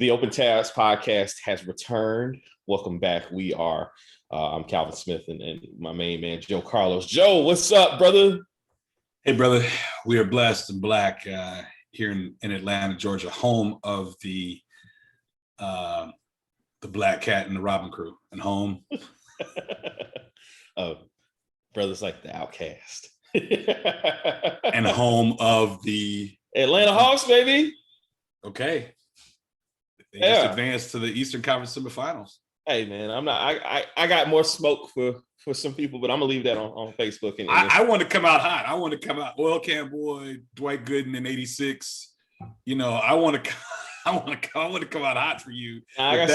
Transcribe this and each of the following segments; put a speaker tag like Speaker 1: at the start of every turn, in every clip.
Speaker 1: The Open Tabs podcast has returned. Welcome back. We are, I'm Calvin Smith and my main man, Joe Carlos. Joe, what's up, brother?
Speaker 2: Hey, brother. We are blessed and black here in Atlanta, Georgia, home of the Black Cat and the Robin Crew, and home.
Speaker 1: Brothers like the Outcast.
Speaker 2: And home of the
Speaker 1: Atlanta Hawks, baby.
Speaker 2: Okay. They just advanced to the Eastern Conference semifinals.
Speaker 1: Hey man, I got more smoke for some people, but I'm gonna leave that on Facebook. And
Speaker 2: I want to come out hot. I want to come out oil can boy, Dwight Gooden in '86. You know, I want to come out hot for you.
Speaker 1: I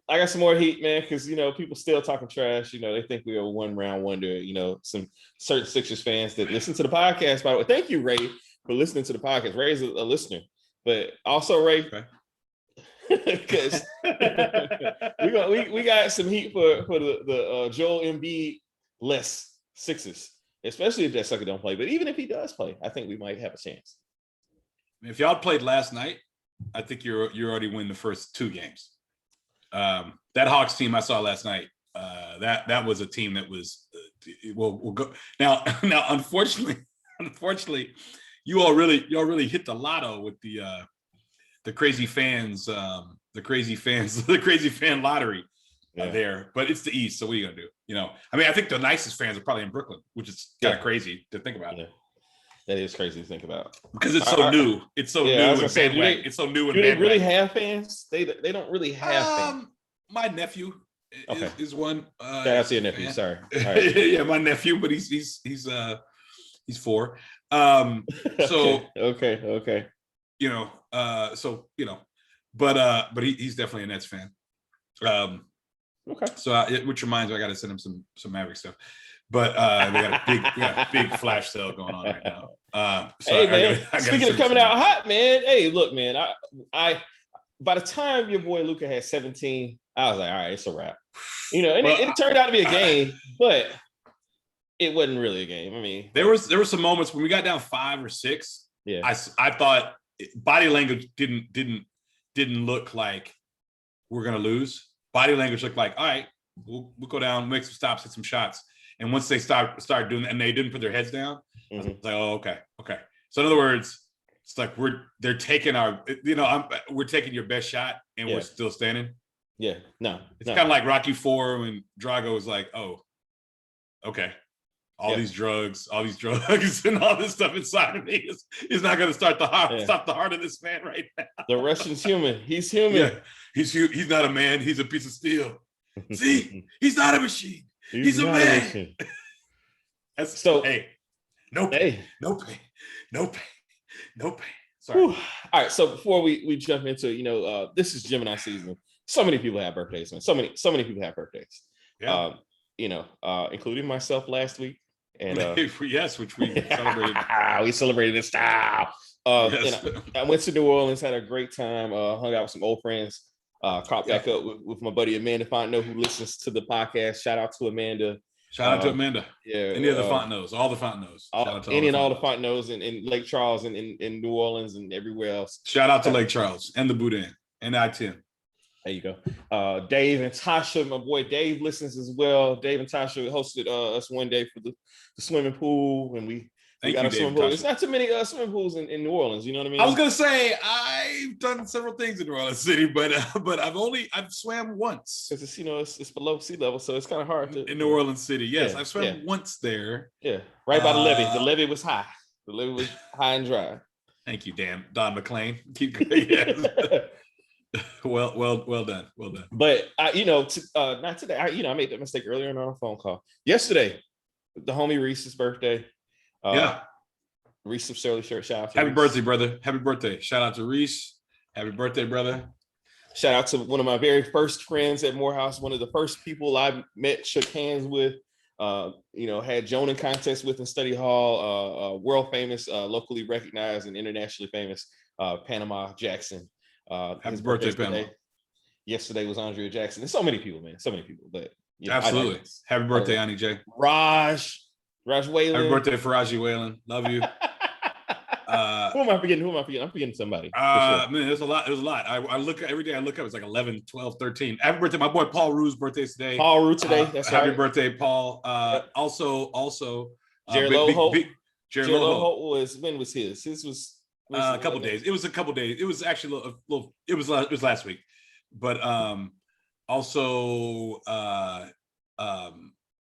Speaker 1: got some more heat, man, because people still talking trash. They think we are a one-round wonder. Some certain Sixers fans that listen to the podcast. By the way, thank you, Ray, for listening to the podcast. Ray is a listener, but also Ray. Okay. Because we got some heat for the Joel Embiid less Sixers, especially if that sucker don't play. But even if he does play, I think we might have a chance.
Speaker 2: If y'all played last night, I think you already win the first two games. That Hawks team I saw last night, that was a team that was we'll go now. Unfortunately, you all really hit the lotto with the crazy fans, the crazy fan lottery there. But it's the East, so what are you gonna do? I think the nicest fans are probably in Brooklyn, which is kind of crazy to think about.
Speaker 1: Yeah. That is crazy to think about because
Speaker 2: it's so new. It's so new. It's so new.
Speaker 1: Do they really have fans? They don't really have fans.
Speaker 2: My nephew is one.
Speaker 1: That's your nephew. Fan. Sorry. Right.
Speaker 2: Yeah, my nephew, but he's 4. So
Speaker 1: okay.
Speaker 2: But he's definitely a Nets fan.
Speaker 1: Okay.
Speaker 2: So which reminds me, I got to send him some Maverick stuff. But we got a big flash sale going on right now.
Speaker 1: Hey man, speaking of coming out hot, man. Hey, look, man. I by the time your boy Luka had 17, I was like, all right, it's a wrap. It turned out to be a game, but it wasn't really a game. I mean,
Speaker 2: there were some moments when we got down 5 or 6.
Speaker 1: Yeah,
Speaker 2: I thought body language didn't look like we're gonna lose. Body language looked like, all right, we'll go down, make some stops, hit some shots. And once they start doing that, and they didn't put their heads down, I was like, oh, okay. So in other words, it's like they're taking we're taking your best shot, and we're still standing.
Speaker 1: Yeah, no,
Speaker 2: it's kind of like Rocky IV when Drago was like, oh, okay, all these drugs, and all this stuff inside of me is not going to stop the heart of this man right now.
Speaker 1: The Russian's human. He's human.
Speaker 2: Yeah, he's not a man. He's a piece of steel. See, he's not a machine. He's a man. That's so. Hey, no pain. Sorry. Whew.
Speaker 1: All right. So before we jump into this is Gemini season. So many people have birthdays, man. So many people have birthdays.
Speaker 2: Yeah.
Speaker 1: Including myself last week. And
Speaker 2: yes, which we celebrated.
Speaker 1: We celebrated in style.
Speaker 2: Yes.
Speaker 1: I went to New Orleans, had a great time. Hung out with some old friends. Caught back up with my buddy Amanda Fontenot, who listens to the podcast. Shout out to Amanda.
Speaker 2: Shout out to Amanda.
Speaker 1: Yeah.
Speaker 2: Any of the Fontenot, all the Fontenot.
Speaker 1: All the Fontenot in Lake Charles and in New Orleans and everywhere else.
Speaker 2: Shout out to Lake Charles and the Boudin and I-10.
Speaker 1: There you go. Dave and Tasha, my boy Dave listens as well. Dave and Tasha hosted us one day for the swimming pool, and we got a swimming pool. It's not too many swimming pools in New Orleans. You know what I mean?
Speaker 2: I was gonna say I've done several things in New Orleans City, but I've swam once.
Speaker 1: Because it's below sea level, so it's kind of hard to.
Speaker 2: In New Orleans City, yes, I've swam once there.
Speaker 1: Yeah, right by the levee. The levee was high. The levee was high and dry.
Speaker 2: Thank you, Don McLean. Keep going. Yes. Well done.
Speaker 1: But not today. I made that mistake earlier on our phone call. Yesterday, the homie Reese's birthday. Reese some Shirley shirt. Shout out to
Speaker 2: Happy
Speaker 1: Reese.
Speaker 2: Birthday, brother. Happy birthday. Shout out to Reese. Happy birthday, brother.
Speaker 1: Shout out to one of my very first friends at Morehouse, one of the first people I met, shook hands with, had Joan in contest with in study hall, world famous, locally recognized and internationally famous Panama Jackson.
Speaker 2: Happy birthday, Panama.
Speaker 1: Yesterday was Andrea Jackson. There's so many people, man. So many people. But
Speaker 2: absolutely. Happy birthday, Annie J.
Speaker 1: Raj Whalen.
Speaker 2: Happy birthday, Faraji Whalen. Love you.
Speaker 1: Who am I forgetting? I'm forgetting somebody. For sure.
Speaker 2: Man, there's a lot. There's a lot. I look every day. I look up. It's like 11, 12, 13. Happy birthday, my boy Paul Rue's birthday today.
Speaker 1: Paul Rue today. That's
Speaker 2: happy
Speaker 1: right.
Speaker 2: birthday, Paul.
Speaker 1: Yep.
Speaker 2: Also,
Speaker 1: Jared Lowe.
Speaker 2: Jared
Speaker 1: Lowe was, when was his? His was
Speaker 2: a couple days. It was a couple days. It was actually a little. It was last week, but also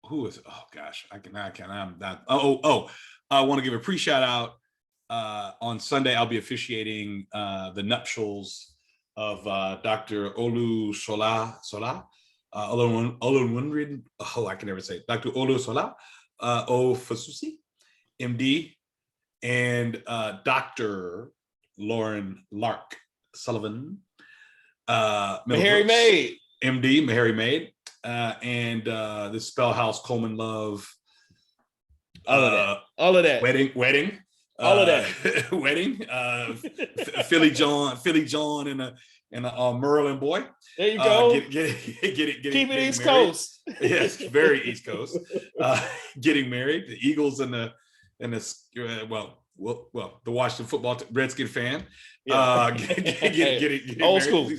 Speaker 2: who is? Oh gosh, I can't. I'm not. I want to give a pre-shout out. On Sunday, I'll be officiating the nuptials of Dr. Olu Sola. Olunwunrin. Oh, I can never say it. Dr. Olu Sola Ofasusi, MD, and Dr. Lauren Lark Sullivan.
Speaker 1: Mahari Maid,
Speaker 2: MD, Mahari Maid, and the Spellhouse Coleman Love.
Speaker 1: All of that.
Speaker 2: Wedding. All of that. Wedding. Philly John, and a Merlin boy.
Speaker 1: There you go.
Speaker 2: Get it.
Speaker 1: Keep it East
Speaker 2: married.
Speaker 1: Coast.
Speaker 2: Yes, very East Coast. Getting married. The Eagles and the the Washington football Redskin fan.
Speaker 1: Yeah.
Speaker 2: Getting
Speaker 1: old
Speaker 2: married.
Speaker 1: school.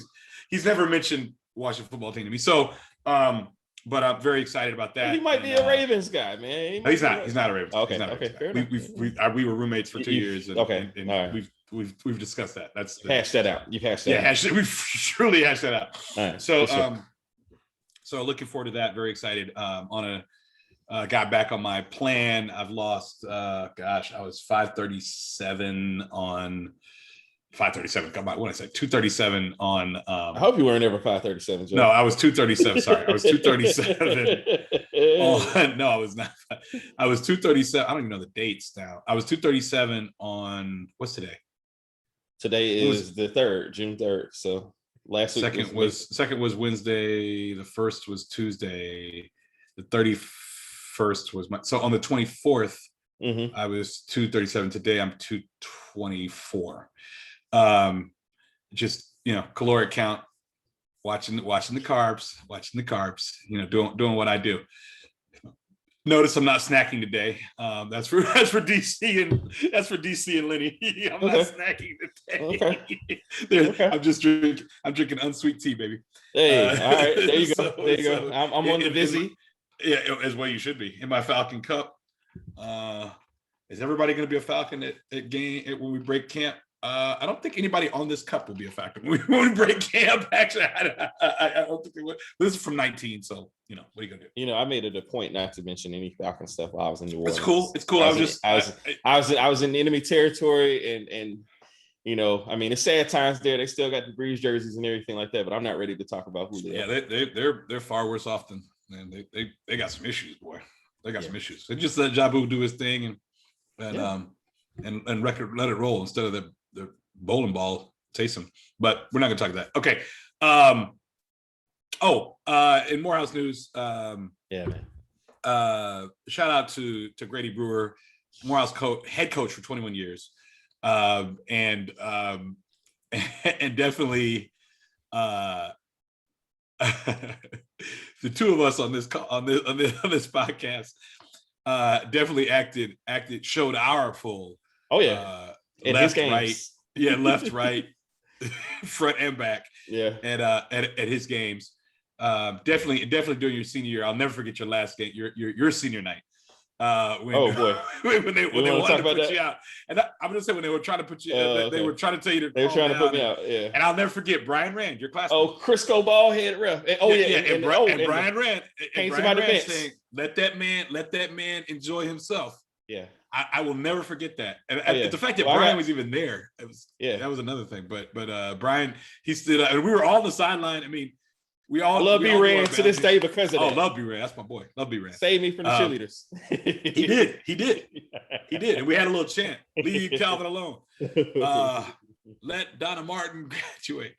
Speaker 2: He's never mentioned Washington football team to me. So, but I'm very excited about that.
Speaker 1: He might be a Ravens guy, man.
Speaker 2: He's not a Ravens.
Speaker 1: Okay.
Speaker 2: He's not a
Speaker 1: Okay.
Speaker 2: Ravens guy. We were roommates for 2 years. And,
Speaker 1: okay.
Speaker 2: And
Speaker 1: right.
Speaker 2: we've discussed that. That's
Speaker 1: hashed that out. You've hashed that out.
Speaker 2: We've truly hashed that out.
Speaker 1: Right,
Speaker 2: so
Speaker 1: sure.
Speaker 2: So looking forward to that. Very excited. Got back on my plan. I've lost. I was 537 on 537. Come on, what I said 237 on.
Speaker 1: I hope you weren't ever 537. Joe.
Speaker 2: No, I was 237. Sorry, I was 237. No, I was not. I was 237. I don't even know the dates now. I was 237 on what's today?
Speaker 1: Today is the 3rd, June 3rd. So last week
Speaker 2: second was Wednesday. The first was Tuesday. The 31st was so on the 24th.
Speaker 1: Mm-hmm.
Speaker 2: I was 237. Today I'm 224. Just caloric count, watching the carbs, doing what I do. Notice I'm not snacking today. That's for DC and Lenny. I'm not snacking today.
Speaker 1: Okay.
Speaker 2: I'm drinking unsweet tea, baby.
Speaker 1: Hey, all right, there you go. There you go. I'm on the busy.
Speaker 2: Yeah, as well you should be. In my Falcon Cup. Is everybody going to be a Falcon at game when we break camp? I don't think anybody on this cup will be a Falcon when we break camp. Actually, I don't think they would. This is from 19, so what are you gonna do?
Speaker 1: I made it a point not to mention any Falcon stuff while I was in New Orleans.
Speaker 2: It's cool.
Speaker 1: I was in enemy territory, and it's sad times there. They still got the Breeze jerseys and everything like that, but I'm not ready to talk about who they are.
Speaker 2: Yeah, they're far worse off than they got some issues, boy. They got some issues. They just let Jabu do his thing and record let it roll instead of the bowling ball chase him. But we're not gonna talk about that. Okay. In Morehouse news,
Speaker 1: man.
Speaker 2: Shout out to Grady Brewer, Morehouse head coach for 21 years. And definitely the two of us on this podcast definitely showed our full left, right, left, right, front and back, at his games. Definitely during your senior year. I'll never forget your last game, your senior night. When they wanted to put you out, and I'm gonna say when they were trying to put you, they were trying to tell you to.
Speaker 1: They were trying to put me out. Yeah,
Speaker 2: and I'll never forget Brian Rand, your classmate.
Speaker 1: Oh, Crisco Ballhead ref. And
Speaker 2: Brian Rand saying, "Let that man enjoy himself."
Speaker 1: Yeah,
Speaker 2: I will never forget that. And the fact that Brian was even there, that was another thing. But Brian, he stood up, and we were all on the sideline. I mean. I
Speaker 1: love B-Rand to this day because of that.
Speaker 2: Oh, love B-Rand. That's my boy. Love B-Rand.
Speaker 1: Save me from the cheerleaders.
Speaker 2: He did. And we had a little chant. Leave Calvin alone. Let Donna Martin graduate.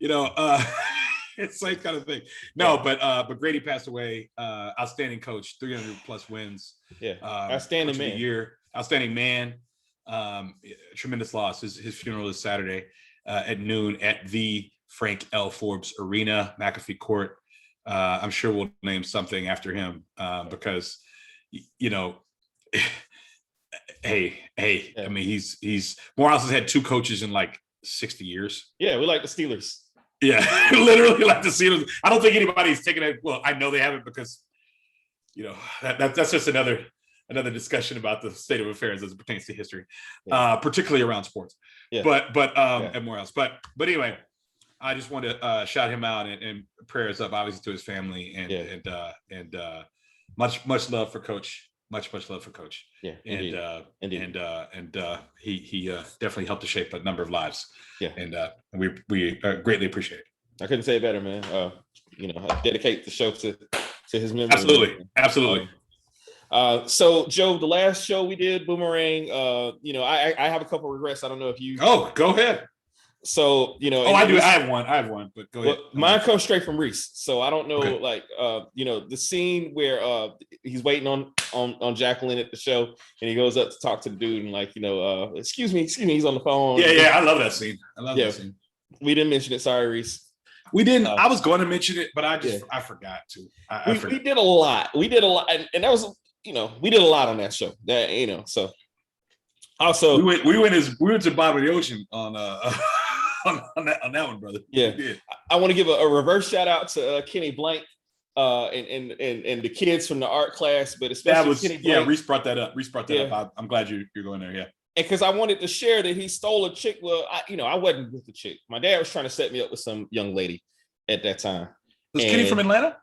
Speaker 2: It's same kind of thing. No, but Grady passed away. Outstanding coach, 300 plus wins.
Speaker 1: Yeah. Outstanding man.
Speaker 2: Year. Outstanding man. Tremendous loss. His funeral is Saturday at noon at the Frank L. Forbes Arena, McAfee Court. I'm sure we'll name something after him because, Hey,
Speaker 1: Yeah.
Speaker 2: I mean, he's Morales has had 2 coaches in like 60 years.
Speaker 1: Yeah, we like the Steelers.
Speaker 2: Yeah, literally like the Steelers. I don't think anybody's taken it. Well, I know they haven't because, that's just another discussion about the state of affairs as it pertains to history, particularly around sports.
Speaker 1: Yeah.
Speaker 2: But and Morales. But anyway, I just want to shout him out and prayers up, obviously, to his family and much love for Coach. Much love for Coach.
Speaker 1: Yeah,
Speaker 2: indeed. And he definitely helped to shape a number of lives.
Speaker 1: Yeah,
Speaker 2: and we greatly appreciate it.
Speaker 1: I couldn't say it better, man. I dedicate the show to his memory.
Speaker 2: Absolutely.
Speaker 1: So Joe, the last show we did, Boomerang. I have a couple of regrets. I don't know if you.
Speaker 2: Oh, go ahead.
Speaker 1: So
Speaker 2: I do. I have one, but go ahead.
Speaker 1: Mine comes straight from Reese, so I don't know.
Speaker 2: Okay.
Speaker 1: The scene where he's waiting on Jacqueline at the show, and he goes up to talk to the dude, and excuse me, he's on the phone.
Speaker 2: Yeah, I love that scene. That scene.
Speaker 1: We didn't mention it. Sorry, Reese.
Speaker 2: We didn't. I was going to mention it, but I forgot to.
Speaker 1: We did a lot. And that was we did a lot on that show. So also
Speaker 2: we went to the bottom of the ocean on on that one, brother.
Speaker 1: Yeah, I want to give a reverse shout out to Kenny Blank and the kids from the art class, but especially Kenny Blank.
Speaker 2: Reese brought that up. I'm glad you're going there. Yeah,
Speaker 1: because I wanted to share that he stole a chick. Well, I wasn't with the chick. My dad was trying to set me up with some young lady at that time.
Speaker 2: Was Kenny from Atlanta?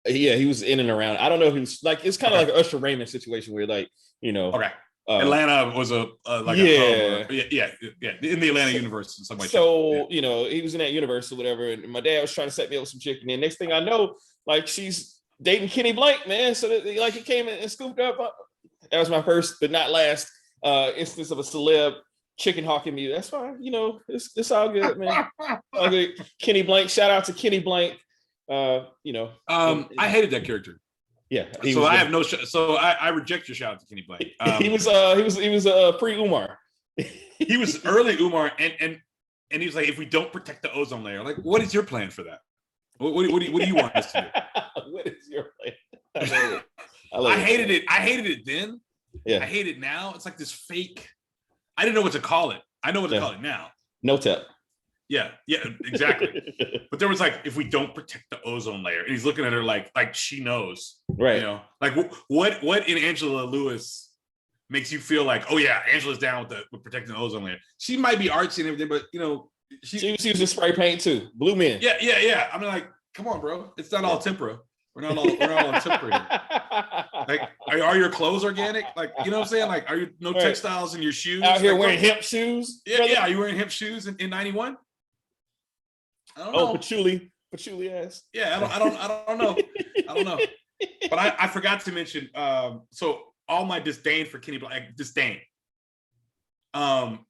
Speaker 1: Yeah, he was in and around. I don't know if he was it's kind of like an Usher Raymond situation where
Speaker 2: Okay. Atlanta was a hub in the Atlanta universe in some way.
Speaker 1: So he was in that universe or whatever, and my dad was trying to set me up with some chick, and then next thing I know, she's dating Kenny Blank, man. So that he came in and scooped up. That was my first, but not last, instance of a celeb chicken hawking me. That's fine, it's all good, man. All good. Kenny Blank, shout out to Kenny Blank.
Speaker 2: I hated that character.
Speaker 1: Yeah.
Speaker 2: So I reject your shout out to Kenny Blank.
Speaker 1: He was pre-Umar.
Speaker 2: He was early Umar, and he was like, if we don't protect the ozone layer, like, what is your plan for that? What do you want us to do?
Speaker 1: What is your plan?
Speaker 2: I hated it. I hated it then.
Speaker 1: Yeah.
Speaker 2: I hate it now. It's like this fake. I didn't know what to call it. I know what to call it now.
Speaker 1: No tip.
Speaker 2: Yeah, exactly. But there was if we don't protect the ozone layer, and he's looking at her like she knows,
Speaker 1: right?
Speaker 2: What in Angela Lewis makes you feel like, oh yeah, Angela's down with protecting the ozone layer. She might be artsy and everything, but she was
Speaker 1: using spray paint too. Blue men.
Speaker 2: Yeah. I mean, come on, bro. It's not all tempera. We're not all on tempera here. Are your clothes organic? You know what I'm saying? Are you no textiles in your shoes?
Speaker 1: Out here wearing hemp shoes?
Speaker 2: Yeah. Are you wearing hemp shoes in 91? I don't know.
Speaker 1: Patchouli ass.
Speaker 2: Yeah, I don't know. I don't know. But I forgot to mention. So all my disdain for Kenny Blank, disdain. But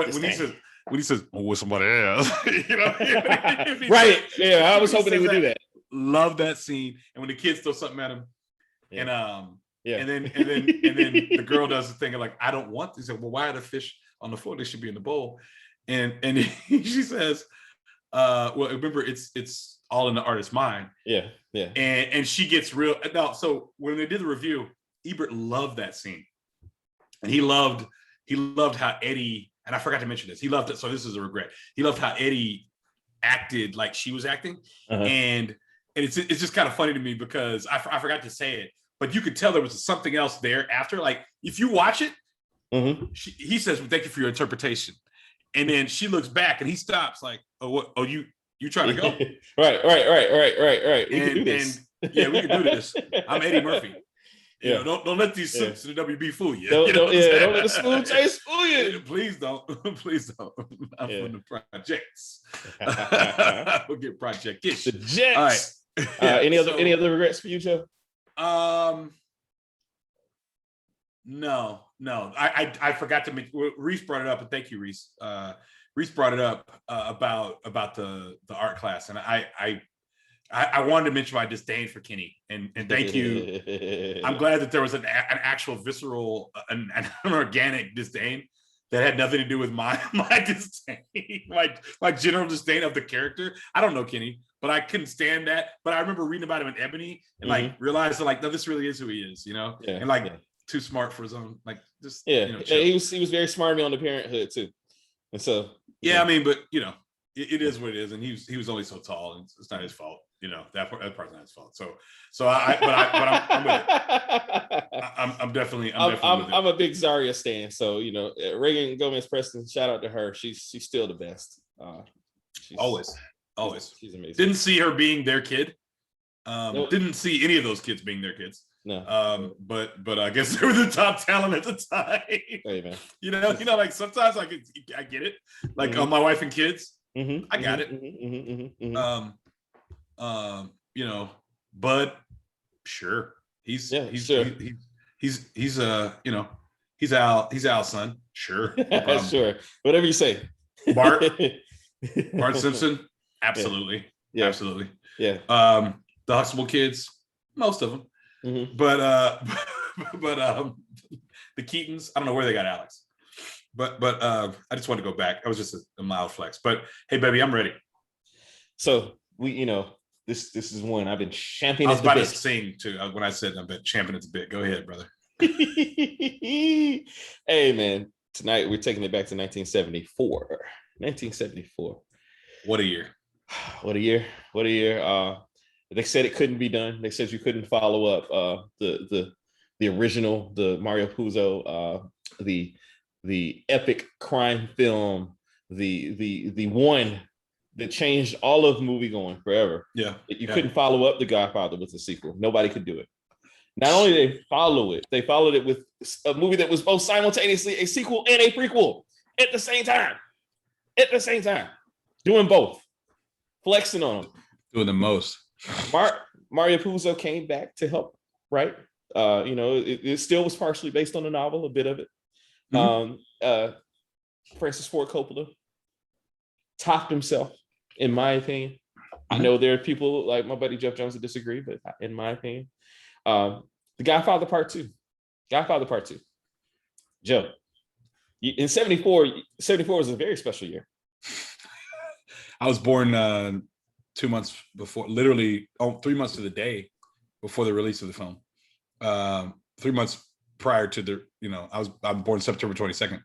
Speaker 2: disdain. when he says, "Oh, with somebody else,"
Speaker 1: right? Yeah, I was hoping he would do that.
Speaker 2: Love that scene. And when the kids throw something at him, and then the girl does the thing of I don't want this. He said, well, why are the fish on the floor? They should be in the bowl. And she says, well, remember, it's all in the artist's mind.
Speaker 1: Yeah.
Speaker 2: And she gets real. No, so when they did the review, Ebert loved that scene, and he loved how Eddie. And I forgot to mention this. He loved it. So this is a regret. He loved how Eddie acted like she was acting, and it's just kind of funny to me because I forgot to say it, but you could tell there was something else there after. If you watch it, he says, well, "Thank you for your interpretation." And then she looks back and he stops oh, what? Oh, you trying to go?
Speaker 1: Right. We can do this.
Speaker 2: Yeah, we can do this. I'm Eddie Murphy. Don't let these suits in the WB fool you.
Speaker 1: Don't let the smooth taste fool you.
Speaker 2: Please don't. I'm from the projects. We'll get project-ish.
Speaker 1: The Jets.
Speaker 2: All right.
Speaker 1: Any other regrets for you, Joe?
Speaker 2: No. I forgot to mention. Reese brought it up, and thank you, Reese. Reese brought it up about the art class, and I wanted to mention my disdain for Kenny, and thank you. I'm glad that there was an actual visceral, an organic disdain that had nothing to do with my disdain, my general disdain of the character. I don't know Kenny, but I couldn't stand that. But I remember reading about him in Ebony and realizing no, this really is who he is, and too smart for his own. Like just
Speaker 1: he was very smarmy on the parenthood too, and so
Speaker 2: I mean, but it is what it is, and he was only so tall, and it's not his fault. That part's not his fault. So I'm with it. I'm definitely with it.
Speaker 1: I'm a big Zarya stan. So Reagan Gomez Preston, shout out to her. She's still the best.
Speaker 2: Always.
Speaker 1: She's amazing.
Speaker 2: Didn't see her being their kid.
Speaker 1: Nope.
Speaker 2: Didn't see any of those kids being their kids.
Speaker 1: No.
Speaker 2: But I guess they were the top talent at the time.
Speaker 1: Hey man.
Speaker 2: Like sometimes I get it. Like on My Wife and Kids. I got it. But sure. He's Al's son. Sure. No
Speaker 1: sure. Whatever you say.
Speaker 2: Bart Simpson. Absolutely.
Speaker 1: Yeah.
Speaker 2: Absolutely.
Speaker 1: Yeah.
Speaker 2: The Huxtable kids, most of them.
Speaker 1: Mm-hmm.
Speaker 2: But the Keatons, I don't know where they got Alex. But I just wanted to go back. That was just a mild flex. But hey, baby, I'm ready.
Speaker 1: So we, this is one I've been championing.
Speaker 2: I was about to sing too when I said I've been championing at the bit. Go ahead, brother.
Speaker 1: Hey man, tonight we're taking it back to 1974. 1974.
Speaker 2: What a year.
Speaker 1: What a year. What a year. They said it couldn't be done. They said you couldn't follow up the original, the Mario Puzo, the epic crime film, the one that changed all of movie going forever.
Speaker 2: Yeah.
Speaker 1: You couldn't follow up The Godfather with a sequel. Nobody could do it. Not only did they follow it, they followed it with a movie that was both simultaneously a sequel and a prequel at the same time. Doing both. Flexing on them.
Speaker 2: Doing the most.
Speaker 1: Mario Puzo came back to help, right? It still was partially based on the novel, a bit of it. Mm-hmm. Francis Ford Coppola topped himself, in my opinion. Mm-hmm. I know there are people like my buddy Jeff Jones that disagree, but in my opinion, The Godfather Part 2. Joe, in 74 was a very special year.
Speaker 2: I was born 2 months before, literally 3 months to the day before the release of the film. 3 months prior to I'm born September 22nd,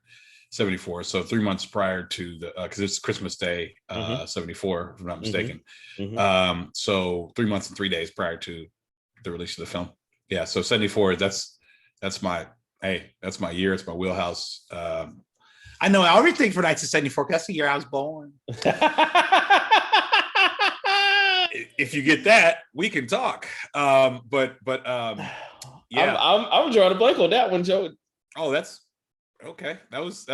Speaker 2: 74. So 3 months prior to because it's Christmas Day, 74, if I'm not mistaken. Mm-hmm. So 3 months and 3 days prior to the release of the film. Yeah. So 74, that's my year. It's my wheelhouse.
Speaker 3: I know everything for 1974. That's the year I was born.
Speaker 2: If you get that, we can talk. Yeah,
Speaker 1: I'm drawing a blank on that one, Joe.
Speaker 2: Oh, that's okay. That was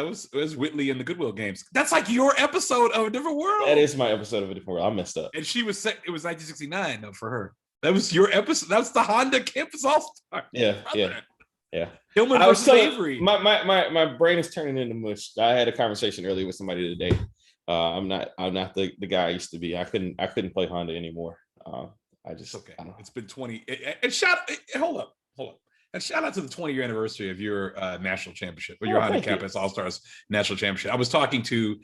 Speaker 2: Whitley and the Goodwill Games. That's like your episode of A Different World.
Speaker 1: That is my episode of A Different World. I messed up.
Speaker 2: And it was 1969 though for her. That was your episode. That was the Honda Campus All-Star.
Speaker 1: Yeah.
Speaker 2: Hillman versus Avery.
Speaker 1: My brain is turning into mush. I had a conversation earlier with somebody today. I'm not the guy I used to be. I couldn't play Honda anymore.
Speaker 2: Okay. It's been 20. And hold up. And shout out to the 20-year anniversary of your national championship, or your Honda Campus All-Stars national championship. I was talking to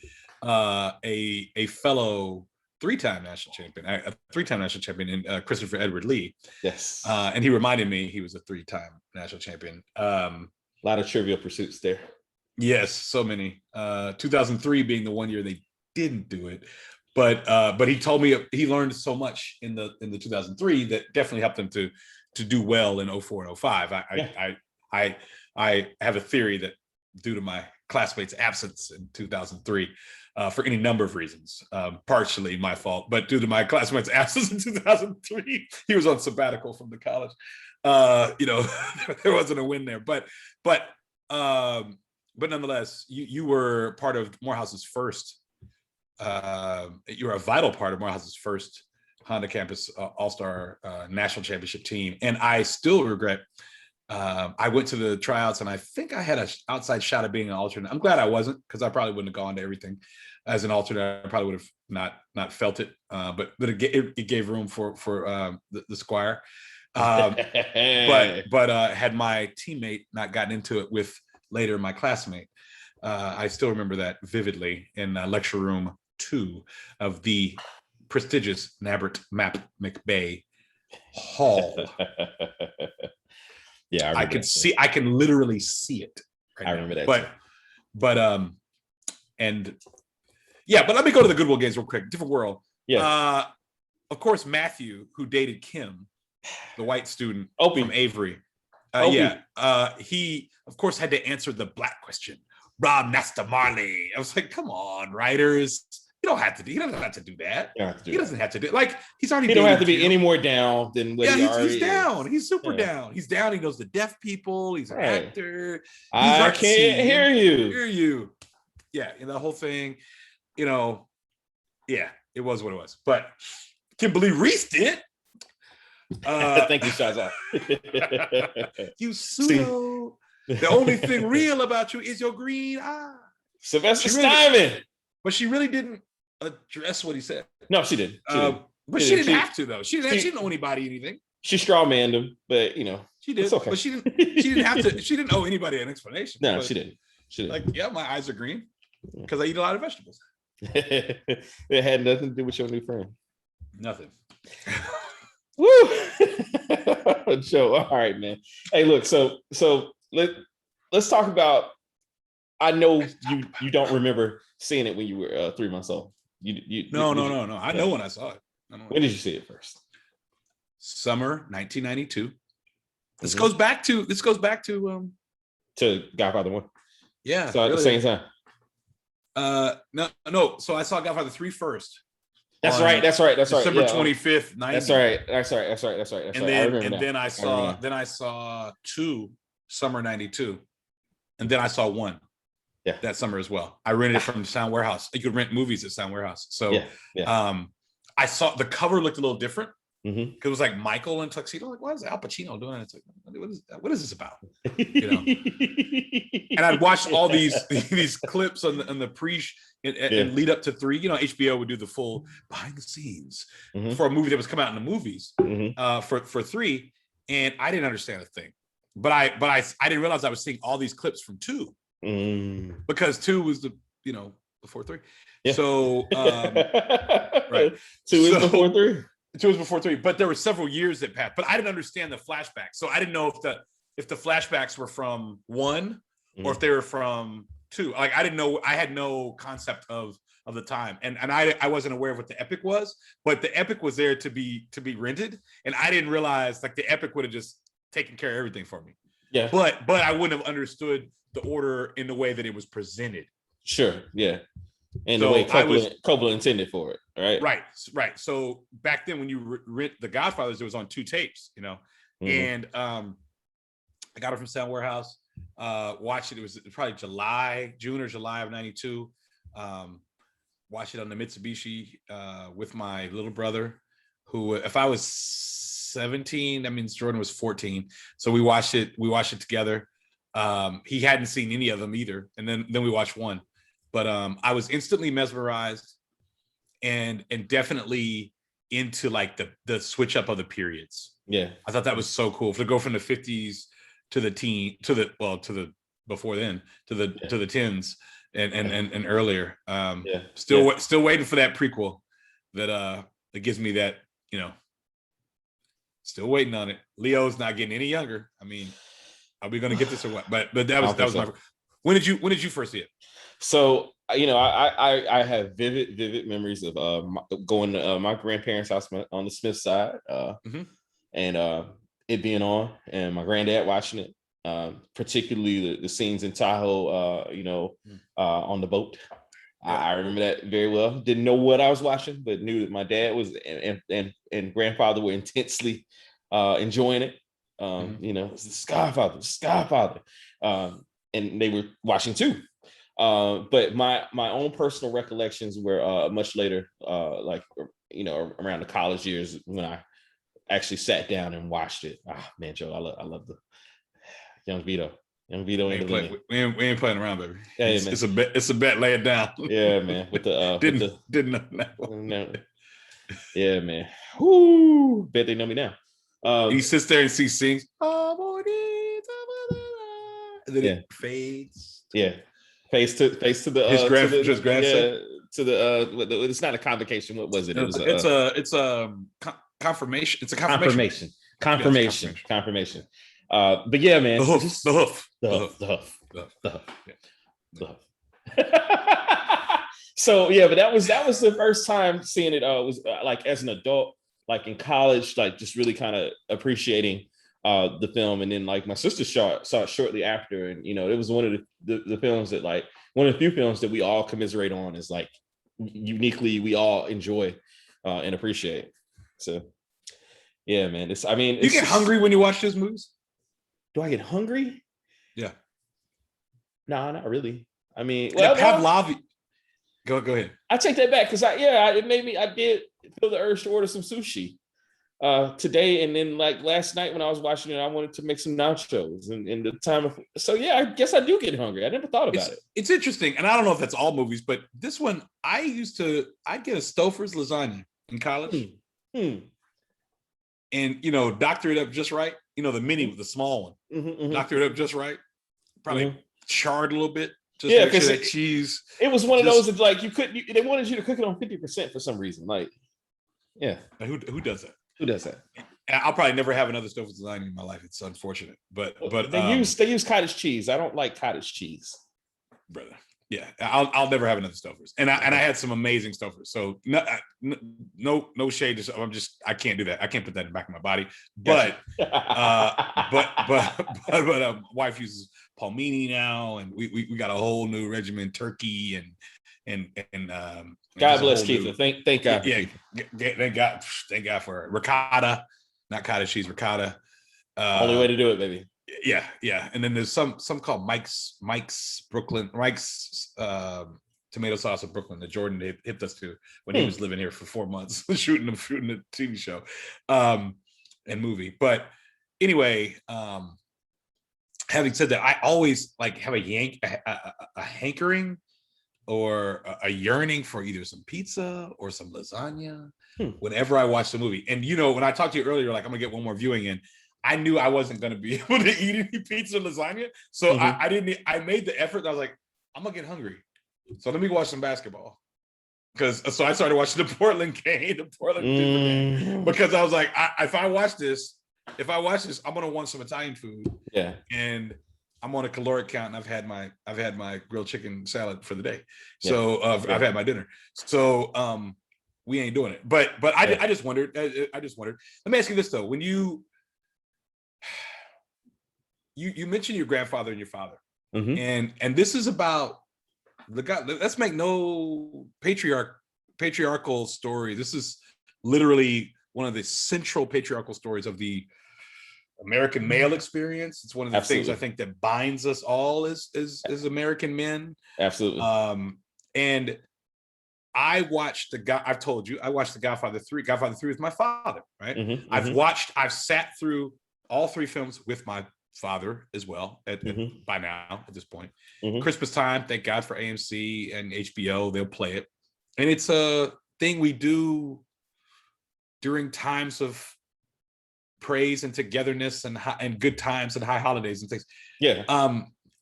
Speaker 2: a fellow three-time national champion, in Christopher Edward Lee.
Speaker 1: Yes.
Speaker 2: And he reminded me he was a three-time national champion.
Speaker 1: A lot of Trivial Pursuits there.
Speaker 2: Yes, so many. 2003 being the 1 year they didn't do it, but he told me he learned so much in the 2003 that definitely helped him to do well in 04 and 05. I have a theory that due to my classmates' absence in 2003, for any number of reasons, partially my fault, but due to my classmates' absence in 2003, he was on sabbatical from the college. There wasn't a win there, but nonetheless, you were part of Morehouse's first. You were a vital part of Morehouse's first Honda Campus All-Star National Championship team, and I still regret. I went to the tryouts, and I think I had an outside shot at being an alternate. I'm glad I wasn't, because I probably wouldn't have gone to everything as an alternate. I probably would have not felt it, but it gave room for the Squire. But had my teammate not gotten into it with later my classmate, I still remember that vividly in lecture room 2 of the prestigious Nabbert Map McBay Hall.
Speaker 1: Yeah,
Speaker 2: I can literally see it. Right
Speaker 1: I remember that.
Speaker 2: But and yeah, but let me go to the Goodwill Games real quick. Different world.
Speaker 1: Yeah.
Speaker 2: Of course, Matthew, who dated Kim, the white student
Speaker 1: Opie.
Speaker 2: from Avery.
Speaker 1: Opie.
Speaker 2: He of course had to answer the black question. Rob Nesta Marley. I was like, come on, writers. He doesn't have to do that. He doesn't have to do like he's already.
Speaker 1: He don't have to be any more down than what he already
Speaker 2: he's down.
Speaker 1: is.
Speaker 2: He's super down. He's down. He knows the deaf people. He's an actor.
Speaker 1: I can't hear
Speaker 2: you. Yeah, and the whole thing, yeah, it was what it was. But Kimberly Reese did.
Speaker 1: Thank you, Shazza.
Speaker 2: You pseudo. The only thing real about you is your green eye.
Speaker 1: Sylvester Steinman.
Speaker 2: But she really didn't address what he said.
Speaker 1: No, she did.
Speaker 2: But she didn't have to, though. She didn't owe anybody anything.
Speaker 1: She strawmanned him, but
Speaker 2: she did. Okay. But she didn't have to. She didn't owe anybody an explanation.
Speaker 1: No, she didn't.
Speaker 2: Like, yeah, my eyes are green because I eat a lot of vegetables.
Speaker 1: It had nothing to do with your new friend.
Speaker 2: Nothing.
Speaker 1: Woo! Joe, all right, man. Hey, look. So let's talk about. I know you don't remember seeing it when you were 3 months old.
Speaker 2: No. I know when I saw it.
Speaker 1: When did you see it first?
Speaker 2: Summer 1992. This goes back to
Speaker 1: Godfather 1.
Speaker 2: Yeah.
Speaker 1: So at the same time.
Speaker 2: No. So I saw Godfather 3 first.
Speaker 1: That's right.
Speaker 2: December 25th, 90.
Speaker 1: That's right.
Speaker 2: And then I saw 2 summer 92. And then I saw 1. Yeah. That summer as well. I rented it from Sound Warehouse. You could rent movies at Sound Warehouse. So I saw the cover looked a little different. It was like Michael in tuxedo. Like, what is Al Pacino doing? It's like, what is this about? And I'd watched all these clips on the pre and lead up to 3. HBO would do the full behind the scenes for a movie that was coming out in the movies for 3, and I didn't understand a thing. But I didn't realize I was seeing all these clips from 2 because 2 was before 3. Yeah. So right,
Speaker 1: 2 is before 3.
Speaker 2: 2 was before 3, but there were several years that passed. But I didn't understand the flashbacks, so I didn't know if the flashbacks were from 1 or if they were from 2. Like I didn't know. I had no concept of the time, and I wasn't aware of what the epic was. But the epic was there to be rented, and I didn't realize like the epic would have just taken care of everything for me. Yeah. But I wouldn't have understood the order in the way that it was presented.
Speaker 1: Sure. Yeah. And the way Coppola intended for it, right?
Speaker 2: Right. So back then, when you rent The Godfathers, it was on 2 tapes, and I got it from Sound Warehouse. Watched it. It was probably June or July of 92. Watched it on the Mitsubishi with my little brother, who, if I was 17, that means Jordan was 14. So we watched it together. He hadn't seen any of them either, and then we watched 1. But I was instantly mesmerized and definitely into like the switch up of the periods. Yeah. I thought that was so cool to go from the 50s to the before then to the 10s and earlier. Still waiting for that prequel that gives me that, still waiting on it. Leo's not getting any younger. I mean, are we going to get this or what? But that was my. When did you first see it?
Speaker 1: So I have vivid memories of going to my grandparents' house on the Smith side, and it being on, and my granddad watching it, particularly the scenes in Tahoe, on the boat. I remember that very well. Didn't know what I was watching, but knew that my dad was and grandfather were intensely enjoying it. It's Godfather, and they were watching too. But my own personal recollections were much later, around the college years when I actually sat down and watched it. Man, Joe, I love the young Vito. We
Speaker 2: ain't playing around, baby.
Speaker 1: Yeah,
Speaker 2: it's a bet. Lay it down.
Speaker 1: Yeah, man. With the
Speaker 2: didn't know that one.
Speaker 1: No. Yeah, man. Whoo! Bet they know me now.
Speaker 2: He sits there and sings. And then it fades.
Speaker 1: Yeah. Face to the
Speaker 2: his grandson.
Speaker 1: It's not a convocation. What was it?
Speaker 2: It's a confirmation. It's a confirmation.
Speaker 1: Confirmation. But yeah, man.
Speaker 2: The hoof, the hoof,
Speaker 1: The
Speaker 2: the
Speaker 1: hoof,
Speaker 2: hoof,
Speaker 1: the hoof,
Speaker 2: the hoof.
Speaker 1: the hoof.
Speaker 2: Yeah.
Speaker 1: The hoof. So yeah, but that was the first time seeing it. Was like as an adult, like in college, like just really kind of appreciating the film. And then like my sister saw it shortly after, and it was one of the films that like one of the few films that we all commiserate on, is like uniquely we all enjoy and appreciate. So yeah, man.
Speaker 2: You get hungry when you watch those movies?
Speaker 1: Do I get hungry?
Speaker 2: Yeah.
Speaker 1: No, not really. I mean,
Speaker 2: Well,
Speaker 1: well,
Speaker 2: Pavlov. Go ahead.
Speaker 1: I take that back because I did feel the urge to order some sushi today, and then like last night when I was watching it, I wanted to make some nachos, and the time of, so yeah, I guess I do get hungry. I never thought about it.
Speaker 2: It's interesting, and I don't know if that's all movies, but this one I'd get a Stouffer's lasagna in college, and doctor it up just right. The mini, the small one, doctor it up just right, probably charred a little bit. Just make sure that cheese.
Speaker 1: It was one of those that like they wanted you to cook it on 50% for some reason. Like, yeah,
Speaker 2: who does that?
Speaker 1: Who does that?
Speaker 2: I'll probably never have another Stouffer's lasagna in my life. It's unfortunate, but
Speaker 1: they use cottage cheese. I don't like cottage cheese,
Speaker 2: brother. Yeah, I'll never have another Stouffer's, and I had some amazing Stouffer's. So no shade. I can't do that. I can't put that in the back of my body. But wife uses palmini now, and we got a whole new regimen, turkey and
Speaker 1: God bless Keith. Thank God.
Speaker 2: Yeah, thank God for it. Ricotta, not cottage cheese, ricotta.
Speaker 1: Only way to do it, baby.
Speaker 2: Yeah. And then there's some called Mike's tomato sauce of Brooklyn that Jordan hipped us to when he was living here for 4 months, shooting a TV show and movie. But anyway, having said that, I always like have a hankering or a yearning for either some pizza or some lasagna whenever I watch the movie. And when I talked to you earlier, like I'm gonna get one more viewing in, I knew I wasn't going to be able to eat any pizza or lasagna. So I made the effort. I was like, I'm going to get hungry. So let me watch some basketball. So I started watching the Portland game, because I was like, if I watch this, I'm going to want some Italian food.
Speaker 1: Yeah.
Speaker 2: And I'm on a caloric count, and I've had my grilled chicken salad for the day. So I've had my dinner. So we ain't doing it. But I just wondered. Let me ask you this though: when you mentioned your grandfather and your father, and this is about the guy. Let's make no patriarchal story. This is literally one of the central patriarchal stories of the American male experience. It's one of the things I think that binds us all as American men.
Speaker 1: Absolutely.
Speaker 2: And I watched I've told you, I watched the Godfather 3 with my father, right? I've sat through all 3 films with my father as well by now at this point. Christmas time, thank God for AMC and HBO, they'll play it. And it's a thing we do during times of praise and togetherness and good times and high holidays and things.
Speaker 1: Yeah.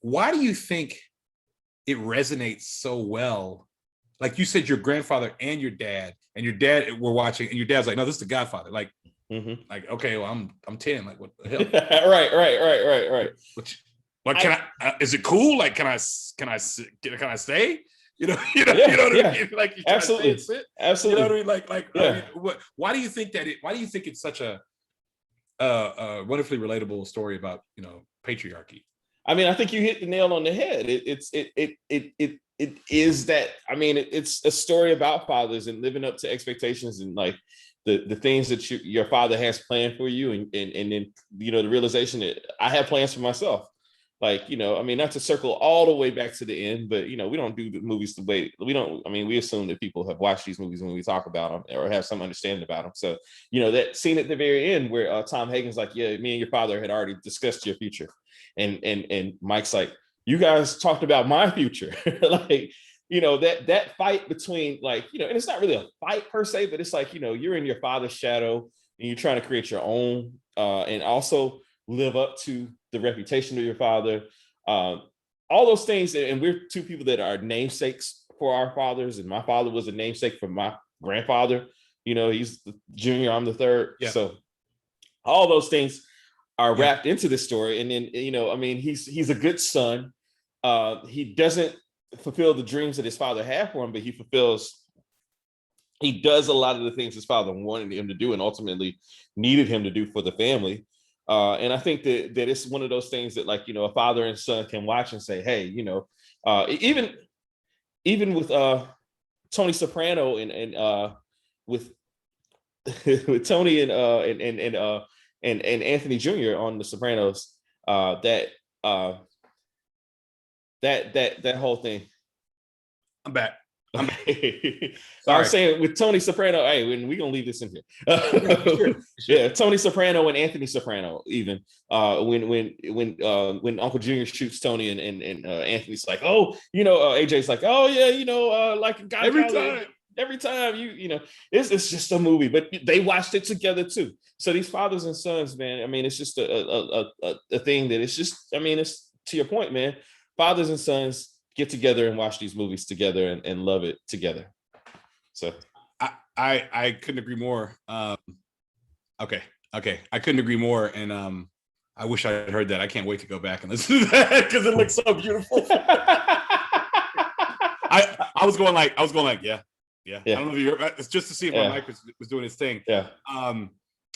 Speaker 2: Why do you think it resonates so well? Like you said, your grandfather and your dad were watching, and your dad's like, no, this is the Godfather. Like, like, okay, well, I'm 10. Like, what the hell?
Speaker 1: Right.
Speaker 2: Like, is it cool? Like, can I stay? You know what I mean? Like,
Speaker 1: absolutely.
Speaker 2: You know what I mean? Why do you think it's such a wonderfully relatable story about, patriarchy?
Speaker 1: I mean, I think you hit the nail on the head. It is that, I mean, it's a story about fathers and living up to expectations and like the things that your father has planned for you. And then, the realization that I have plans for myself. Like, I mean, not to circle all the way back to the end, but, we don't do the movies the way we assume that people have watched these movies when we talk about them or have some understanding about them. So, that scene at the very end where Tom Hagen's like, yeah, me and your father had already discussed your future. And Mike's like, you guys talked about my future. Like, that fight between like, and it's not really a fight per se, but it's like, you're in your father's shadow and you're trying to create your own and also live up to the reputation of your father. All those things. And we're 2 people that are namesakes for our fathers. And my father was a namesake for my grandfather. He's the junior, I'm the third. Yeah. So all those things are wrapped into this story. And then, I mean, he's a good son. He doesn't fulfill the dreams that his father had for him, but he does a lot of the things his father wanted him to do and ultimately needed him to do for the family. And I think that it's one of those things that, like, a father and son can watch and say, hey, even with Tony Soprano and with with Tony and Anthony Jr. on The Sopranos, that whole thing.
Speaker 2: I'm back.
Speaker 1: So I was saying with Tony Soprano, hey, we're gonna leave this in here. Sure. Yeah, Tony Soprano and Anthony Soprano, even when Uncle Junior shoots Tony and Anthony's like, oh, AJ's like, oh yeah, like every time it's just a movie, but they watched it together too. So these fathers and sons, man, I mean, it's just a thing that it's just, I mean, it's to your point, man. Fathers and sons get together and watch these movies together and love it together. So
Speaker 2: I couldn't agree more. Okay. I couldn't agree more. And I wish I had heard that. I can't wait to go back and listen to that because it looks so beautiful. I was going like, yeah. I don't know if you heard, it's just to see if my mic was doing its thing.
Speaker 1: Yeah.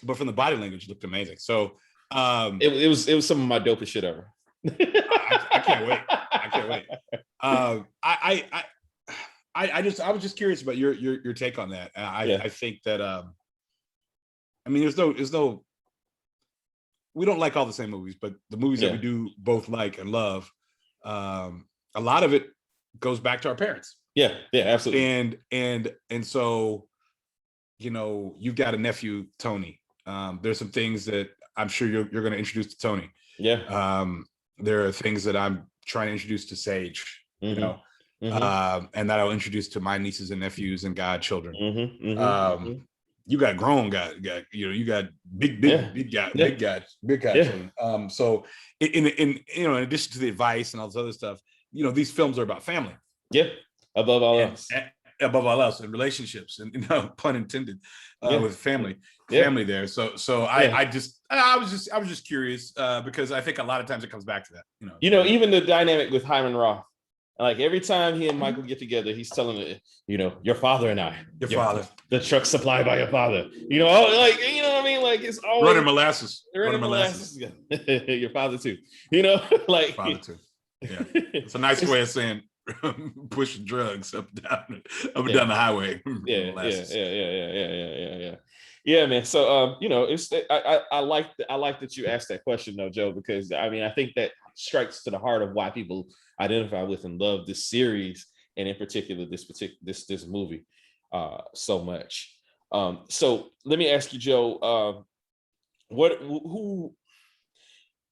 Speaker 2: But from the body language, it looked amazing. So
Speaker 1: it was some of my dopest shit ever.
Speaker 2: I can't wait. I was just curious about your take on that. I think that I mean, there's no we don't like all the same movies, but the movies that we do both like and love, a lot of it goes back to our parents.
Speaker 1: Yeah, absolutely.
Speaker 2: And so, you've got a nephew, Tony. There's some things that I'm sure you're going to introduce to Tony.
Speaker 1: Yeah.
Speaker 2: There are things that I'm trying to introduce to Sage, and that I'll introduce to my nieces and nephews and godchildren. You got grown guys, you got big guys. So in addition to the advice and all this other stuff, these films are about family.
Speaker 1: Yeah. Above all else,
Speaker 2: and relationships, and pun intended, with family there. So I was just curious because I think a lot of times it comes back to that.
Speaker 1: Even the dynamic with Hyman Roth, like every time he and Michael get together, he's telling it, your father and I,
Speaker 2: your father,
Speaker 1: the truck supplied by your father. What I mean? Like it's always
Speaker 2: running molasses.
Speaker 1: Your father too. Like
Speaker 2: father too. Yeah, it's a nice way of saying pushing drugs up and down the highway.
Speaker 1: Yeah, man. So it's I like that you asked that question though, Joe, because I mean I think that strikes to the heart of why people identify with and love this series, and in particular this movie so much. So let me ask you, Joe, who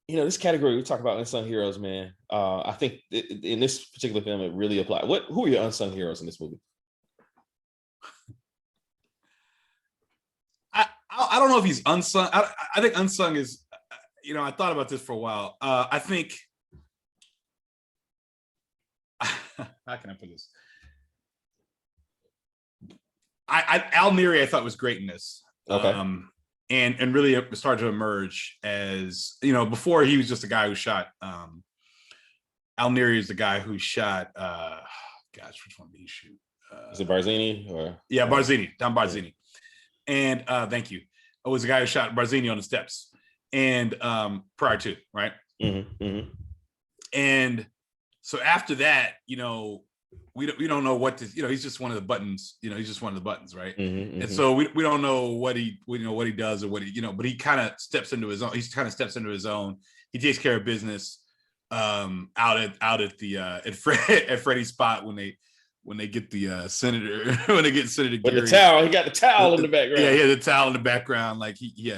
Speaker 1: this category we talk about unsung heroes, man. I think in this particular film, it really applies. Who are your unsung heroes in this movie?
Speaker 2: I don't know if he's unsung. I think unsung is, I thought about this for a while. I think, how can I put this? Al Neri, I thought was great in this.
Speaker 1: Okay.
Speaker 2: And really it started to emerge as, before he was just a guy who shot, Al Neri is the guy who shot, which one did he shoot?
Speaker 1: Is it Barzini or?
Speaker 2: Yeah, Barzini, Don Barzini. And thank you. It was the guy who shot Barzini on the steps and prior to, right? And so after that, we don't know what to, he's just one of the buttons, he's just one of the buttons, right? And so we don't know what he does or what he, but he kind of steps into his own. He takes care of business out at Freddie's spot when they get the senator, when they get Senator Geary.
Speaker 1: With the towel, he got the towel in the background.
Speaker 2: Yeah, the towel in the background. Like he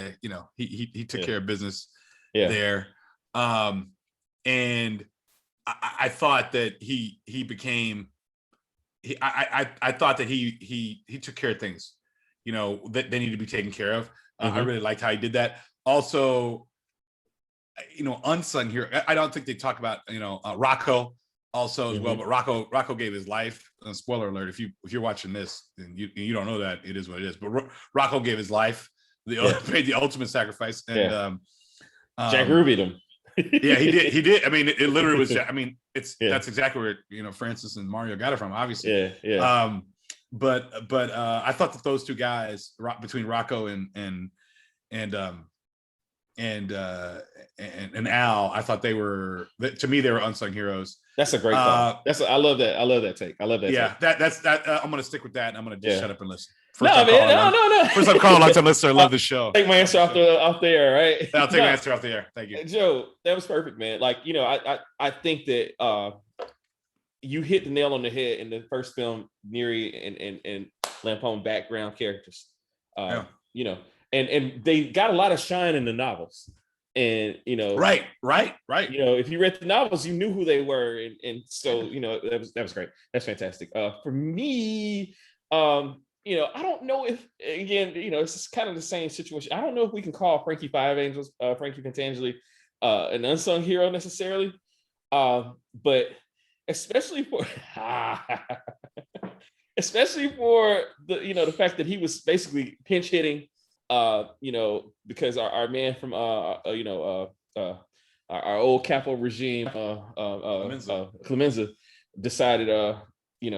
Speaker 2: took care of business there. And I thought that he became. I thought that he took care of things, that they need to be taken care of. I really liked how he did that. Also, unsung here. I don't think they talk about Rocco also as well, but Rocco gave his life. Spoiler alert: if you're watching this and you don't know that, it is what it is. But Rocco gave his life, paid the ultimate sacrifice, and
Speaker 1: Jack Ruby'd him.
Speaker 2: Yeah, he did. He did. I mean, it literally was. I mean,
Speaker 1: Yeah.
Speaker 2: that's exactly where Francis and Mario got it from, obviously.
Speaker 1: Yeah, yeah.
Speaker 2: But I thought that those two guys, between Rocco and Al, I thought to me they were unsung heroes.
Speaker 1: That's a great call. I love that. I love that take. I love that.
Speaker 2: Yeah,
Speaker 1: take.
Speaker 2: that's I'm gonna stick with that, and I'm gonna just shut up and listen.
Speaker 1: No.
Speaker 2: First time calling, long time listener. Love the show.
Speaker 1: Take my answer off the air, right?
Speaker 2: I'll take my answer off the air. Thank you,
Speaker 1: Joe. That was perfect, man. Like, I think that you hit the nail on the head in the first film. Neri and Lampone background characters, and they got a lot of shine in the novels. And
Speaker 2: right.
Speaker 1: If you read the novels, you knew who they were, and so that was great. That's fantastic. For me, I don't know if, again, it's kind of the same situation. I don't know if we can call Frankie Five Angels, Frankie Pentangeli, an unsung hero necessarily, but especially for the fact that he was basically pinch hitting. Because our man from our old capo regime, Clemenza, decided, he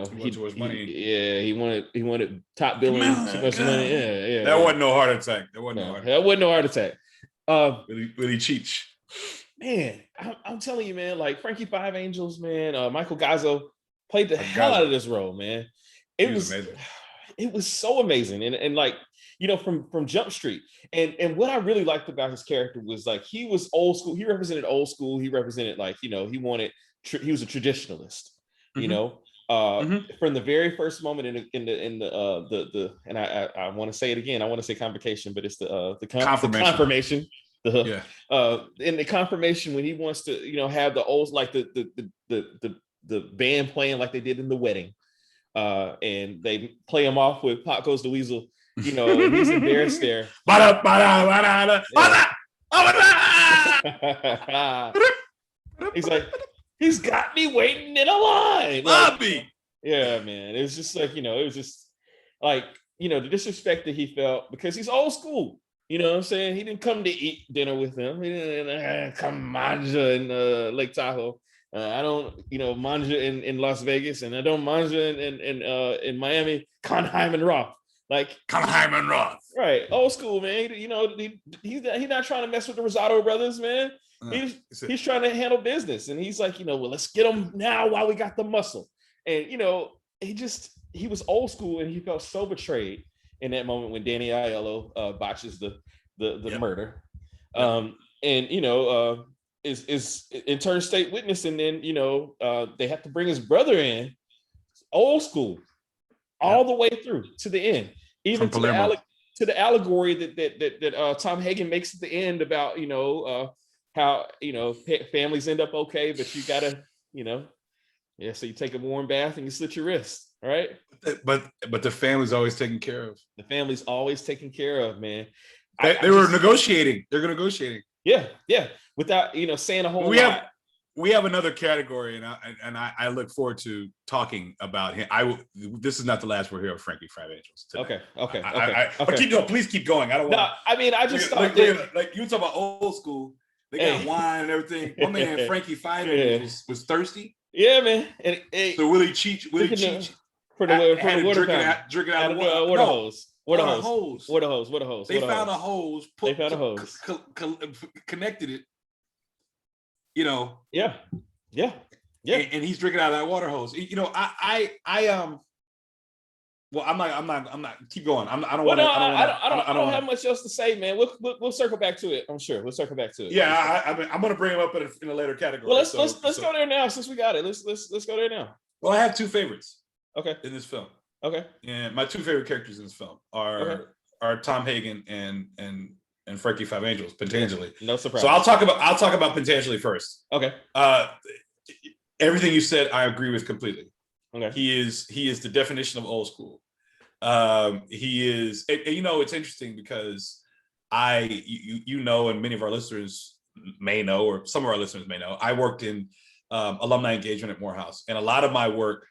Speaker 1: wanted top billing, too much money. Yeah.
Speaker 2: That wasn't no heart attack.
Speaker 1: That wasn't no heart attack.
Speaker 2: Really Cheech.
Speaker 1: Man, I'm telling you, man, like Frankie Five Angels, man, Michael Gazzo played the hell out of this role, man. It was amazing. It was so amazing, and like, from Jump Street. And what I really liked about his character was, like, he was old school. He represented old school. He represented, like, he was a traditionalist, from the very first moment in the and I want to say it again. I want to say convocation, but it's the confirmation. In the confirmation, when he wants to, have the old, like the band playing like they did in the wedding, and they play him off with Pop Goes the Weasel. He's embarrassed there. He's like, he's got me waiting in a line.
Speaker 2: Bobby.
Speaker 1: Yeah, man. It was just like, it was just like, the disrespect that he felt because he's old school. You know what I'm saying? He didn't come to eat dinner with them. He didn't come manja in Lake Tahoe. I don't, manja in Las Vegas, and I don't manja in Miami. Conheim and Roth. Like
Speaker 2: Conheim and Roth.
Speaker 1: Right. Old school, man. He's not trying to mess with the Rosado brothers, man. He's trying to handle business. And he's like, well, let's get them now while we got the muscle. And, he was old school, and he felt so betrayed in that moment when Danny Aiello botches the murder. Is in turn state witness. And then, they have to bring his brother in, old school, all the way through to the end, even to the allegory that Tom Hagen makes at the end about, how, families end up okay, but you gotta, so you take a warm bath and you slit your wrist, right?
Speaker 2: But the family's always taken care of.
Speaker 1: The family's always taken care of, man.
Speaker 2: They were negotiating. They're negotiating.
Speaker 1: Yeah. Without, saying a whole lot.
Speaker 2: We have another category, and I look forward to talking about him. This is not the last we're here of Frankie Five Angels today.
Speaker 1: Okay.
Speaker 2: Please keep going. I don't want.
Speaker 1: No, I mean, I just
Speaker 2: like you talk about old school. They got wine and everything. My man Frankie Five Angels was thirsty.
Speaker 1: Yeah, man. And
Speaker 2: so Willie Cheech
Speaker 1: for the water
Speaker 2: drinking out of the
Speaker 1: water hose. Water hose.
Speaker 2: They found a hose. Connected it.
Speaker 1: Yeah.
Speaker 2: And he's drinking out of that water hose. Well, I'm not. Keep going. I don't
Speaker 1: have much else to say, man. We'll circle back to it. I'm sure we'll circle back to it.
Speaker 2: Yeah, I'm going to bring him up in a later category.
Speaker 1: Well, let's go there now since we got it. Let's go there now.
Speaker 2: Well, I have two favorites.
Speaker 1: Okay.
Speaker 2: In this film.
Speaker 1: Okay.
Speaker 2: And my two favorite characters in this film are Tom Hagen and Frankie Five Angels, Pentangeli.
Speaker 1: No surprise.
Speaker 2: So I'll talk about Pentangeli first.
Speaker 1: Okay.
Speaker 2: Everything you said, I agree with completely.
Speaker 1: Okay.
Speaker 2: He is the definition of old school. He is, and it's interesting because and many of our listeners may know, or some of our listeners may know, I worked in alumni engagement at Morehouse, and a lot of my work,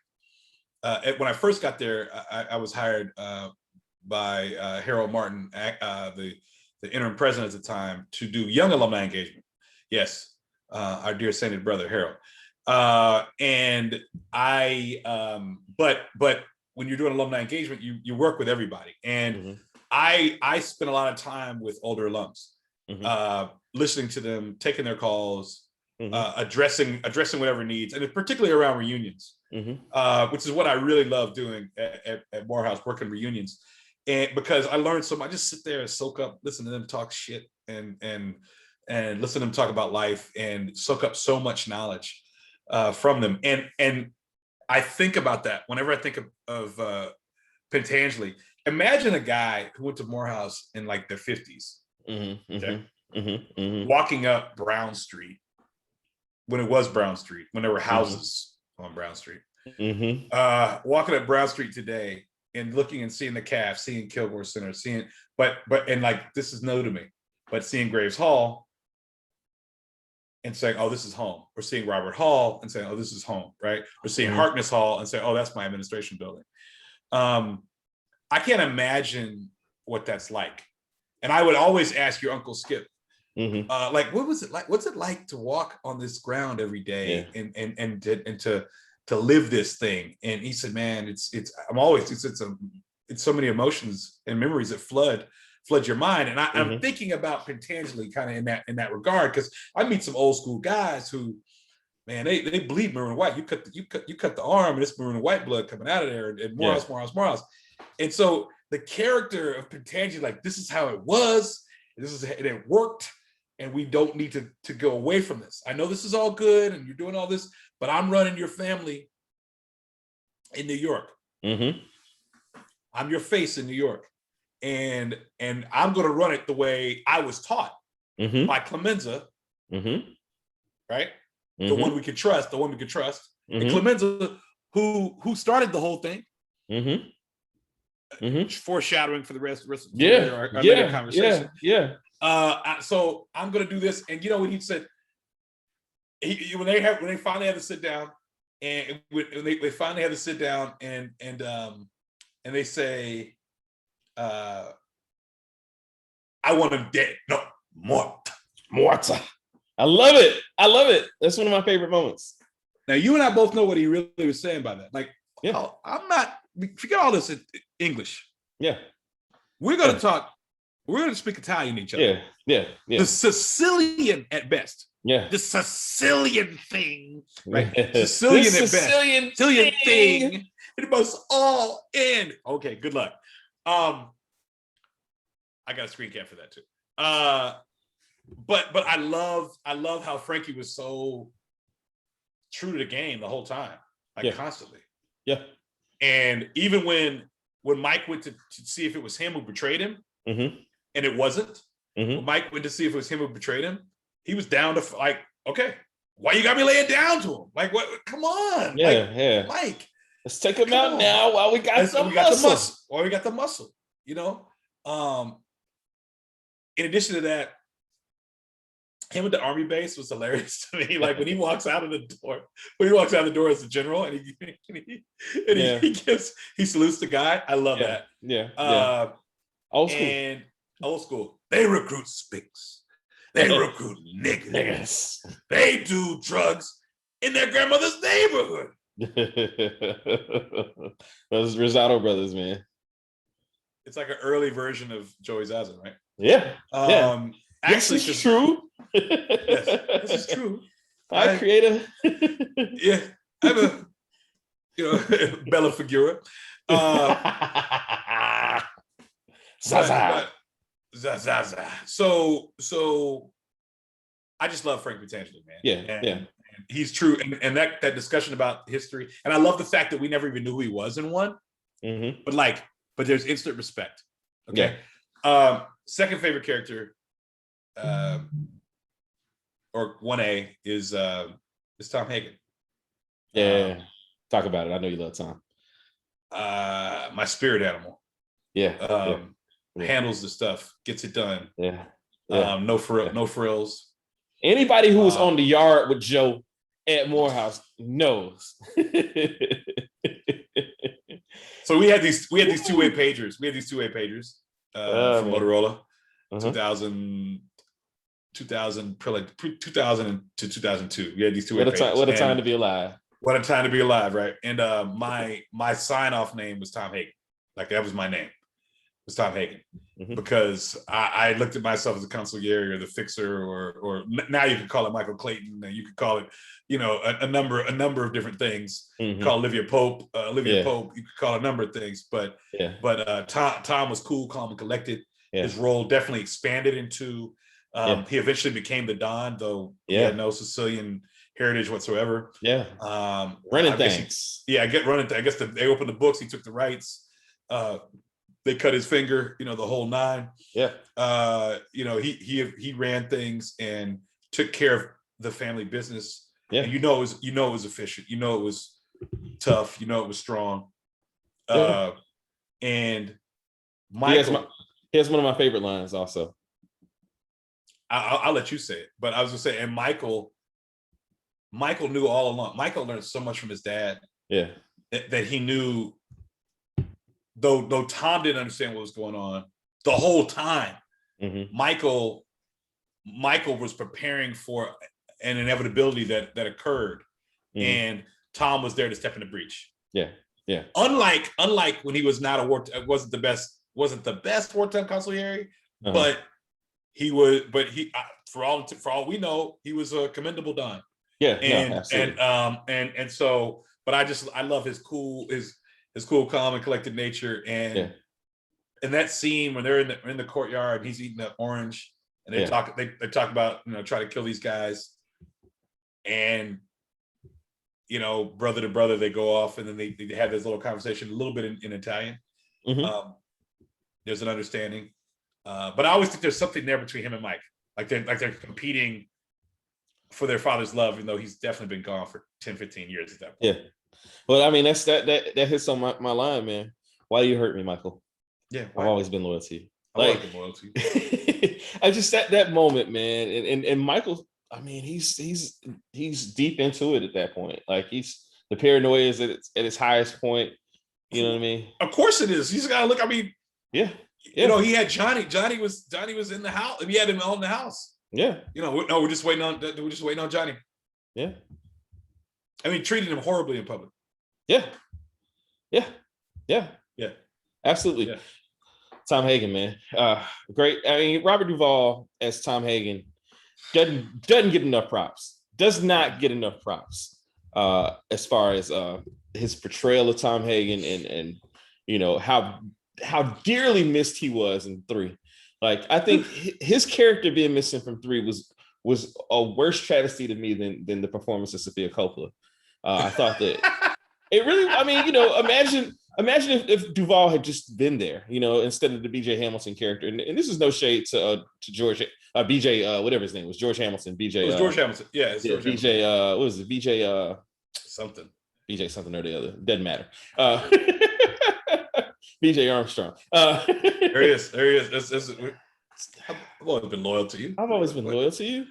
Speaker 2: when I first got there, I was hired by Harold Martin, the the interim president at the time, to do young alumni engagement. Yes, our dear sainted brother Harold. And but when you're doing alumni engagement, you work with everybody. And I spent a lot of time with older alums, listening to them, taking their calls, addressing whatever needs, and particularly around reunions, which is what I really love doing at Morehouse, working reunions. And because I learned so much, I just sit there and soak up, listen to them talk shit, and listen to them talk about life, and soak up so much knowledge from them. And I think about that whenever I think of Pentangeli. Imagine a guy who went to Morehouse in like their 50s, walking up Brown Street when it was Brown Street, when there were houses on Brown Street, walking up Brown Street today and looking and seeing the calf, seeing Kilgore Center, seeing, but like, this is new to me, but seeing Graves Hall and saying, oh, this is home. Or seeing Robert Hall and saying, oh, this is home, right? Or seeing Harkness Hall and saying, oh, that's my administration building. I can't imagine what that's like. And I would always ask your Uncle Skip, like, what was it like? What's it like to walk on this ground every day and to live this thing? And he said, man, it's so many emotions and memories that flood your mind. And I'm thinking about Pentangeli kind of in that regard, because I meet some old school guys who, man, they bleed maroon and white. You cut the arm, and it's maroon and white blood coming out of there, and Morehouse. And so the character of Pentangeli, like, this is how it was, and it worked, and we don't need to go away from this. I know this is all good, and you're doing all this, but I'm running your family in New York. I'm your face in New York. And I'm going to run it the way I was taught by Clemenza, right? The one we could trust, And Clemenza, who started the whole thing, foreshadowing for the rest of our later conversation. So I'm going to do this. And you know what he said? When they finally had to sit down, and when they finally had to sit down, and they say, I want him dead. No, morta.
Speaker 1: I love it. That's one of my favorite moments.
Speaker 2: Now, you and I both know what he really was saying by that. Like, I'm not, forget all this in English.
Speaker 1: Yeah.
Speaker 2: We're going to talk, we're going to speak Italian to each other.
Speaker 1: Yeah.
Speaker 2: The Sicilian at best.
Speaker 1: Yeah.
Speaker 2: The Sicilian thing. Right?
Speaker 1: Yeah.
Speaker 2: Sicilian
Speaker 1: the
Speaker 2: at best.
Speaker 1: Sicilian
Speaker 2: thing. It must all end. Okay, good luck. I got a screen cap for that too. But I love how Frankie was so true to the game the whole time, like constantly.
Speaker 1: Yeah.
Speaker 2: And even when Mike went to see if it was him who betrayed him, and it wasn't, when Mike went to see if it was him who betrayed him, he was down to, like, okay, why you got me laying down to him? Like, what? Come on, Mike.
Speaker 1: Let's take him out now while we got the muscle.
Speaker 2: While we got the muscle, you know. In addition to that, him at the army base was hilarious to me. Like, when he walks out of the door, as a general, and he salutes the guy. I love that.
Speaker 1: Yeah. Old
Speaker 2: school. They recruit spinks. They recruit niggas. They do drugs in their grandmother's neighborhood.
Speaker 1: Those Rosado brothers, man.
Speaker 2: It's like an early version of Joey Zaza, right?
Speaker 1: Yeah.
Speaker 2: Actually,
Speaker 1: this is true.
Speaker 2: Yes, this is true.
Speaker 1: I create a
Speaker 2: I have a Bella Figura. Zaza. So I just love Frank Pentangeli, man. And he's true. And that discussion about history. And I love the fact that we never even knew who he was in one. But there's instant respect. Okay. Second favorite character, or 1A, is Tom Hagen.
Speaker 1: Talk about it. I know you love Tom.
Speaker 2: My spirit animal. Handles the stuff, gets it done. No frills.
Speaker 1: Anybody who was on the yard with Joe at Morehouse knows.
Speaker 2: So we had these two-way pagers. From Motorola. 2000 to 2002. We had these two.
Speaker 1: What a time to be alive.
Speaker 2: What a time to be alive, right? And my sign off name was Tom Hagen. Like that was my name. It was Tom Hagen. Because I looked at myself as a consigliere or the fixer, or now you could call it Michael Clayton, and you could call it, a number of different things. Call Olivia Pope, Pope. You could call a number of things, but Tom was cool, calm, and collected. His role definitely expanded into. He eventually became the Don, though he had no Sicilian heritage whatsoever.
Speaker 1: Running things.
Speaker 2: I guess they opened the books. He took the rights. They cut his finger, the whole nine. He ran things and took care of the family business. And it was efficient. It was tough. It was strong. And Michael,
Speaker 1: he has one of my favorite lines also.
Speaker 2: I'll let you say it, but I was gonna say, and Michael knew all along. Michael learned so much from his dad. That he knew. Though Tom didn't understand what was going on the whole time, Michael was preparing for an inevitability that occurred, and Tom was there to step in the breach. Unlike when he was not wasn't the best wartime consigliere, but he was. But he, for all we know, he was a commendable Don. And so, but I love his cool, calm and collected nature, and that scene when they're in the courtyard and he's eating the orange, and they talk about try to kill these guys, and brother to brother they go off, and then they have this little conversation a little bit in Italian. There's an understanding, but I always think there's something there between him and Mike, like they're competing for their father's love, even though he's definitely been gone for 10-15 years at that point.
Speaker 1: Well, I mean, that hits on my line, man. Why you hurt me, Michael? I've always been loyal to you. I just that moment, man, and Michael. I mean, he's deep into it at that point. Like the paranoia is at its highest point. You know what I mean?
Speaker 2: Of course it is. He's got to look. I mean, he had Johnny. Johnny was in the house. He had him all in the house. We're just waiting on Johnny. I mean, treated him horribly in public.
Speaker 1: Absolutely. Tom Hagen, man, great. I mean, Robert Duvall as Tom Hagen doesn't get enough props. Does not get enough props as far as his portrayal of Tom Hagen and how dearly missed he was in 3. Like, I think his character being missing from 3 was a worse travesty to me than the performance of Sophia Coppola. I thought that it really. I mean, imagine if Duvall had just been there, instead of the B.J. Hamilton character. And this is no shade to George B.J. Whatever his name was, George Hamilton. B.J.
Speaker 2: It was George Hamilton. It's George
Speaker 1: B.J. What was it? B.J.
Speaker 2: Something.
Speaker 1: B.J. something or the other. Doesn't matter. B.J. Armstrong.
Speaker 2: There he is. I've always been loyal to you.
Speaker 1: I've always been loyal to you.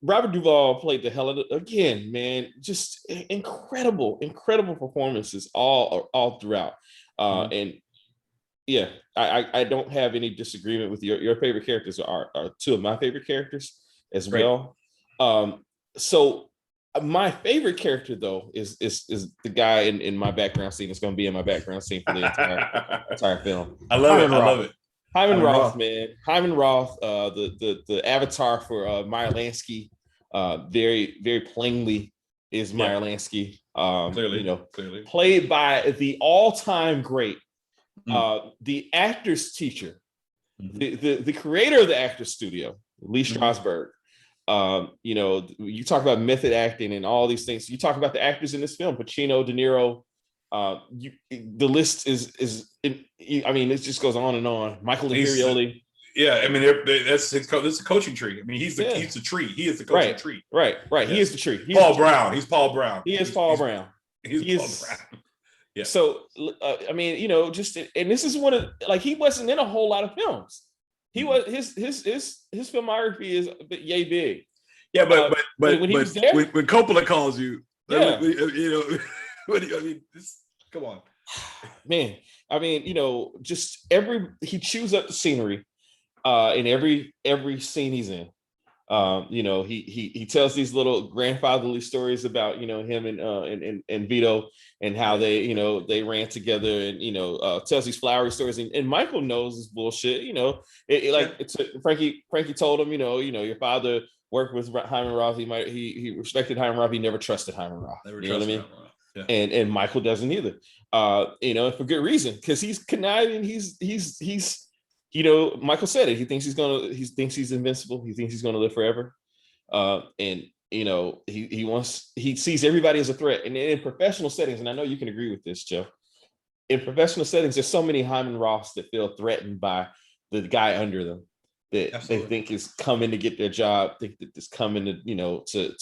Speaker 1: Robert Duvall played the hell of it again, man. Just incredible performances all throughout. And I don't have any disagreement with your favorite characters are 2 of my favorite characters as well. So my favorite character though is the guy in my background scene. It's going to be in my background scene for the entire film.
Speaker 2: I love it.
Speaker 1: Hyman Roth, man. Hyman Roth, the avatar for Meyer Lansky, very, very plainly is Meyer Lansky. Clearly. Played by the all-time great, the actor's teacher, the creator of the Actors Studio, Lee Strasberg. You talk about method acting and all these things. You talk about the actors in this film, Pacino, De Niro. The list is I mean, it just goes on and on. Michael Imperioli.
Speaker 2: I mean, this is a coaching tree. I mean, he's the tree. He is the coaching tree.
Speaker 1: Right. He is the tree.
Speaker 2: He's Paul Brown. He's Paul Brown.
Speaker 1: He is Paul Brown.
Speaker 2: He's Paul Brown. Yeah.
Speaker 1: So I mean, just and this is one of he wasn't in a whole lot of films. He was his filmography is yay big.
Speaker 2: Yeah, but when he was there, when Coppola calls you, I mean, come on,
Speaker 1: man. I mean, he chews up the scenery. in every scene he's in. You know, he tells these little grandfatherly stories about, you know, him and Vito and how they, you know, they ran together, and, you know, tells these flowery stories, and Michael knows this bullshit. You know, it's Frankie told him, you know, your father worked with Hyman Roth. He respected Hyman Roth. He never trusted Hyman Roth. You know what I mean?
Speaker 2: Yeah.
Speaker 1: And Michael doesn't either. You know, for good reason, because he's conniving. He's you know, Michael said it. He thinks he's invincible. He thinks he's gonna live forever. And you know, he sees everybody as a threat. And in professional settings, and I know you can agree with this, Joe. In professional settings, there's so many Hyman Roths that feel threatened by the guy under them that Absolutely. They think is coming to get their job, think that is coming to, you know, to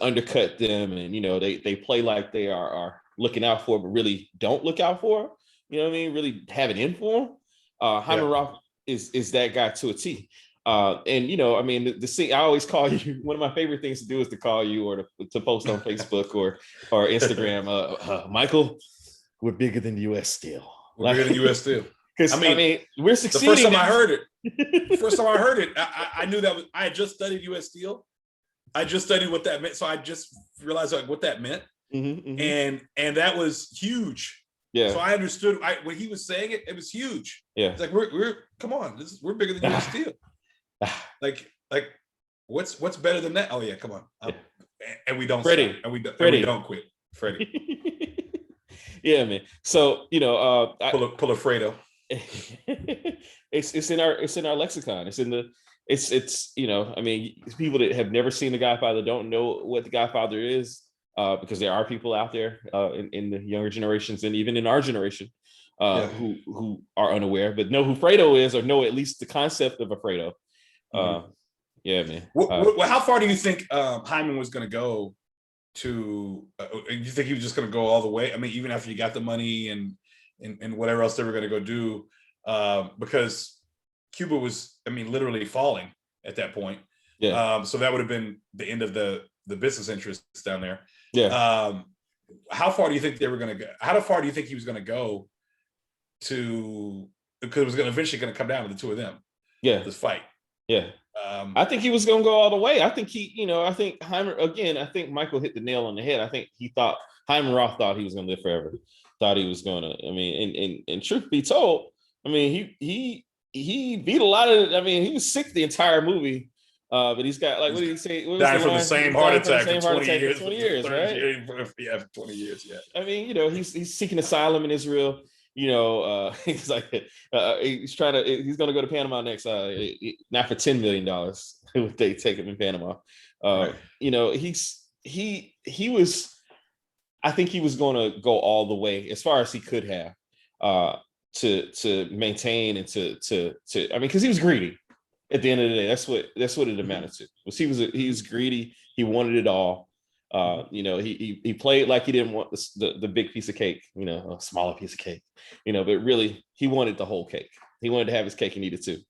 Speaker 1: undercut them, and you know, they play like they are looking out for, but really don't look out for. You know what I mean? Really have it in for them. Hyman Roth is that guy to a T. And you know, I mean, the scene, I always call you, one of my favorite things to do is to call you or to post on Facebook or Instagram. Michael, we're bigger than US Steel.
Speaker 2: We're bigger than US Steel.
Speaker 1: Because I mean, we're succeeding.
Speaker 2: The first time I heard it, I knew that I had just studied US Steel. I just studied what that meant, so I just realized like what that meant, and that was huge. Yeah. So I understood when he was saying it. It was huge. Yeah. It's like we're come on, we're bigger than US Steel. like what's better than that? Oh yeah, come on. And we don't
Speaker 1: Freddie.
Speaker 2: Stop, and we don't quit,
Speaker 1: Freddie. Yeah, man. So you know,
Speaker 2: pull a Fredo.
Speaker 1: it's in our lexicon. It's you know, I mean, people that have never seen The Godfather don't know what The Godfather is. Because there are people out there in the younger generations and even in our generation who are unaware, but know who Fredo is or know at least the concept of a Fredo. Yeah, man.
Speaker 2: Well, how far do you think Hyman was going to go to? You think he was just going to go all the way? I mean, even after you got the money and whatever else they were going to go do, because Cuba was, I mean, literally falling at that point. Yeah. So that would have been the end of the business interests down there. Yeah. How far do you think they were going to go? How far do you think he was going to go to? Because it was eventually going to come down to the two of them. Yeah. This fight.
Speaker 1: Yeah. I think he was going to go all the way. I think I think Hyman, again, I think Michael hit the nail on the head. I think Hyman Roth thought he was going to live forever. Thought he was going to, I mean, and truth be told, I mean, he beat a lot of, I mean, he was sick the entire movie. But he's got, like, what did he say?
Speaker 2: Died from the same heart attack for 20 years.
Speaker 1: 20 years, right?
Speaker 2: Yeah, 20 years, yeah.
Speaker 1: I mean, you know, he's seeking asylum in Israel. You know, he's like, he's going to go to Panama next, not for $10 million. They take him in Panama. Right. You know, he was, I think he was going to go all the way as far as he could have to maintain and to I mean, because he was greedy. At the end of the day, that's what it amounted to. He was greedy. He wanted it all. You know, he played like he didn't want the big piece of cake. You know, a smaller piece of cake. You know, but really, he wanted the whole cake. He wanted to have his cake and eat it too.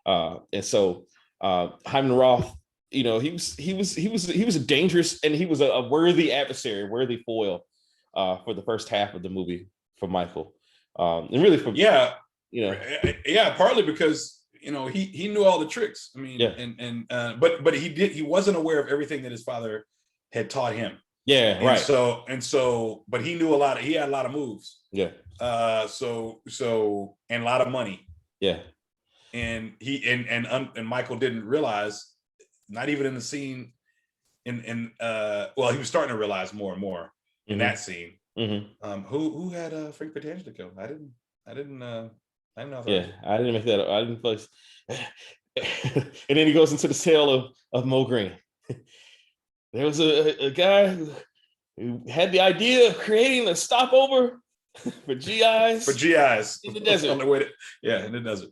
Speaker 1: And so Hyman Roth, you know, he was a dangerous, and he was a worthy adversary, worthy foil for the first half of the movie for Michael, and really for
Speaker 2: partly because, you know, he knew all the tricks. I mean, but he wasn't aware of everything that his father had taught him.
Speaker 1: Yeah,
Speaker 2: and
Speaker 1: right.
Speaker 2: So, but he knew he had a lot of moves. Yeah. So and a lot of money. Yeah. And and Michael didn't realize, not even in the scene, well, he was starting to realize more and more in that scene. Who had Frank Petangelo kill? I didn't know.
Speaker 1: Yeah, I didn't make that up. I didn't place. And then he goes into the tale of Mo Green. There was a guy who had the idea of creating a stopover for GIs.
Speaker 2: For GIs
Speaker 1: in the desert.
Speaker 2: On the way in the desert.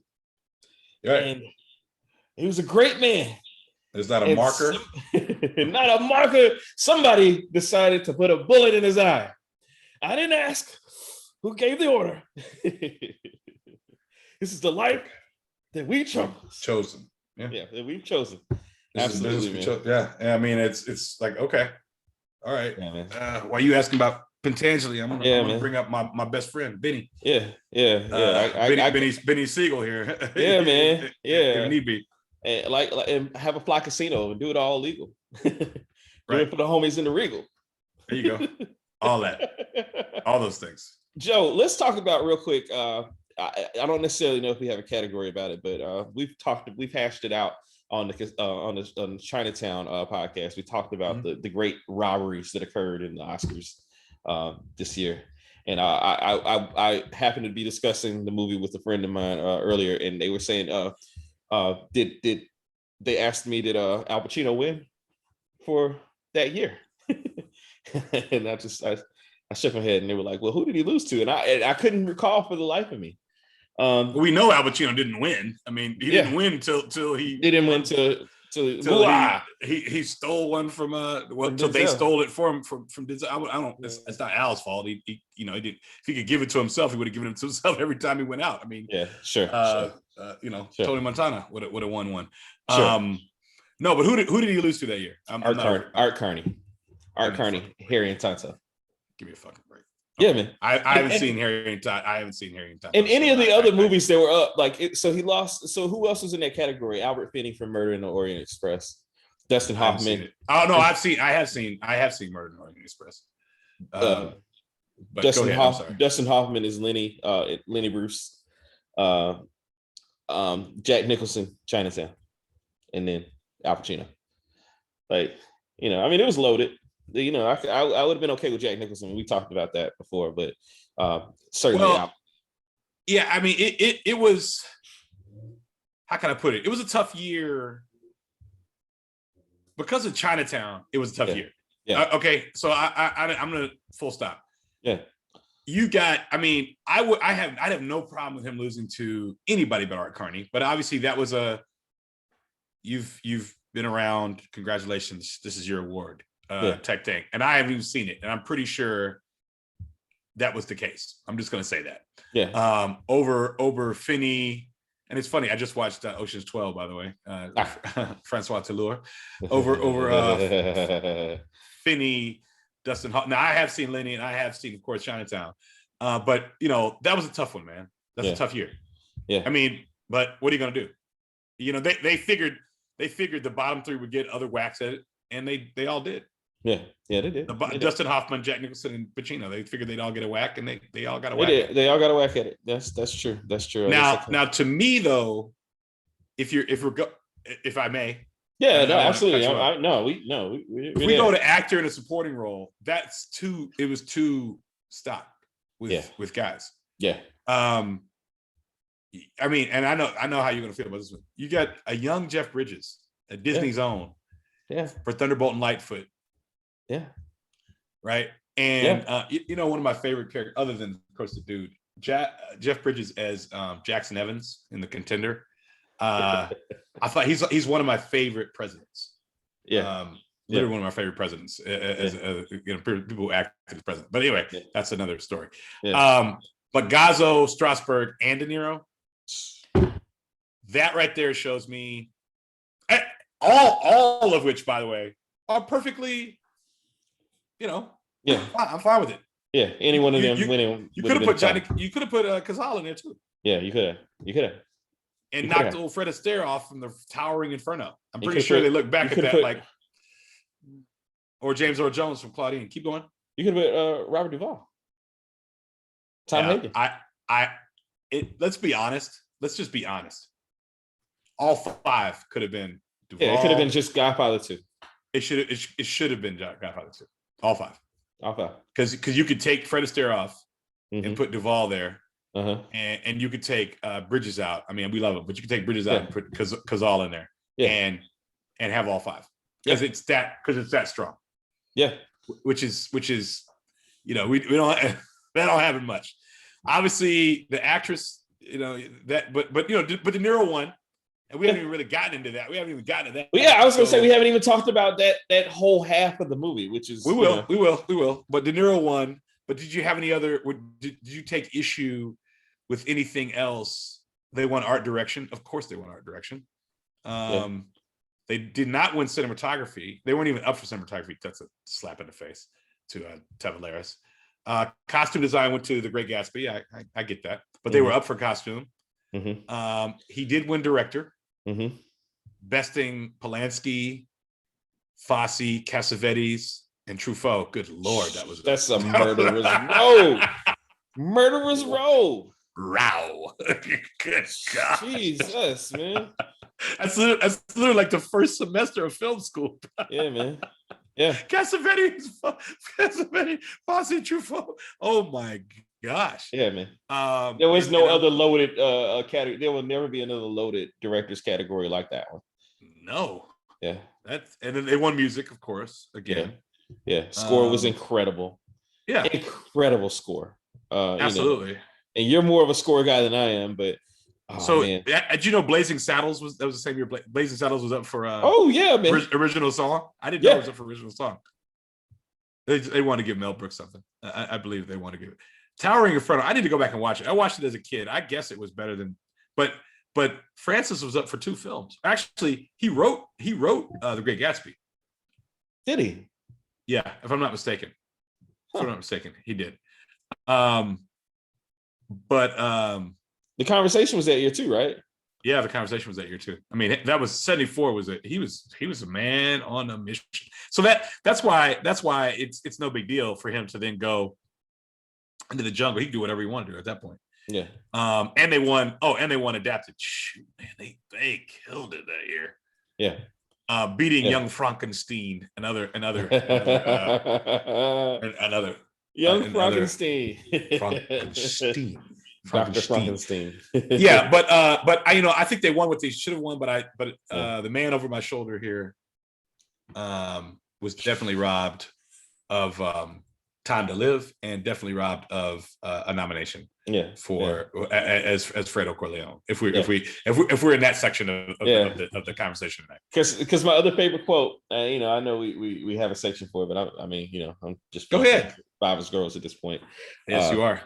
Speaker 2: Right.
Speaker 1: And he was a great man.
Speaker 2: There's not a marker.
Speaker 1: Not a marker. Somebody decided to put a bullet in his eye. I didn't ask who gave the order. This is the life that we
Speaker 2: chosen.
Speaker 1: Yeah, that we've chosen.
Speaker 2: Absolutely, man. Yeah. I mean, it's like, okay, all right. Yeah, man. Why are you asking about Pentangeli. I'm gonna bring up my best friend Benny.
Speaker 1: Yeah.
Speaker 2: Benny Siegel here.
Speaker 1: Yeah, man. Yeah.
Speaker 2: If need be.
Speaker 1: And and have a fly casino and do it all legal. Do
Speaker 2: Right.
Speaker 1: it for the homies in the Regal.
Speaker 2: There you go. All those things.
Speaker 1: Joe, let's talk about real quick. I don't necessarily know if we have a category about it, but we've hashed it out on the Chinatown podcast. We talked about the great robberies that occurred in the Oscars this year, and I happened to be discussing the movie with a friend of mine earlier, and they were saying, did they asked me, did Al Pacino win for that year? And I shook my head, and they were like, well, who did he lose to? And I couldn't recall for the life of me.
Speaker 2: We know Al Pacino didn't win. I mean, he didn't win till he
Speaker 1: didn't win till
Speaker 2: he stole one from till they stole it from Denzel. I don't. It's not Al's fault. He he did. If he could give it to himself, he would have given it to himself every time he went out. I mean,
Speaker 1: yeah, sure.
Speaker 2: Tony Montana would have won one.
Speaker 1: Sure.
Speaker 2: No, but who did he lose to that year?
Speaker 1: Art Carney, Harry and Tonto.
Speaker 2: Give me a fucking break.
Speaker 1: Yeah, man.
Speaker 2: I haven't seen Harry and Tonto. I haven't seen Harry and Tonto.
Speaker 1: And any of the other movies that were up, so he lost. So who else was in that category? Albert Finney for Murder in the Orient Express. Dustin Hoffman.
Speaker 2: Oh no, I have seen Murder in the Orient Express. But
Speaker 1: Dustin Hoffman is Lenny Bruce. Jack Nicholson, Chinatown, and then Al Pacino. It was loaded. I would have been okay with Jack Nicholson. We talked about that before, but certainly.
Speaker 2: Yeah, I mean, it was. How can I put it? It was a tough year because of Chinatown. It was a tough year. Yeah. Okay, so I'm gonna full stop.
Speaker 1: Yeah.
Speaker 2: You got. I mean, I'd have no problem with him losing to anybody but Art Carney. But obviously, that was you've been around. Congratulations, this is your award. Tech Tank, and I haven't even seen it, and I'm pretty sure that was the case. I'm just going to say that.
Speaker 1: Yeah.
Speaker 2: Over Finney, and it's funny. I just watched Ocean's 12, by the way. Francois Toulour. Over Finney, Dustin Hoffman. Now I have seen Lenny, and I have seen, of course, Chinatown. But that was a tough one, man. That's a tough year.
Speaker 1: Yeah.
Speaker 2: I mean, but what are you going to do? They figured the bottom three would get other whacks at it, and they all did.
Speaker 1: Yeah, they did.
Speaker 2: Dustin Hoffman, Jack Nicholson, and Pacino. They figured they'd all get a whack, and they all got a whack.
Speaker 1: They all got a whack at it. That's true. That's true.
Speaker 2: Now, to me though, if I may.
Speaker 1: Yeah, no, absolutely.
Speaker 2: If we go to actor in a supporting role, it was too stock with guys.
Speaker 1: Yeah.
Speaker 2: I mean, and I know how you're gonna feel about this one. You got a young Jeff Bridges at Disney's own.
Speaker 1: Yeah.
Speaker 2: For Thunderbolt and Lightfoot.
Speaker 1: Yeah.
Speaker 2: Right. And one of my favorite characters, other than of course the dude, Jeff Bridges as Jackson Evans in The Contender. I thought he's one of my favorite presidents.
Speaker 1: Yeah.
Speaker 2: Literally one of my favorite presidents as people who act as president. But anyway, that's another story. Yeah. But Gazzo, Strasberg, and De Niro, that right there shows me all of which, by the way, are perfectly. I'm fine with it.
Speaker 1: Yeah, any one of them winning.
Speaker 2: You could have put Johnny. You could have put Cazal in there too.
Speaker 1: Yeah, you could have.
Speaker 2: And knocked old Fred Astaire off from the towering Inferno. I'm pretty sure they look back at that or James Earl Jones from Claudine. Keep going.
Speaker 1: You could have put Robert Duvall. Tom Hagen.
Speaker 2: Let's be honest. Let's just be honest. All five could have been Duvall.
Speaker 1: Yeah, it could have been just Godfather 2.
Speaker 2: It should have been Godfather 2. All five. Because you could take Fred Astaire off and put Duvall there, and you could take Bridges out. I mean, we love him, but you could take Bridges out and put Cazal in there, and have all five because it's that strong.
Speaker 1: Yeah, which
Speaker 2: is we don't that don't happen much. Obviously, the actress, but De Niro won. And we haven't even really gotten into that. We haven't even gotten to that.
Speaker 1: Well, yeah, I was going to say we haven't even talked about that whole half of the movie, which is
Speaker 2: we will. But De Niro won. But did you have any other? Did you take issue with anything else? They won art direction. Of course, they won art direction. They did not win cinematography. They weren't even up for cinematography. That's a slap in the face to Tavaleris. Costume design went to The Great Gatsby. I get that, but they were up for costume. He did win director, besting Polanski, Fosse, Cassavetes, and Truffaut. Good Lord,
Speaker 1: that's a murderer's row. Murderer's row.
Speaker 2: Good God.
Speaker 1: Jesus, man.
Speaker 2: That's literally like the first semester of film school.
Speaker 1: Yeah, man. Yeah.
Speaker 2: Cassavetes, Fosse, Truffaut. Oh my gosh.
Speaker 1: Yeah, man. There was no other loaded category. There will never be another loaded director's category like that one.
Speaker 2: No.
Speaker 1: Yeah.
Speaker 2: And then they won music, of course, again.
Speaker 1: Yeah. Score was incredible.
Speaker 2: Yeah.
Speaker 1: Incredible score.
Speaker 2: Absolutely.
Speaker 1: You know, and you're more of a score guy than I am, but man.
Speaker 2: Did you know Blazing Saddles was the same year? Blazing Saddles was up for
Speaker 1: oh yeah, man.
Speaker 2: Original song. I didn't know it was up for original song. They want to give Mel Brooks something. I believe they want to give it. Towering Inferno. I need to go back and watch it. I watched it as a kid. I guess it was better than, but Francis was up for 2 films. Actually, he wrote The Great Gatsby.
Speaker 1: Did he?
Speaker 2: Yeah, if I'm not mistaken. If I'm not mistaken, he did.
Speaker 1: The Conversation was that year too, right?
Speaker 2: Yeah, The Conversation was that year too. I mean, that was 74. He was a man on a mission. So that's why it's no big deal for him to then go into the jungle. He can do whatever he wanted to do at that point.
Speaker 1: Yeah.
Speaker 2: And they won. Oh, and they won adapted. Shoot, man, they killed it that year.
Speaker 1: Yeah.
Speaker 2: Beating Young Frankenstein, another
Speaker 1: Young Frankenstein.
Speaker 2: Frankenstein.
Speaker 1: Dr. Frankenstein.
Speaker 2: Yeah, but I think they won what they should have won. But the man over my shoulder here was definitely robbed of Time to Live, and definitely robbed of a nomination. For as Fredo Corleone. If we're in that section of the conversation tonight.
Speaker 1: Because my other favorite quote, I know we have a section for it, but I mean, I'm just
Speaker 2: go ahead.
Speaker 1: 5 girls at this point.
Speaker 2: Yes, you are.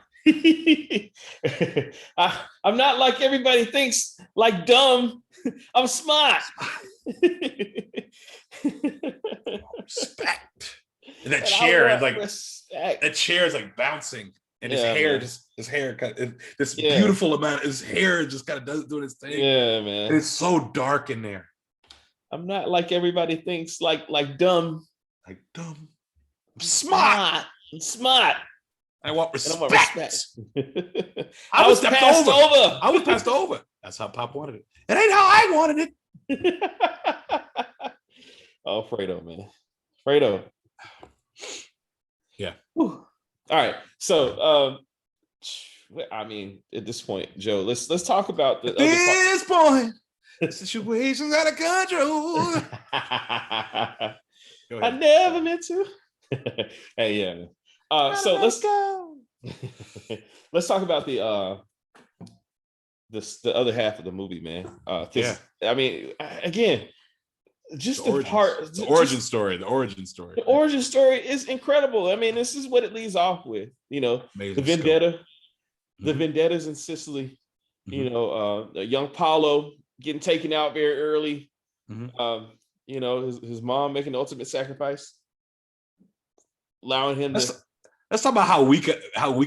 Speaker 1: I'm not like everybody thinks, like dumb. I'm smart.
Speaker 2: Respect. And that chair is like that chair is like bouncing, and his hair this beautiful amount. His hair just kind of doing its thing.
Speaker 1: Yeah, man.
Speaker 2: And it's so dark in there.
Speaker 1: I'm not like everybody thinks, like dumb.
Speaker 2: Like dumb.
Speaker 1: I'm smart. I'm smart.
Speaker 2: I want respect.
Speaker 1: I was passed over.
Speaker 2: I was passed over. That's how Pop wanted it. It ain't how I wanted it.
Speaker 1: Oh, Fredo, man. Fredo.
Speaker 2: Yeah.
Speaker 1: Whew. All right. So, I mean, at this point, Joe, let's talk about the. At
Speaker 2: this point, the situation's out of control.
Speaker 1: I never meant to. Hey, yeah. So let's go. Let's talk about the other half of the movie, man. I mean, again, just the
Speaker 2: origin story. The
Speaker 1: origin story is incredible. I mean, this is what it leads off with.
Speaker 2: Amazing
Speaker 1: the vendetta, the vendettas in Sicily. Young Paulo getting taken out very early. His mom making the ultimate sacrifice, allowing him to.
Speaker 2: Let's talk about how weak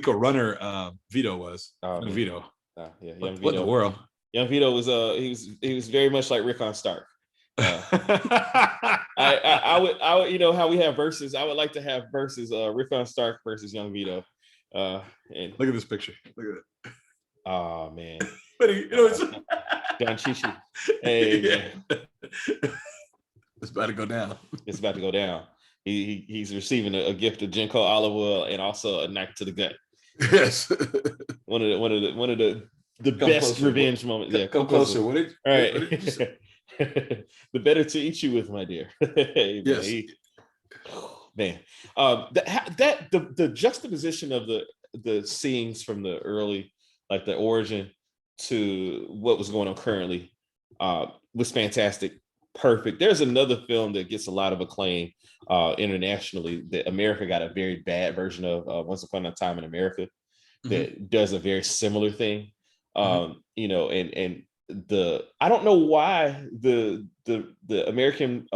Speaker 2: a runner Vito was. Vito.
Speaker 1: Young
Speaker 2: what
Speaker 1: Vito.
Speaker 2: In the world?
Speaker 1: Young Vito was he was very much like Rickon Stark. I would how we have verses. I would like to have verses Rickon Stark versus Young Vito. And
Speaker 2: look at this picture. Look at it.
Speaker 1: Oh man.
Speaker 2: But it's
Speaker 1: Don Chichi. Hey,
Speaker 2: it's about to go down.
Speaker 1: It's about to go down. He's receiving a gift of Ginkgo olive oil and also a knife to the gut.
Speaker 2: Yes.
Speaker 1: one of the best closer. Revenge moments. Yeah,
Speaker 2: come closer.
Speaker 1: All right. The better to eat you with, my dear. Hey, man, the juxtaposition of the scenes from the early, like the origin to what was going on currently, was fantastic. Perfect. There's another film that gets a lot of acclaim internationally that America got a very bad version of, Once Upon a Time in America, that does a very similar thing. And I don't know why the American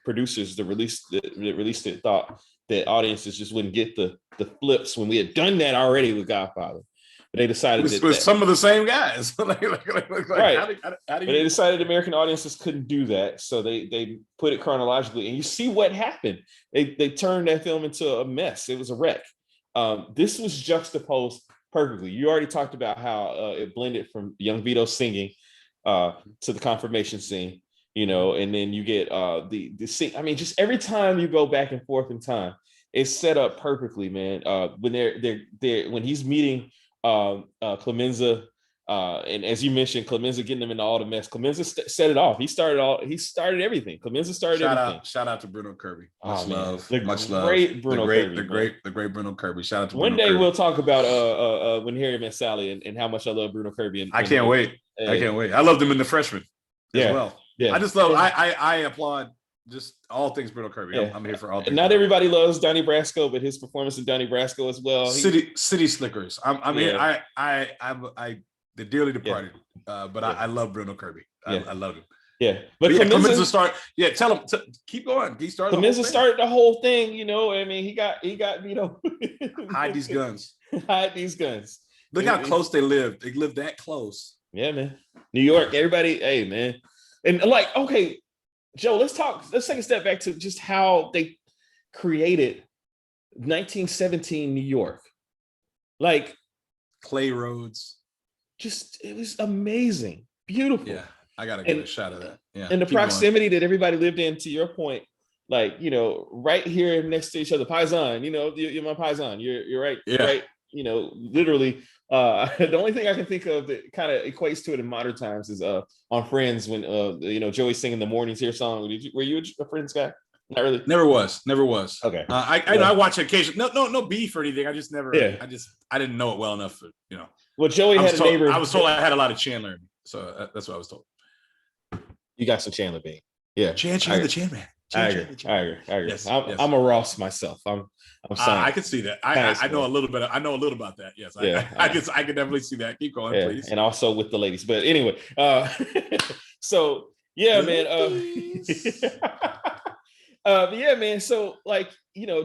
Speaker 1: producers that released it thought that audiences just wouldn't get the flips when we had done that already with Godfather. But they decided
Speaker 2: with some of the same guys. Like,
Speaker 1: right.
Speaker 2: How do
Speaker 1: But
Speaker 2: you?
Speaker 1: they decided American audiences couldn't do that, so they put it chronologically, and you see what happened. They turned that film into a mess. It was a wreck. This was juxtaposed perfectly. You already talked about how it blended from young Vito singing to the confirmation scene, and then you get the scene. I mean, just every time you go back and forth in time, it's set up perfectly, man. When they're when he's meeting Clemenza, and as you mentioned, Clemenza getting them into all the mess. Clemenza set it off. He started everything. Clemenza started everything.
Speaker 2: Shout out to Bruno Kirby.
Speaker 1: Much love.
Speaker 2: Much love.
Speaker 1: Bruno Kirby.
Speaker 2: The great Bruno Kirby. Shout out to
Speaker 1: One
Speaker 2: Bruno
Speaker 1: day
Speaker 2: Kirby.
Speaker 1: we'll talk about When Harry Met Sally and how much I love Bruno Kirby. And
Speaker 2: I can't wait. I can't wait. I loved him in The Freshman as well.
Speaker 1: Yeah.
Speaker 2: I just love. I applaud just all things Bruno Kirby.
Speaker 1: Yeah.
Speaker 2: I'm here for all things.
Speaker 1: Not everybody loves Donnie Brasco, but his performance in Donnie Brasco as well.
Speaker 2: City Slickers. I'm here. I the dearly departed. But I love Bruno Kirby. I love him.
Speaker 1: Yeah,
Speaker 2: but Clemenza start. Yeah, tell him keep going. He started.
Speaker 1: Clemenza started the whole thing. I mean, he got
Speaker 2: hide these guns.
Speaker 1: Hide these guns.
Speaker 2: Look how close they lived. They lived that close.
Speaker 1: Yeah, man. New York, everybody. Hey, man. And like, okay, Joe, let's take a step back to just how they created 1917 New York. Like
Speaker 2: clay roads.
Speaker 1: Just it was amazing, beautiful.
Speaker 2: Yeah, I gotta give a shot of that. Yeah,
Speaker 1: and the proximity that everybody lived in. To your point, like right here next to each other, Paisan. You're my Paisan. You're right.
Speaker 2: Yeah.
Speaker 1: Right. Literally. The only thing I can think of that kind of equates to it in modern times is on Friends when Joey's singing the Mornings Here song. Were you a Friends guy? Not really.
Speaker 2: Never was. Okay. I watch occasion. No beef or anything. I just never. Yeah. I didn't know it well enough.
Speaker 1: Well, Joey had a neighbor.
Speaker 2: I was told I had a lot of Chandler, so that's what I was told.
Speaker 1: You got some Chandler being. Yeah.
Speaker 2: Chandler the Chandler.
Speaker 1: I agree. Yes, I'm a Ross myself. I'm sorry.
Speaker 2: I can see that. I know a little bit. I know a little about that. Yes. I can definitely see that. Keep going, please.
Speaker 1: And also with the ladies. But anyway, so yeah, man. Yeah, man. So like,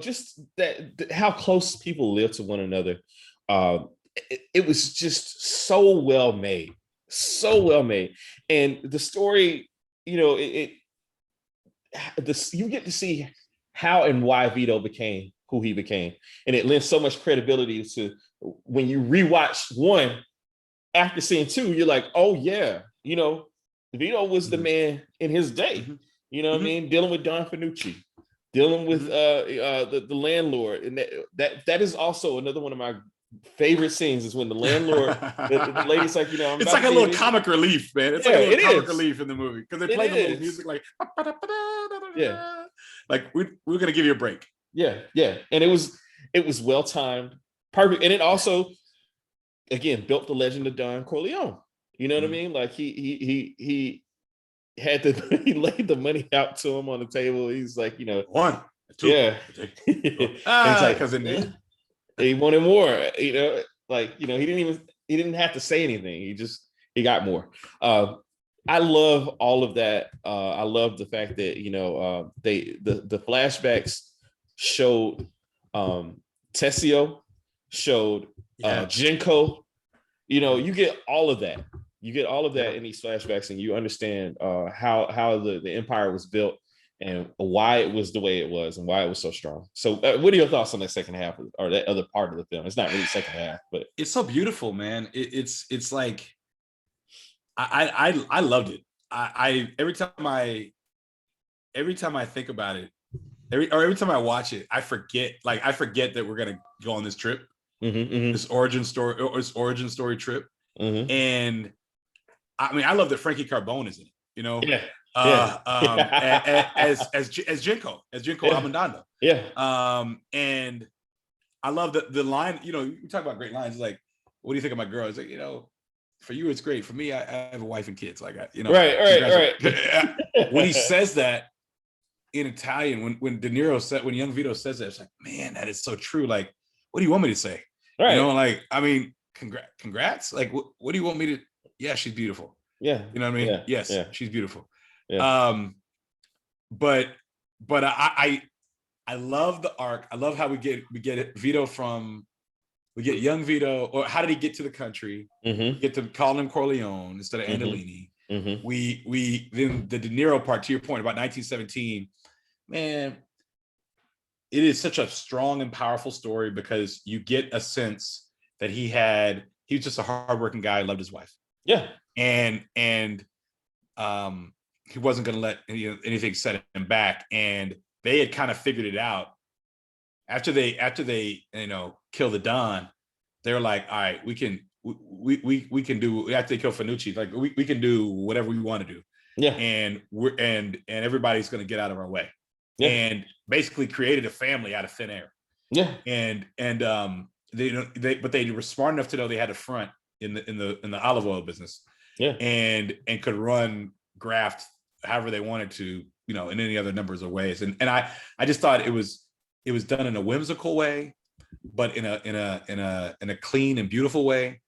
Speaker 1: just that how close people live to one another. It was just so well made. And the story, you get to see how and why Vito became who he became. And it lends so much credibility to when you rewatch one after seeing two, you're like, oh yeah, Vito was the man in his day. You know what I mean? Dealing with Don Fanucci, dealing with the landlord. And that is also another one of my favorite scenes is when the landlord, the lady's like,
Speaker 2: it's like a little comic relief, man. It's like a little comic relief in the movie because they play the little music like, like we're gonna give you a break.
Speaker 1: Yeah, and it was well timed, perfect, and it also, again, built the legend of Don Corleone. You know what I mean? Like he had he laid the money out to him on the table. He's like,
Speaker 2: one, two,
Speaker 1: yeah,
Speaker 2: it's like because
Speaker 1: he wanted more, he didn't have to say anything. He got more. I love all of that. I love the fact that, the flashbacks showed Tessio, showed Genko. You get all of that. You get all of that in these flashbacks, and you understand how the empire was built and why it was the way it was and why it was so strong. So what are your thoughts on that second half or that other part of the film? It's not really second half, but
Speaker 2: it's so beautiful, man. It's like I loved it. Every time I think about it, every time I watch it, I forget that we're gonna go on this trip, this origin story trip. And I mean, I love that Frankie Carbone is in it, as Jinko Abundando. And I love the line, you talk about great lines, like, what do you think of my girl? It's like, for you, it's great. For me, I have a wife and kids. Like,
Speaker 1: right.
Speaker 2: When he says that in Italian, when young Vito says that, it's like, man, that is so true. Like, what do you want me to say?
Speaker 1: Right.
Speaker 2: Like, I mean, congrats. Like, what do you want me to? Yeah, she's beautiful.
Speaker 1: Yeah.
Speaker 2: You know what I mean?
Speaker 1: Yeah.
Speaker 2: Yes, she's beautiful.
Speaker 1: Yeah.
Speaker 2: But I I love the arc. I love how we get Vito we get young Vito, or how did he get to the country?
Speaker 1: Mm-hmm.
Speaker 2: We get to call him Corleone instead of Andolini.
Speaker 1: Mm-hmm.
Speaker 2: We then the De Niro part, to your point about 1917, man, it is such a strong and powerful story because you get a sense that he was just a hardworking guy who loved his wife.
Speaker 1: Yeah.
Speaker 2: And he wasn't going to let anything set him back. And they had kind of figured it out after they kill the Don. They're like, all right, we can do, after they kill Fanucci, like we can do whatever we want to do.
Speaker 1: Yeah.
Speaker 2: And everybody's going to get out of our way.
Speaker 1: Yeah.
Speaker 2: And basically created a family out of thin air.
Speaker 1: Yeah.
Speaker 2: And they were smart enough to know they had a front in the olive oil business.
Speaker 1: Yeah.
Speaker 2: And could run graft however they wanted to, in any other numbers of ways. And I just thought it was done in a whimsical way, but in a clean and beautiful way.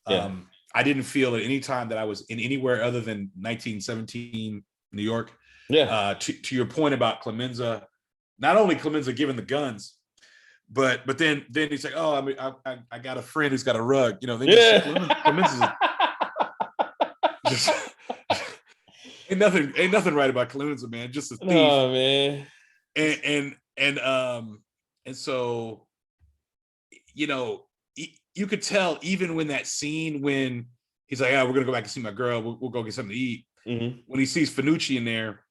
Speaker 1: Yeah.
Speaker 2: I didn't feel at any time that I was in anywhere other than 1917 New York.
Speaker 1: Yeah.
Speaker 2: To your point about Clemenza, not only Clemenza giving the guns, but then he's like, oh, I got a friend who's got a rug, Clemenza's just ain't nothing right about Clemenza, man. Just a thief.
Speaker 1: Oh man.
Speaker 2: And so, you could tell even when that scene when he's like, we're gonna go back and see my girl, we'll go get something to eat.
Speaker 1: Mm-hmm.
Speaker 2: When he sees Fanucci in there,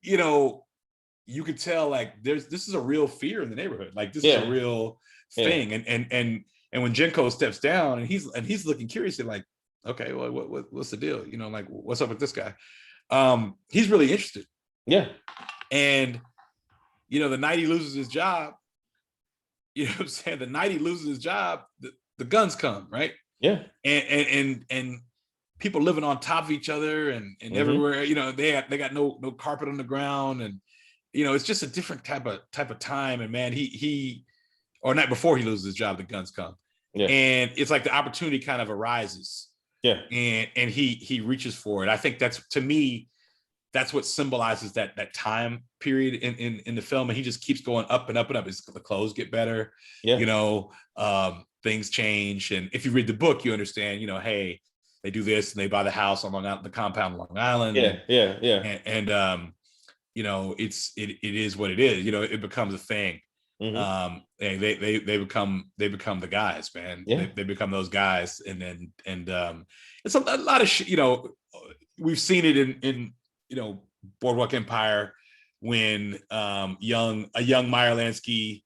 Speaker 2: you could tell like this is a real fear in the neighborhood. Like this is a real thing. Yeah. And when Jenko steps down and he's looking curiously like, okay, well, what's the deal? Like what's up with this guy? He's really interested.
Speaker 1: Yeah.
Speaker 2: And the night he loses his job, what I'm saying? The night he loses his job, the guns come, right?
Speaker 1: Yeah.
Speaker 2: And people living on top of each other and mm-hmm. everywhere, they got no carpet on the ground, and it's just a different type of time. And man, he or night before he loses his job, the guns come. Yeah. And it's like the opportunity kind of arises.
Speaker 1: Yeah.
Speaker 2: And he reaches for it. I think to me, that's what symbolizes that time period in the film. And he just keeps going up and up and up. The clothes get better. Yeah. Things change. And if you read the book, you understand, hey, they do this and they buy the house on the compound on Long Island.
Speaker 1: Yeah.
Speaker 2: And it is what it is. It becomes a thing. Mm-hmm. And they become the guys, man. Yeah. They become those guys. And then it's a lot of we've seen it in Boardwalk Empire when young Meyer Lansky,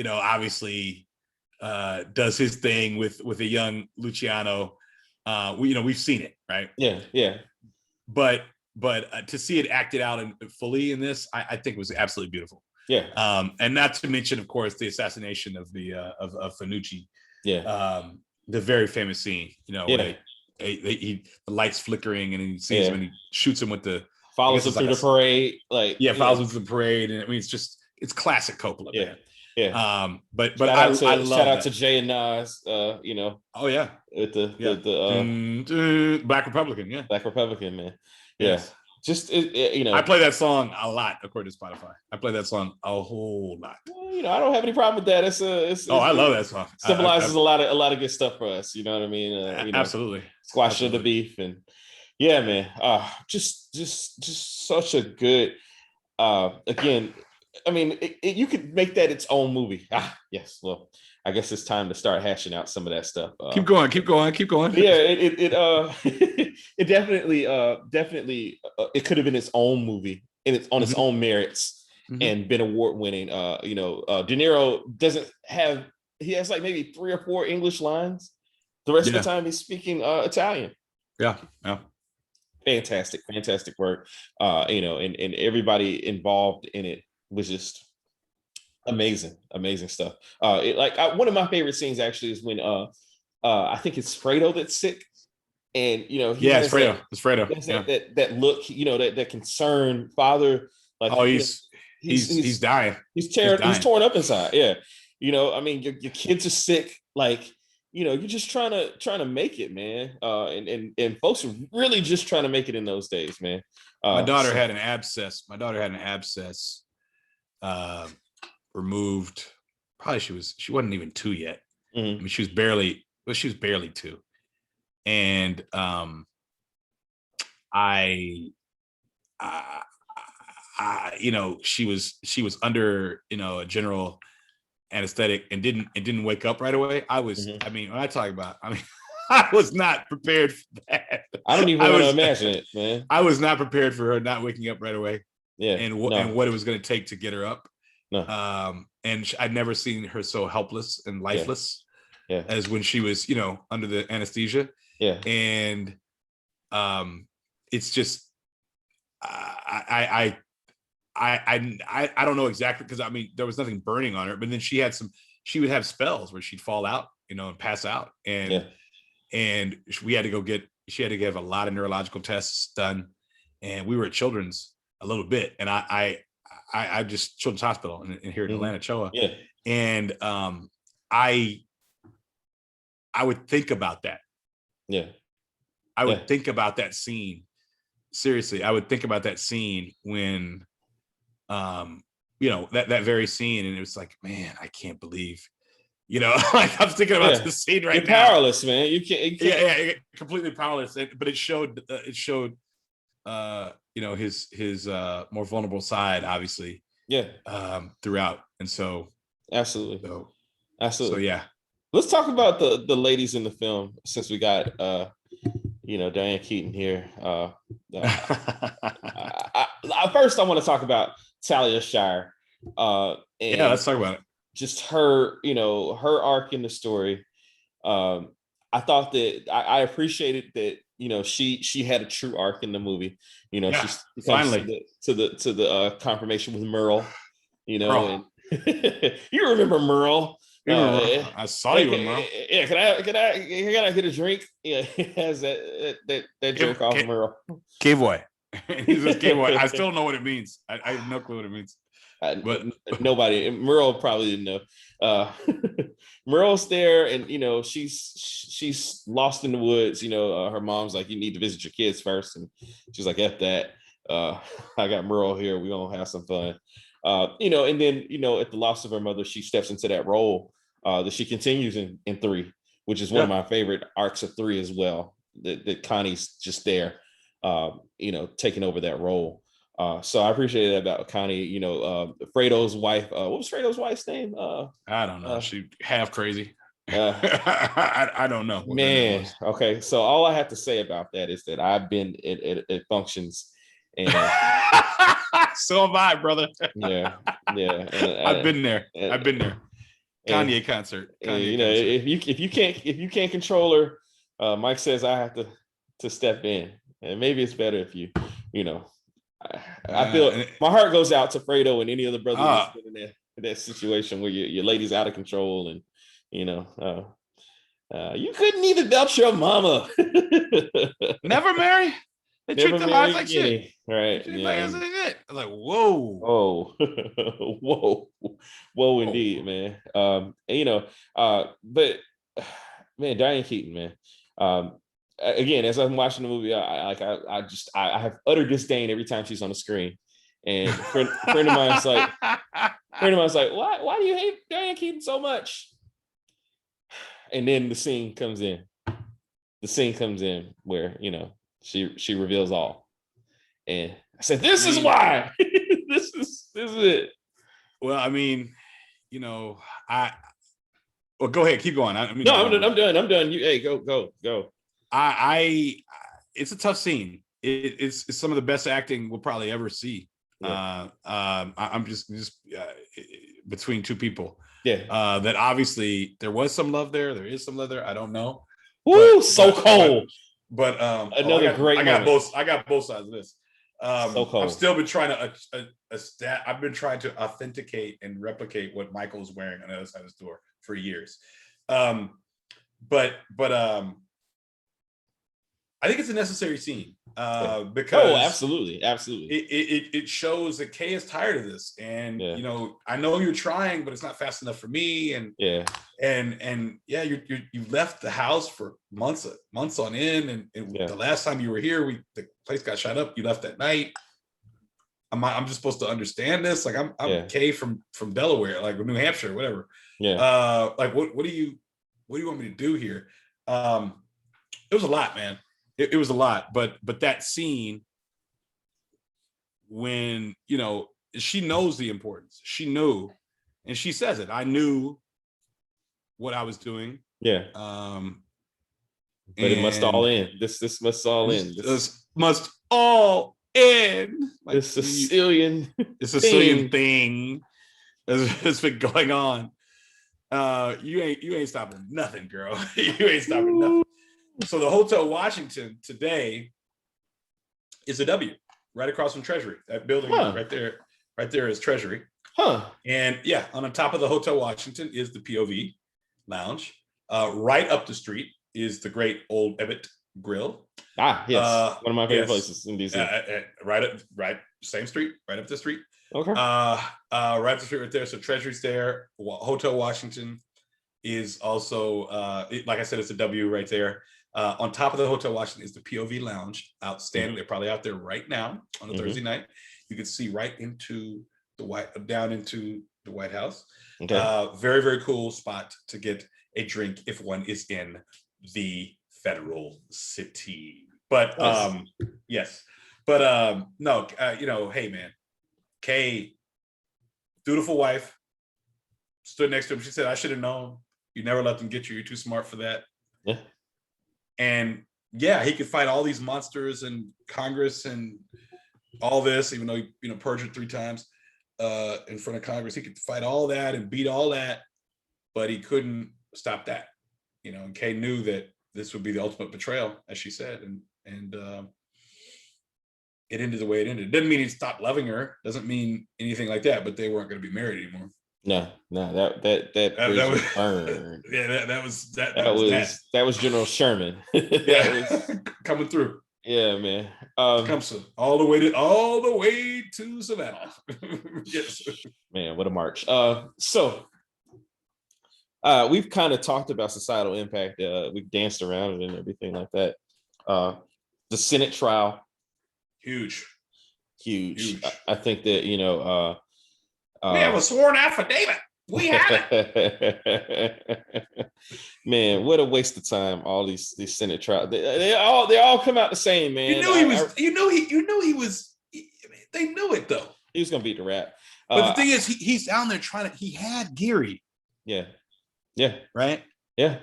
Speaker 2: obviously does his thing with a young Luciano. We've seen it, right?
Speaker 1: Yeah.
Speaker 2: But to see it acted out fully in this, I think was absolutely beautiful.
Speaker 1: Yeah.
Speaker 2: And not to mention, of course, the assassination of of Fanucci.
Speaker 1: Yeah.
Speaker 2: The very famous scene, where the lights flickering and he sees him and he shoots him with the
Speaker 1: follows him through the parade.
Speaker 2: Follows him through the parade. And I mean, it's classic Coppola.
Speaker 1: Yeah.
Speaker 2: Man.
Speaker 1: Yeah.
Speaker 2: But
Speaker 1: I love
Speaker 2: shout
Speaker 1: out to Jay and Nas,
Speaker 2: Oh yeah.
Speaker 1: With the
Speaker 2: Black Republican, yeah.
Speaker 1: Black Republican, man. Yeah.
Speaker 2: Yes.
Speaker 1: Just
Speaker 2: I play that song a lot according to Spotify. I play that song a whole lot.
Speaker 1: I don't have any problem with that.
Speaker 2: I love that song.
Speaker 1: Symbolizes a lot of good stuff for us. You know what I mean?
Speaker 2: Absolutely.
Speaker 1: Squashing the beef and yeah, man. Just such a good. Again, I mean, you could make that its own movie. Yes. Well, I guess it's time to start hashing out some of that stuff.
Speaker 2: Keep going.
Speaker 1: Yeah, it definitely it could have been its own movie and it's on its own merits and been award winning. De Niro he has like maybe 3 or 4 English lines. The rest of the time he's speaking Italian.
Speaker 2: Yeah.
Speaker 1: Fantastic work. And everybody involved in it was just amazing stuff. One of my favorite scenes actually is when I think it's Fredo that's sick, and
Speaker 2: it's Fredo. It's Fredo.
Speaker 1: That look, that concerned father. Like
Speaker 2: he's dying.
Speaker 1: He's torn up inside. Yeah, I mean, your kids are sick. Like, you're just trying to make it, man. And folks are really just trying to make it in those days, man.
Speaker 2: My daughter had an abscess.
Speaker 3: removed. Probably she wasn't even 2 yet. I
Speaker 1: Mhm.
Speaker 3: mean, she was barely 2. And I she was under, a general anesthetic and didn't wake up right away.
Speaker 1: Mhm.
Speaker 3: I mean, when I talk about, I mean, I was not prepared for that.
Speaker 1: I don't even want to imagine it, man.
Speaker 3: I was not prepared for her not waking up right away.
Speaker 1: Yeah.
Speaker 3: And
Speaker 1: No.
Speaker 3: what it was going to take to get her up.
Speaker 1: No.
Speaker 3: And I'd never seen her so helpless and lifeless
Speaker 1: Yeah.
Speaker 3: as when she was, under the anesthesia.
Speaker 1: Yeah.
Speaker 3: And it's just I don't know exactly, because I mean there was nothing burning on her, but then she would have spells where she'd fall out, and pass out, and she had to give a lot of neurological tests done, and we were at Children's a little bit, and I just Children's Hospital in here in Atlanta, Choa, and I would think about that. I would think about that scene. Seriously, I would think about that scene when, that very scene, and it was like, man, I can't believe, like I'm thinking about the scene right now.
Speaker 1: You're powerless, man. You can't.
Speaker 3: Yeah, completely powerless. But it showed, his more vulnerable side, obviously. Throughout, and so
Speaker 1: absolutely.
Speaker 3: So yeah.
Speaker 1: Let's talk about the ladies in the film, since we got Diane Keaton here. First, I want to talk about Talia Shire.
Speaker 3: Let's talk about it.
Speaker 1: Just her, her arc in the story. I thought that I appreciated that, she had a true arc in the movie. She
Speaker 3: finally
Speaker 1: to the confirmation with Merle. And you remember Merle.
Speaker 3: I saw you with Merle.
Speaker 1: Yeah, can I get a drink? Yeah, has that joke off Merle.
Speaker 3: K-boy. He's just K-boy. I still don't know what it means. I have no clue what it means.
Speaker 1: But nobody, Merle probably didn't know. Merle's there, and she's lost in the woods. Her mom's like, you need to visit your kids first, and she's like, F that. I got Merle here. We're gonna have some fun. And then at the loss of her mother, she steps into that role that she continues in 3, which is one of my favorite arcs of 3 as well. That Connie's just there, taking over that role. So I appreciate that about Connie. Fredo's wife. What was Fredo's wife's name?
Speaker 3: I don't know. She half crazy. I don't know.
Speaker 1: Man. Okay. So all I have to say about that is that I've been at functions, and
Speaker 3: so have I, brother.
Speaker 1: Yeah.
Speaker 3: I've been there. Kanye concert.
Speaker 1: Concert. If you can't control her, Mike says I have to step in, and maybe it's better if you I feel my heart goes out to Fredo and any other brother in that situation where your lady's out of control, and you couldn't even belch your mama.
Speaker 3: Never marry. They treat their lives like shit.
Speaker 1: Right.
Speaker 3: Yeah. I'm like, whoa.
Speaker 1: Whoa, indeed, man. But man, Diane Keaton, man. Again, as I'm watching the movie, I have utter disdain every time she's on the screen. And friend of mine's like, why do you hate Diane Keaton so much? And then the scene comes in. Where she reveals all, and I said, "This is why. this is it."
Speaker 3: Well, I mean, well, go ahead, keep going. I'm
Speaker 1: done. You, hey, go.
Speaker 3: It's a tough scene. It's some of the best acting we'll probably ever see.
Speaker 1: Yeah.
Speaker 3: I'm just between two people.
Speaker 1: Yeah.
Speaker 3: That obviously there was some love there. There is some love there. I don't know.
Speaker 1: Ooh, so cold.
Speaker 3: But
Speaker 1: another great.
Speaker 3: I got both sides of this.
Speaker 1: So cold.
Speaker 3: I've still been trying to I've been trying to authenticate and replicate what Michael's wearing on the other side of the store for years. But I think it's a necessary scene because
Speaker 1: absolutely.
Speaker 3: It shows that Kay is tired of this, and I know you're trying, but it's not fast enough for me. And you left the house for months on end, and the last time you were here, the place got shot up. You left that night.
Speaker 2: I'm just supposed to understand this? Like I'm Kay from Delaware, like New Hampshire, whatever.
Speaker 1: Yeah.
Speaker 2: Like what do you want me to do here? It was a lot, man. It was a lot, but that scene when, you know, she knows the importance. She knew, and she says it. I knew what I was doing.
Speaker 1: Yeah. But it must all end. This must all end.
Speaker 2: This must all end. Like
Speaker 1: this Sicilian
Speaker 2: thing has been going on. You ain't stopping nothing, girl. You ain't stopping nothing. So the Hotel Washington today is a W, right across from Treasury. That building right there is Treasury. And yeah, on the top of the Hotel Washington is the POV Lounge. Right up the street is the great old Ebbett Grill.
Speaker 1: Yes, one of my favorite places in DC.
Speaker 2: Right, same street, right up the street.
Speaker 1: Okay.
Speaker 2: Right up the street right there. So Treasury's there. Hotel Washington is also, like I said, it's a W right there. On top of the Hotel Washington is the POV Lounge. Outstanding. They're probably out there right now on a Thursday night. You can see right into down into the White House. Okay. Very, very cool spot to get a drink if one is in the federal city. But yes. But no, you know, hey man, Kay, dutiful wife, stood next to him. She said, I should have known. You never let them get you. You're too smart for that.
Speaker 1: Yeah.
Speaker 2: And yeah, he could fight all these monsters in Congress and all this, even though he, you know, perjured 3 times in front of Congress. He could fight all that and beat all that, but he couldn't stop that. You know, and Kay knew that this would be the ultimate betrayal, as she said, and it ended the way it ended. It didn't mean he stopped loving her. Doesn't mean anything like that. But they weren't going to be married anymore.
Speaker 1: No, that was burned.
Speaker 2: Yeah, that was
Speaker 1: General Sherman.
Speaker 2: Was coming through.
Speaker 1: Yeah, man.
Speaker 2: Comes all the way to Savannah. Yes,
Speaker 1: man, what a march. So we've kind of talked about societal impact. We've danced around it and everything like that. The Senate trial, huge. I think that, you know,
Speaker 2: we have a sworn affidavit. We have it.
Speaker 1: Man, what a waste of time! All these Senate trials. They all come out the same, man.
Speaker 2: They knew it though.
Speaker 1: He was gonna beat the rap.
Speaker 2: But the thing is, he's down there trying to. He had Geary.
Speaker 1: Yeah.
Speaker 2: Right.
Speaker 1: Yeah.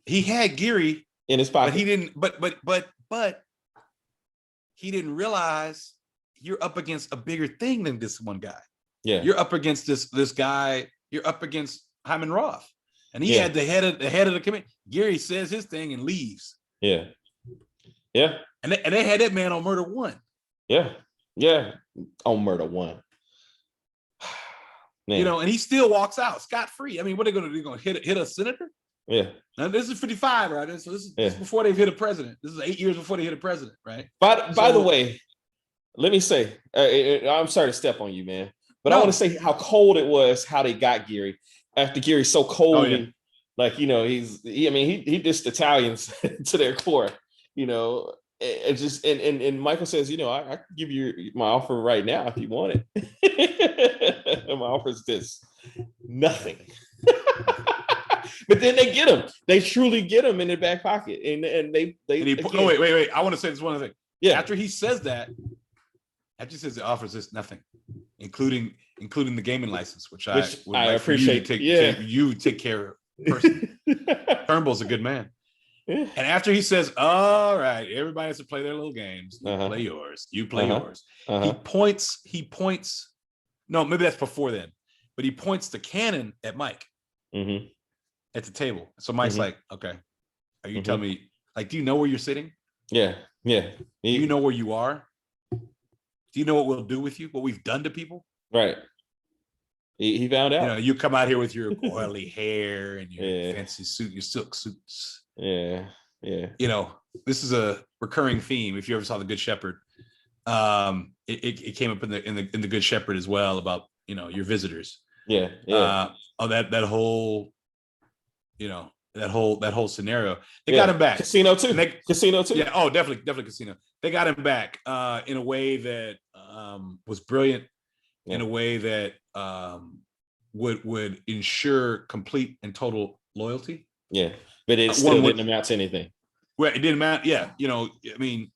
Speaker 2: He had Geary
Speaker 1: in his pocket.
Speaker 2: But he didn't. But he didn't realize you're up against a bigger thing than this one guy.
Speaker 1: Yeah,
Speaker 2: you're up against this guy. You're up against Hyman Roth, and he had the head of the committee. Geary says his thing and leaves.
Speaker 1: Yeah.
Speaker 2: And they had that man on murder 1.
Speaker 1: Yeah, on murder 1. Man.
Speaker 2: You know, and he still walks out scot free. I mean, what are they going to do? They're going to hit a senator?
Speaker 1: Yeah.
Speaker 2: Now this is 55, right? So this is before they've hit a president. This is 8 years before they hit a president, right?
Speaker 1: By the way, let me say, I'm sorry to step on you, man. But I want to say how cold it was, how they got Geary. After Geary's so cold, and, like, you know, he dissed Italians to their core, you know. And Michael says, you know, I can give you my offer right now if you want it. And my offer is this: nothing. But then they get him. They truly get him in their back pocket, and they.
Speaker 2: Wait! I want to say this one other thing.
Speaker 1: Yeah.
Speaker 2: After he says that, after he says the offer is this nothing, including the gaming license, which I appreciate. You take care of personally. Turnbull's a good man. Yeah. And after he says, all right, everybody has to play their little games. You play yours. You play yours. He points. No, maybe that's before then. But he points the cannon at Mike at the table. So Mike's like, okay, are you telling me, like, do you know where you're sitting?
Speaker 1: Yeah. Do
Speaker 2: you know where you are? Do you know what we'll do with you? What we've done to people?
Speaker 1: Right. He found out.
Speaker 2: You know, you come out here with your oily hair and your fancy suit, your silk suits.
Speaker 1: Yeah.
Speaker 2: You know, this is a recurring theme. If you ever saw The Good Shepherd, it came up in the Good Shepherd as well about, you know, your visitors.
Speaker 1: Yeah.
Speaker 2: That whole, you know,
Speaker 3: whole scenario. They got him back.
Speaker 1: Casino too. Casino too.
Speaker 3: Yeah. Oh, definitely Casino. They got him back in a way that was brilliant. Yeah. In a way that would ensure complete and total loyalty.
Speaker 1: Yeah, but it still didn't amount to anything.
Speaker 3: Well, it didn't matter. Yeah, I mean,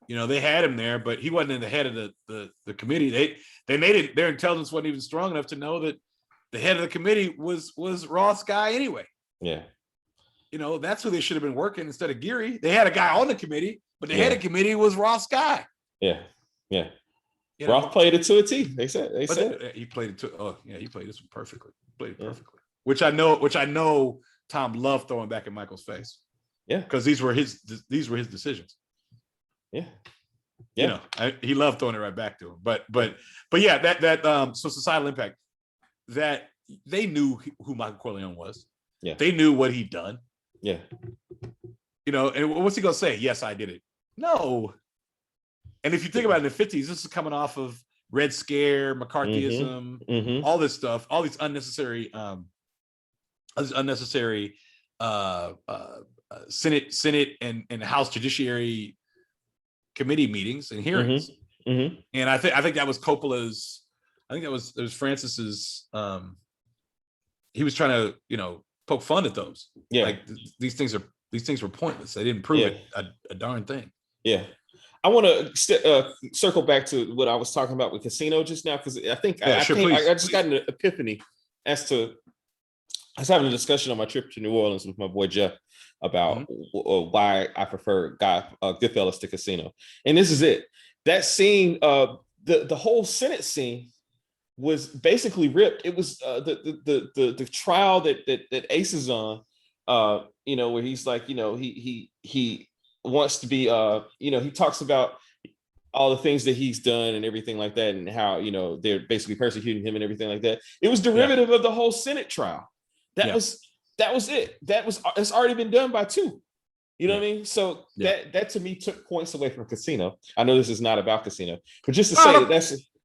Speaker 3: they had him there, but he wasn't in the head of the committee. They made it. Their intelligence wasn't even strong enough to know that the head of the committee was Ross Guy anyway.
Speaker 1: Yeah,
Speaker 3: that's who they should have been working instead of Geary. They had a guy on the committee, but the head of the committee was Ross Guy.
Speaker 1: Yeah. Ross played it to a T. They said
Speaker 3: he played it to. Oh yeah, he played this one perfectly. Played it perfectly. Which I know Tom loved throwing back in Michael's face.
Speaker 1: Yeah,
Speaker 3: because these were his decisions.
Speaker 1: Yeah.
Speaker 3: He loved throwing it right back to him. But yeah, that so societal impact, that they knew who Michael Corleone was.
Speaker 1: Yeah,
Speaker 3: they knew what he'd done.
Speaker 1: Yeah,
Speaker 3: and what's he gonna say? Yes, I did it. No. And if you think about it, in the 50s, this is coming off of Red Scare, McCarthyism, all this stuff, all these unnecessary Senate and House Judiciary Committee meetings and hearings. And I think that was Coppola's. I think it was Francis's. He was trying to poke fun at those. Yeah, like these things were pointless. They didn't prove it a darn thing.
Speaker 1: Yeah. I want to circle back to what I was talking about with Casino just now, because I think I just got an epiphany as to. I was having a discussion on my trip to New Orleans with my boy Jeff about why I prefer Goodfellas to Casino, and this is it. That scene, the whole Senate scene, was basically ripped. It was the trial that Ace is on, where he's like, he wants to be, he talks about all the things that he's done and everything like that, and how, they're basically persecuting him and everything like that. It was derivative of the whole Senate trial. That was it. It's already been done by two. You know what I mean? So that to me took points away from Casino. I know this is not about Casino, but just to say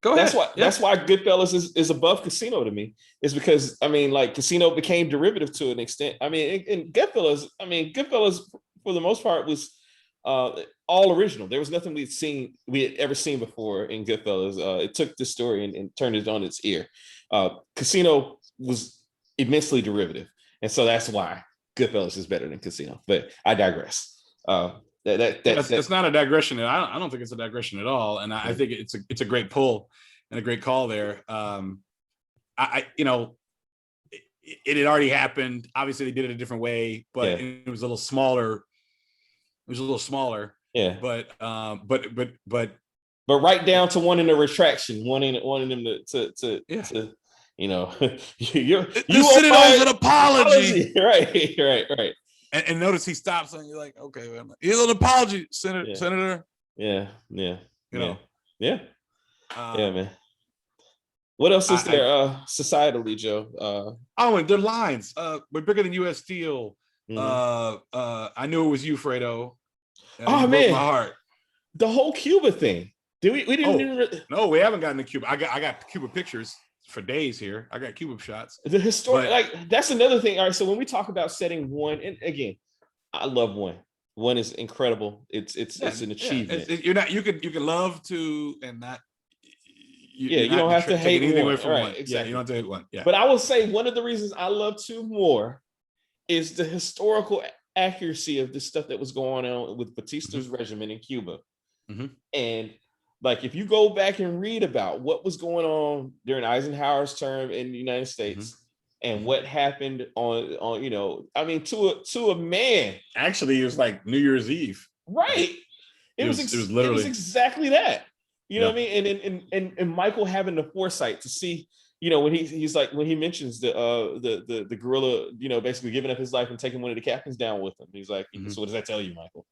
Speaker 1: that's why Goodfellas is above Casino to me, is because Casino became derivative to an extent. In Goodfellas, Goodfellas for the most part was all original. There was nothing we had ever seen before in Goodfellas. It took this story and turned it on its ear. Casino was immensely derivative, and so that's why Goodfellas is better than Casino. But I digress.
Speaker 3: That's not a digression. I don't think it's a digression at all, and I think it's a great pull and a great call there. It had already happened. Obviously, they did it a different way, but it was a little smaller. Yeah. But
Speaker 1: right down to wanting a retraction, wanting them to you
Speaker 3: Senate owes an apology.
Speaker 1: Right.
Speaker 3: And notice he stops and you're like, okay, well, here's an apology, Senator.
Speaker 1: Yeah.
Speaker 3: Yeah,
Speaker 1: man. What else is there societally, Joe?
Speaker 3: And their lines. We're bigger than U.S. Steel. I knew it was you, Fredo.
Speaker 1: Oh man,
Speaker 3: my heart.
Speaker 1: The whole Cuba thing. Did we didn't even?
Speaker 3: No, we haven't gotten to Cuba. I got Cuba pictures for days here. I got Cuba shots.
Speaker 1: The historic, that's another thing. All right, so when we talk about setting one, and again, I love one. One is incredible. It's an achievement.
Speaker 3: You can love to and not.
Speaker 1: You don't have to hate
Speaker 3: anything
Speaker 1: one.
Speaker 3: Away from
Speaker 1: right,
Speaker 3: one.
Speaker 1: Exactly.
Speaker 3: Yeah, you don't have to hate one. Yeah.
Speaker 1: But I will say one of the reasons I love two more is the historical accuracy of this stuff that was going on with Batista's regiment in Cuba. And if you go back and read about what was going on during Eisenhower's term in the United States and what happened to a man. Actually, it was like New Year's Eve. Right. It was exactly that. You know what I mean? And Michael having the foresight to see, when he's like, when he mentions the guerrilla, basically giving up his life and taking one of the captains down with him. He's like, so what does that tell you, Michael?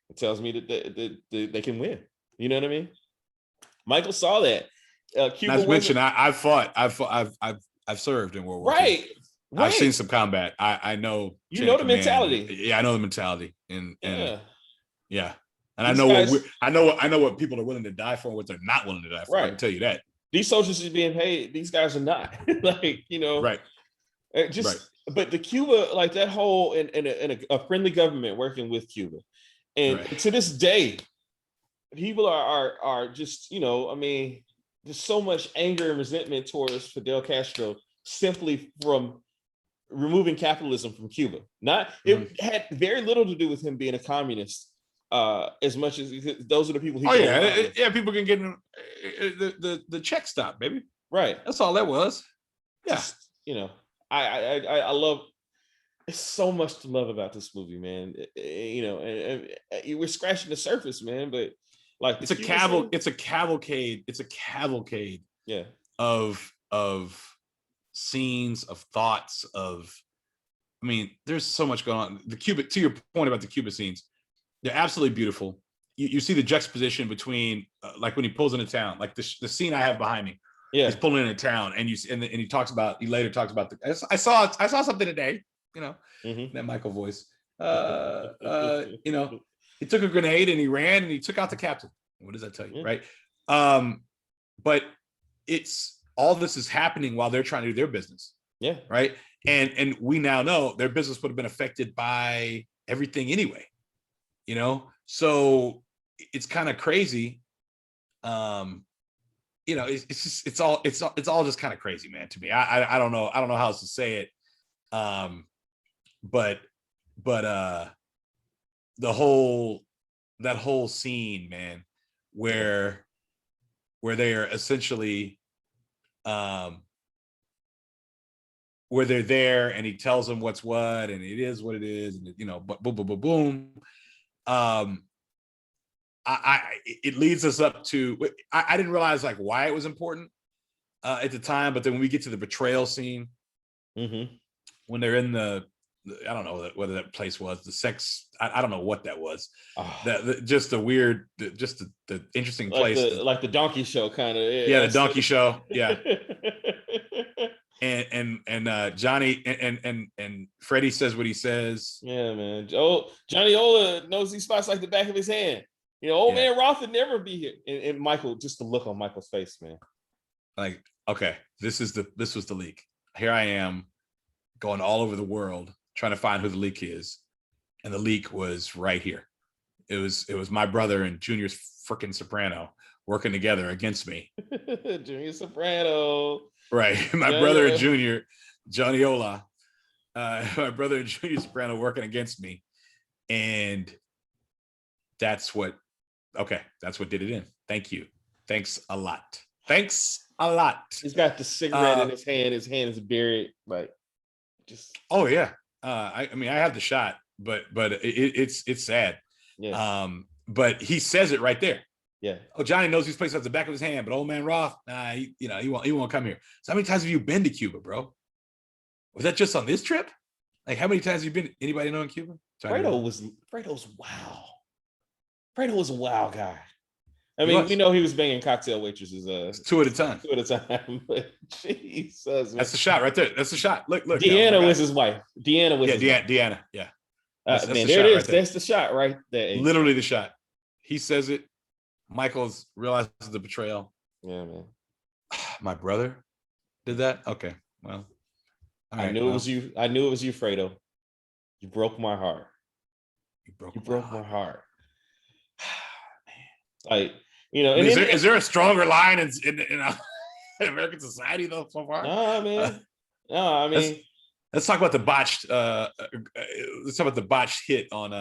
Speaker 1: It tells me that they can win. You know what I mean? Michael saw that. Cuba.
Speaker 3: Not to mention, I've fought. I've served in World War II. Right. I've seen some combat. I know.
Speaker 1: You know the mentality.
Speaker 3: Yeah, I know the mentality. And yeah. And I know what people are willing to die for and what they're not willing to die for. Right. I can tell you that.
Speaker 1: These soldiers are being paid. These guys are not.
Speaker 3: Right.
Speaker 1: but the Cuba, like that whole in a friendly government working with Cuba, and
Speaker 3: Right.
Speaker 1: to this day, people are just, you know, I mean, there's so much anger and resentment towards Fidel Castro simply from removing capitalism from Cuba. Not it had very little to do with him being a communist, as much as those are the people he.
Speaker 3: Oh yeah, people can get the check stop, baby.
Speaker 1: Right.
Speaker 3: That's all that was. Yeah.
Speaker 1: Just, you know, I love. There's so much to love about this movie, man. You know, and we're scratching the surface, man. But like,
Speaker 3: it's a cavalcade. It's a cavalcade.
Speaker 1: Yeah.
Speaker 3: Of scenes, of thoughts, of. I mean, there's so much going on. The Cuba, to your point about the Cuba scenes, they're absolutely beautiful. You see the juxtaposition between, like when he pulls into town, like the scene I have behind me.
Speaker 1: Yeah.
Speaker 3: He's pulling into town, and he talks about. He later talks about I saw something today. You know, that Michael voice. You know, he took a grenade and he ran and he took out the captain. What does that tell you, right? But it's all this is happening while they're trying to do their business.
Speaker 1: Yeah. Right.
Speaker 3: And we now know their business would have been affected by everything anyway. You know, so it's kind of crazy. You know, it's all just kind of crazy, man. To me, I don't know how else to say it. But that whole scene, man, where they are essentially where they're there and he tells them what's what and it is what it is, and you know, boom, boom, boom, boom. It leads us up to I didn't realize like why it was important at the time, but then when we get to the betrayal scene, when they're in the I don't know whether that place was the sex. I don't know what that was. Just the weird, just the interesting
Speaker 1: like
Speaker 3: place,
Speaker 1: like the donkey show kind of.
Speaker 3: Yeah, the donkey show. Yeah. and Johnny and Freddie says what he says.
Speaker 1: Yeah, man. Johnny Ola knows these spots like the back of his hand. You know, old man Roth would never be here. And Michael, just the look on Michael's face, man.
Speaker 3: Like, okay, this was the leak. Here I am going all over the world trying to find who the leak is, and the leak was right here. It was my brother and Junior's freaking Soprano working together against me.
Speaker 1: Junior Soprano,
Speaker 3: right? My brother and Junior, Johnny Ola, my brother and Junior Soprano working against me, and that's what did it in. Thank you. Thanks a lot. He's
Speaker 1: got the cigarette in his hand. His hand is buried, like just.
Speaker 3: Oh yeah. I mean, I have the shot, but it's sad.
Speaker 1: Yeah.
Speaker 3: But he says it right there.
Speaker 1: Yeah.
Speaker 3: Oh, Johnny knows these places at the back of his hand, but old man Roth, he won't come here. So how many times have you been to Cuba, bro? Was that just on this trip? Like, how many times have you been? Anybody know in Cuba?
Speaker 1: Fredo's wow. Fredo was a wow guy. I mean, we know he was banging cocktail waitresses.
Speaker 3: Two at a time.
Speaker 1: But Jesus,
Speaker 3: that's the shot right there. That's the shot. Look.
Speaker 1: Deanna was his wife. Deanna was.
Speaker 3: Yeah, Deanna. Yeah.
Speaker 1: That's man, there it is. Right there. That's the shot right there.
Speaker 3: Literally the shot. He says it. Michael's realizes the betrayal.
Speaker 1: Yeah, man.
Speaker 3: My brother did that. Okay, well,
Speaker 1: I knew it was you. I knew it was you, Fredo. You broke my heart. You broke my heart. Like, you know,
Speaker 3: is there a stronger line in American society though so far?
Speaker 1: No, man. No, I mean,
Speaker 3: let's talk about the botched. Let's talk about the botched hit on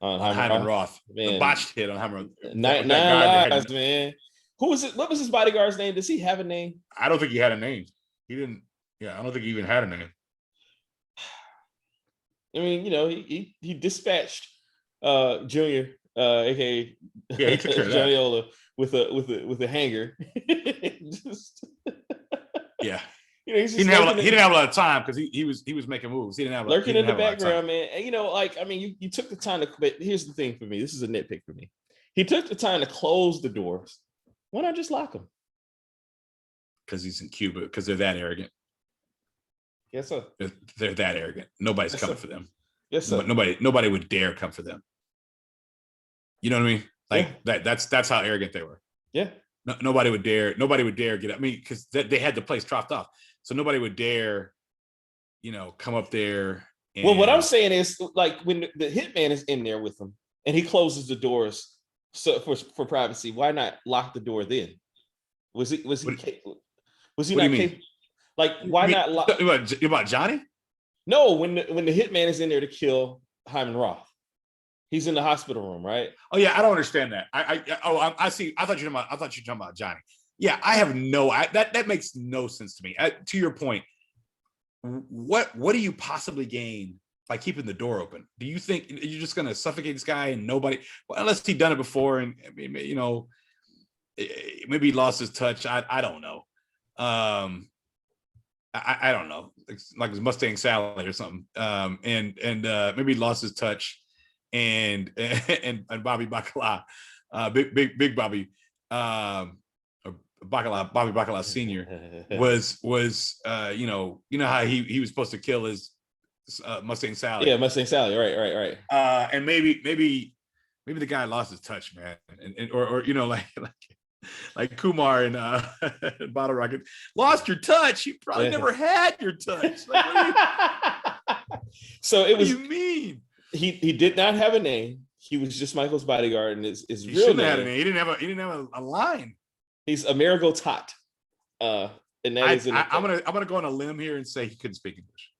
Speaker 3: Hyman Roth. Man. The botched hit on Hyman.
Speaker 1: Nine lives, man. Who was it? What was his bodyguard's name? Does he have a name?
Speaker 3: I don't think he had a name. He didn't. Yeah, I don't think he even had a name.
Speaker 1: I mean, you know, he dispatched Junior, aka
Speaker 3: he took care of
Speaker 1: Johnny Ola, with a hanger.
Speaker 3: Yeah.
Speaker 1: You know,
Speaker 3: he didn't have a lot of time because he was making moves. He didn't have
Speaker 1: lurking in the background, man. And you know, like, I mean, you took the time to. But here's the thing for me. This is a nitpick for me. He took the time to close the doors. Why not just lock them?
Speaker 3: Because he's in Cuba. Because they're that arrogant.
Speaker 1: Yes, sir.
Speaker 3: They're that arrogant. Nobody's coming for them.
Speaker 1: Yes, sir.
Speaker 3: Nobody would dare come for them. You know what I mean? Like that's how arrogant they were.
Speaker 1: Yeah.
Speaker 3: No, nobody would dare get. I mean, because they had the place dropped off, so nobody would dare come up there. And,
Speaker 1: well, what I'm saying is, like, when the hitman is in there with him and he closes the doors for privacy, why not lock the door then? Was he
Speaker 3: what
Speaker 1: not
Speaker 3: do you mean?
Speaker 1: capable? Like, why not lock?
Speaker 3: About Johnny?
Speaker 1: No, when the hitman is in there to kill Hyman Roth, he's in the hospital room, right?
Speaker 3: Oh yeah, I don't understand that. I see. I thought you were talking about Johnny. Yeah, I have that makes no sense to me. To your point, what do you possibly gain by keeping the door open? Do you think you're just going to suffocate this guy and nobody? Well, unless he'd done it before, and maybe he lost his touch. I don't know. I don't know, like his Mustang Sally or something. And maybe he lost his touch, and Bobby Bacala, big Bobby, Bacala, Bobby Bacala Senior was you know how he was supposed to kill his Mustang Sally.
Speaker 1: Yeah, Mustang Sally. Right.
Speaker 3: And maybe the guy lost his touch, man, or like Kumar and Bottle Rocket lost your touch. You probably never had your touch. Like,
Speaker 1: so it was.
Speaker 3: What do you mean?
Speaker 1: He did not have a name. He was just Michael's bodyguard, and his
Speaker 3: He
Speaker 1: real
Speaker 3: shouldn't
Speaker 1: name.
Speaker 3: have had a name. He didn't have a line.
Speaker 1: He's Amerigo Tot. And that is
Speaker 3: I'm gonna go on a limb here and say he couldn't speak English.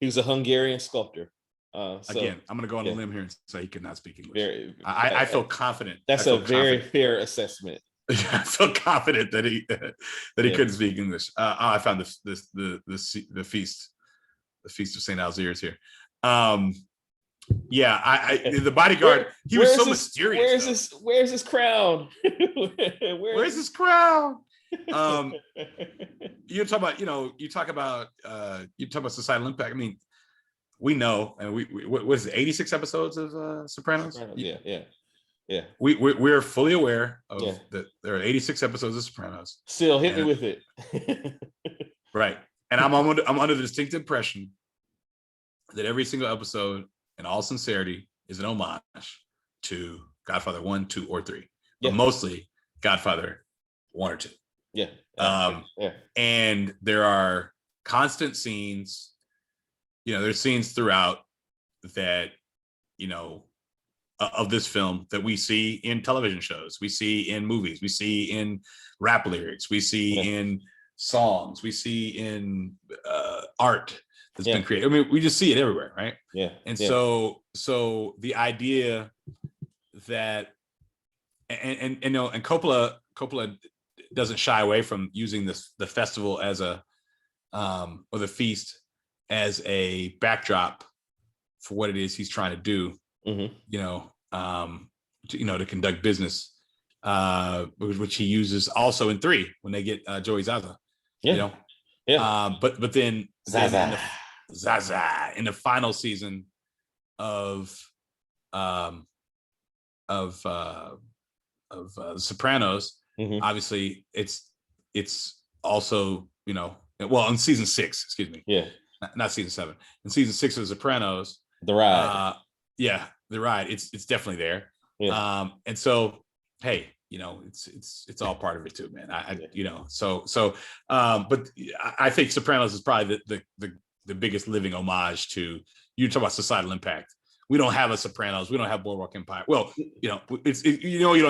Speaker 1: He was a Hungarian sculptor.
Speaker 3: Again, I'm gonna go on a limb here and say he could not speak English. I feel confident.
Speaker 1: That's a very fair assessment.
Speaker 3: I feel confident that he couldn't speak English. I found the feast of Saint Alzier's here. The bodyguard. He was so mysterious.
Speaker 1: Where's his crown?
Speaker 3: Where's his crown? You talk about societal impact. I mean, we know, and we what is it, 86 episodes of Sopranos?
Speaker 1: Yeah.
Speaker 3: We're fully aware of that there are 86 episodes of Sopranos.
Speaker 1: Still hit me with it.
Speaker 3: Right. And I'm under the distinct impression that every single episode, in all sincerity, is an homage to Godfather 1, 2, or 3. But mostly Godfather 1 or 2.
Speaker 1: Yeah.
Speaker 3: And there are constant scenes, there's scenes throughout that, of this film that we see in television shows, we see in movies, we see in rap lyrics, we see in songs, we see in art that's been created. I mean, we just see it everywhere, right?
Speaker 1: Yeah.
Speaker 3: And so the idea that and Coppola doesn't shy away from using the festival as or the feast as a backdrop for what it is he's trying to do. To conduct business, which he uses also in 3 when they get Joey Zaza. But then Zaza in the final season of Sopranos, obviously it's also in season 6, excuse me, not season 7, in season 6 of Sopranos,
Speaker 1: the ride.
Speaker 3: The ride, it's definitely there. And so, hey, it's all part of it too, man. But I think Sopranos is probably the biggest living homage to, you talk about societal impact. We don't have a Sopranos, we don't have Boardwalk Empire. Well, you don't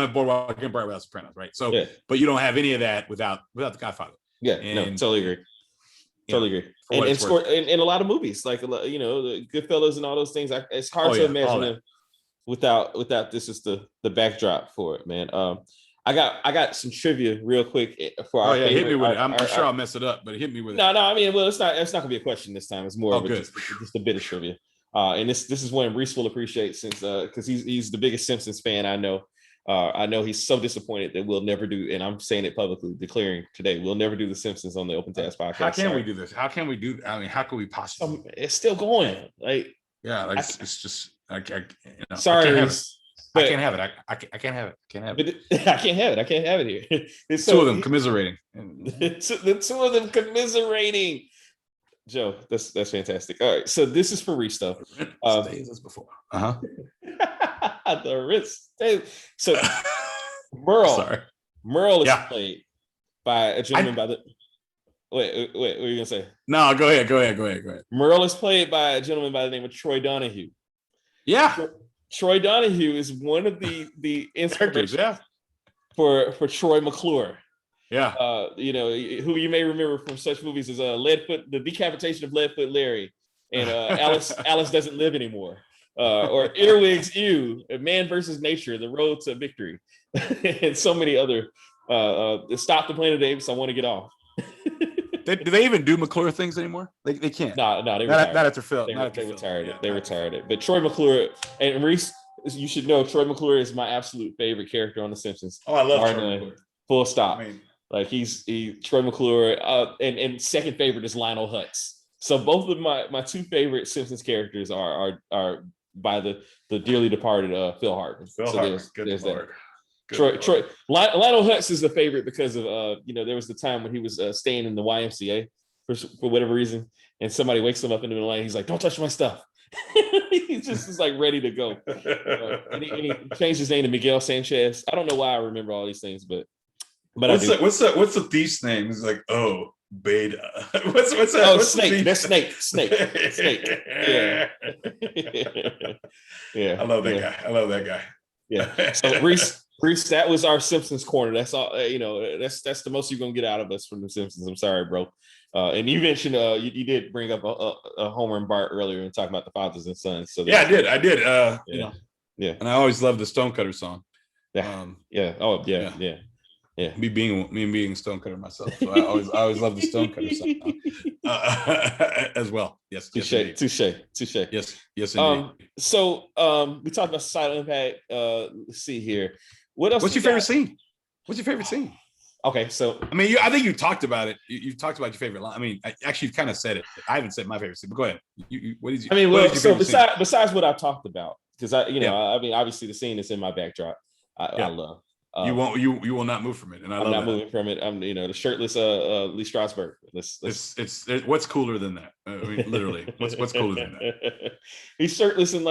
Speaker 3: have Boardwalk Empire without Sopranos, right? So, but you don't have any of that without The Godfather.
Speaker 1: Totally agree. Totally agree. And a lot of movies, like the Goodfellas and all those things. It's hard to imagine them without this is the backdrop for it, man. I got some trivia real quick for our favorite.
Speaker 3: Hit me with it. I'm sure I'll mess it up, but hit me with it.
Speaker 1: No, I mean, well, it's not gonna be a question this time. It's more of just a bit of trivia. And this is one Reese will appreciate, since because he's the biggest Simpsons fan I know. I know he's so disappointed that we'll never do, and I'm saying it publicly, declaring today, we'll never do the Simpsons on the Open Task podcast.
Speaker 3: How can we do this? How can we do? I mean, how can we possibly?
Speaker 1: It's still going.
Speaker 3: It's just.
Speaker 1: Sorry,
Speaker 3: I can't have it. I can't have it.
Speaker 1: I can't have it. I can't have it here.
Speaker 3: It's two of them commiserating.
Speaker 1: The two of them commiserating. Joe, that's fantastic. All right, so this is for Reese though.
Speaker 3: Stays as before.
Speaker 1: The wrist. So Merle is played by a gentleman by the. Wait, what were you gonna say?
Speaker 3: No, go ahead.
Speaker 1: Merle is played by a gentleman by the name of Troy Donahue.
Speaker 3: Yeah.
Speaker 1: Troy Donahue is one of the inspirations for Troy McClure.
Speaker 3: Yeah.
Speaker 1: Who you may remember from such movies as the Decapitation of Leadfoot Larry, and Alice Doesn't Live Anymore, or Earwigs Ew, Man versus Nature, The Road to Victory, and so many other. Stop the Planet of the Apes, I Want to Get Off.
Speaker 3: Do they even do McClure things anymore? They can't.
Speaker 1: No, they
Speaker 3: retired. Not after Phil.
Speaker 1: They retired it. They retired it. But Troy McClure and Reese, you should know Troy McClure is my absolute favorite character on The Simpsons.
Speaker 2: Oh, I love Troy McClure.
Speaker 1: Full stop. I mean, like he's Troy McClure, and second favorite is Lionel Hutz. So both of my two favorite Simpsons characters are by the dearly departed Phil Hartman. There's that. Troy Lionel Hutz is a favorite because of there was the time when he was staying in the YMCA for whatever reason, and somebody wakes him up in the middle of the night. He's like, "Don't touch my stuff." He just is like ready to go. And he changed his name to Miguel Sanchez. I don't know why I remember all these things, but
Speaker 2: what's the thief's name? He's like, oh, Beta. What's that?
Speaker 1: Oh, Snake. That's Snake. Yeah. Yeah.
Speaker 2: I love that guy.
Speaker 1: Yeah. So Reese, that was our Simpsons corner. That's all. That's the most you're gonna get out of us from the Simpsons. I'm sorry, bro. And you mentioned you did bring up a Homer and Bart earlier and talk about the fathers and sons. So
Speaker 2: I did.
Speaker 1: Yeah.
Speaker 3: And I always loved the Stonecutter song.
Speaker 1: Yeah. Oh yeah.
Speaker 3: Me being Stonecutter myself, so I always loved the Stonecutter song as well. Yes.
Speaker 1: Touche.
Speaker 3: Yes. Indeed.
Speaker 1: So we talked about societal impact. Let's see here. What else?
Speaker 3: What's your favorite scene? What's your favorite scene?
Speaker 1: Okay, so
Speaker 3: I mean, I think you talked about it. You talked about your favorite line. I mean, actually, you kind of said it. I haven't said my favorite scene, but go ahead. What is?
Speaker 1: Besides what I've talked about, because I mean, obviously the scene is in my backdrop. I love.
Speaker 3: You will not move from it, and I'm not
Speaker 1: moving from it. I'm the shirtless Lee Strasberg.
Speaker 3: It's what's cooler than that? I mean, literally, what's cooler than that?
Speaker 1: He's shirtless and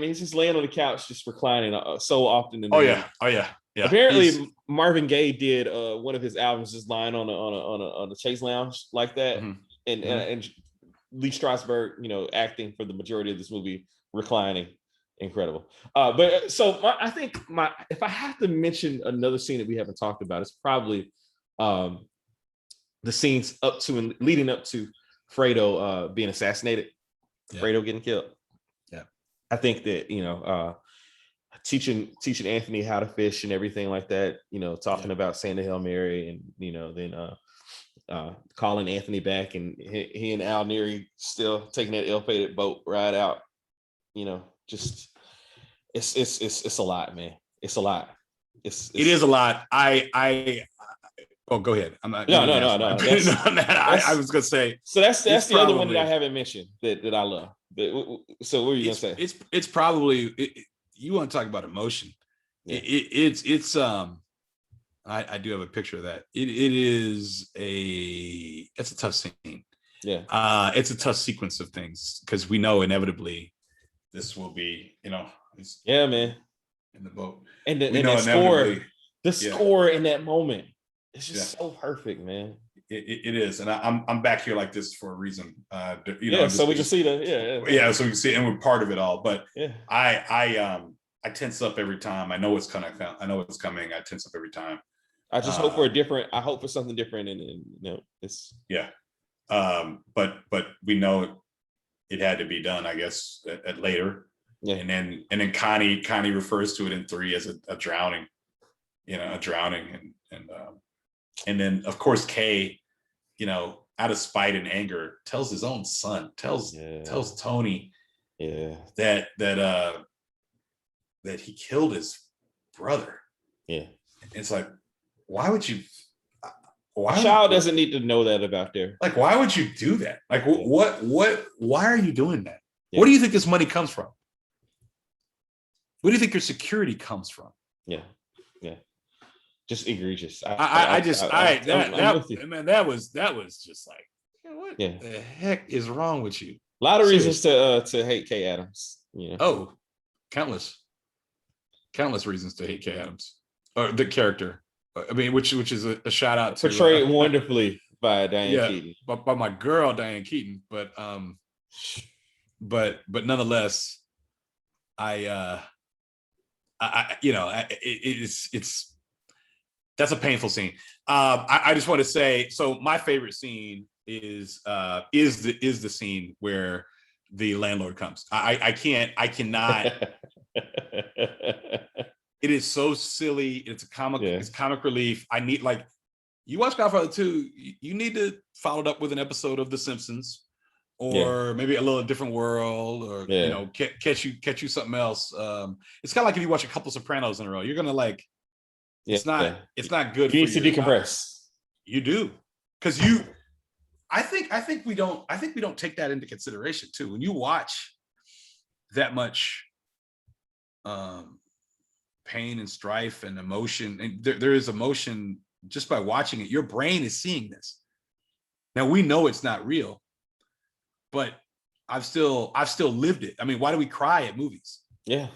Speaker 1: he's just laying on the couch, just reclining so often.
Speaker 3: Oh yeah.
Speaker 1: Apparently, Marvin Gaye did one of his albums just lying on a Chase Lounge like that, and Lee Strasberg, acting for the majority of this movie, reclining. Incredible. But so I think if I have to mention another scene that we haven't talked about, it's probably the scenes up to and leading up to Fredo being assassinated, Fredo getting killed.
Speaker 3: Yeah,
Speaker 1: I think that teaching Anthony how to fish and everything like that. Talking about saying the Hail Mary, and then calling Anthony back, and he and Al Neary still taking that ill-fated boat ride out. Just it's a lot, man. It's a lot. It is
Speaker 3: a lot. Go ahead. I'm not. No. I was gonna say.
Speaker 1: So that's the other one that I haven't mentioned that I love. So what are you gonna say?
Speaker 3: It's probably you want to talk about emotion. Yeah. It's I do have a picture of that. It's a tough scene.
Speaker 1: Yeah.
Speaker 3: It's a tough sequence of things because we know inevitably this will be,
Speaker 1: man,
Speaker 3: in the boat,
Speaker 1: and the score in that moment, it's just so perfect, man.
Speaker 2: It is, and I'm back here like this for a reason.
Speaker 1: So we can see
Speaker 2: so we can see, and we're part of it all. But I tense up every time. I know it's coming. I tense up every time.
Speaker 1: I just hope I hope for something different, and it's
Speaker 2: But we know it had to be done, I guess, at later.
Speaker 1: Yeah.
Speaker 2: And then Connie refers to it in 3 as a drowning, a drowning. And then of course Kay, out of spite and anger, tells his own son, tells Tony that he killed his brother.
Speaker 1: Yeah.
Speaker 2: It's like, why would you
Speaker 1: child doesn't need to know that about there.
Speaker 2: Like, why would you do that? Like, why are you doing that? Yeah. Where do you think this money comes from? Where do you think your security comes from?
Speaker 1: Yeah. Just egregious.
Speaker 3: That was just like, what the heck is wrong with you?
Speaker 1: A lot of reasons to hate Kay Adams.
Speaker 3: Oh, countless reasons to hate Kay Adams or the character. I mean, which is a shout out to
Speaker 1: portrayed wonderfully by Diane Keaton.
Speaker 3: by my girl Diane Keaton, but nonetheless, it's that's a painful scene. I just want to say, so my favorite scene is the scene where the landlord comes. I cannot. It is so silly. It's a comic. Yeah. It's comic relief. I need, like, you watch Godfather 2, you need to follow it up with an episode of The Simpsons, or maybe a little different world, or catch you something else. It's kind of like if you watch a couple Sopranos in a row, you're gonna like. It's not good.
Speaker 1: You need to decompress.
Speaker 3: You do, because I think we don't take that into consideration too. When you watch that much pain and strife and emotion, and there is emotion just by watching it. Your brain is seeing this. Now we know it's not real, but I've still lived it. I mean, why do we cry at movies?
Speaker 1: Yeah.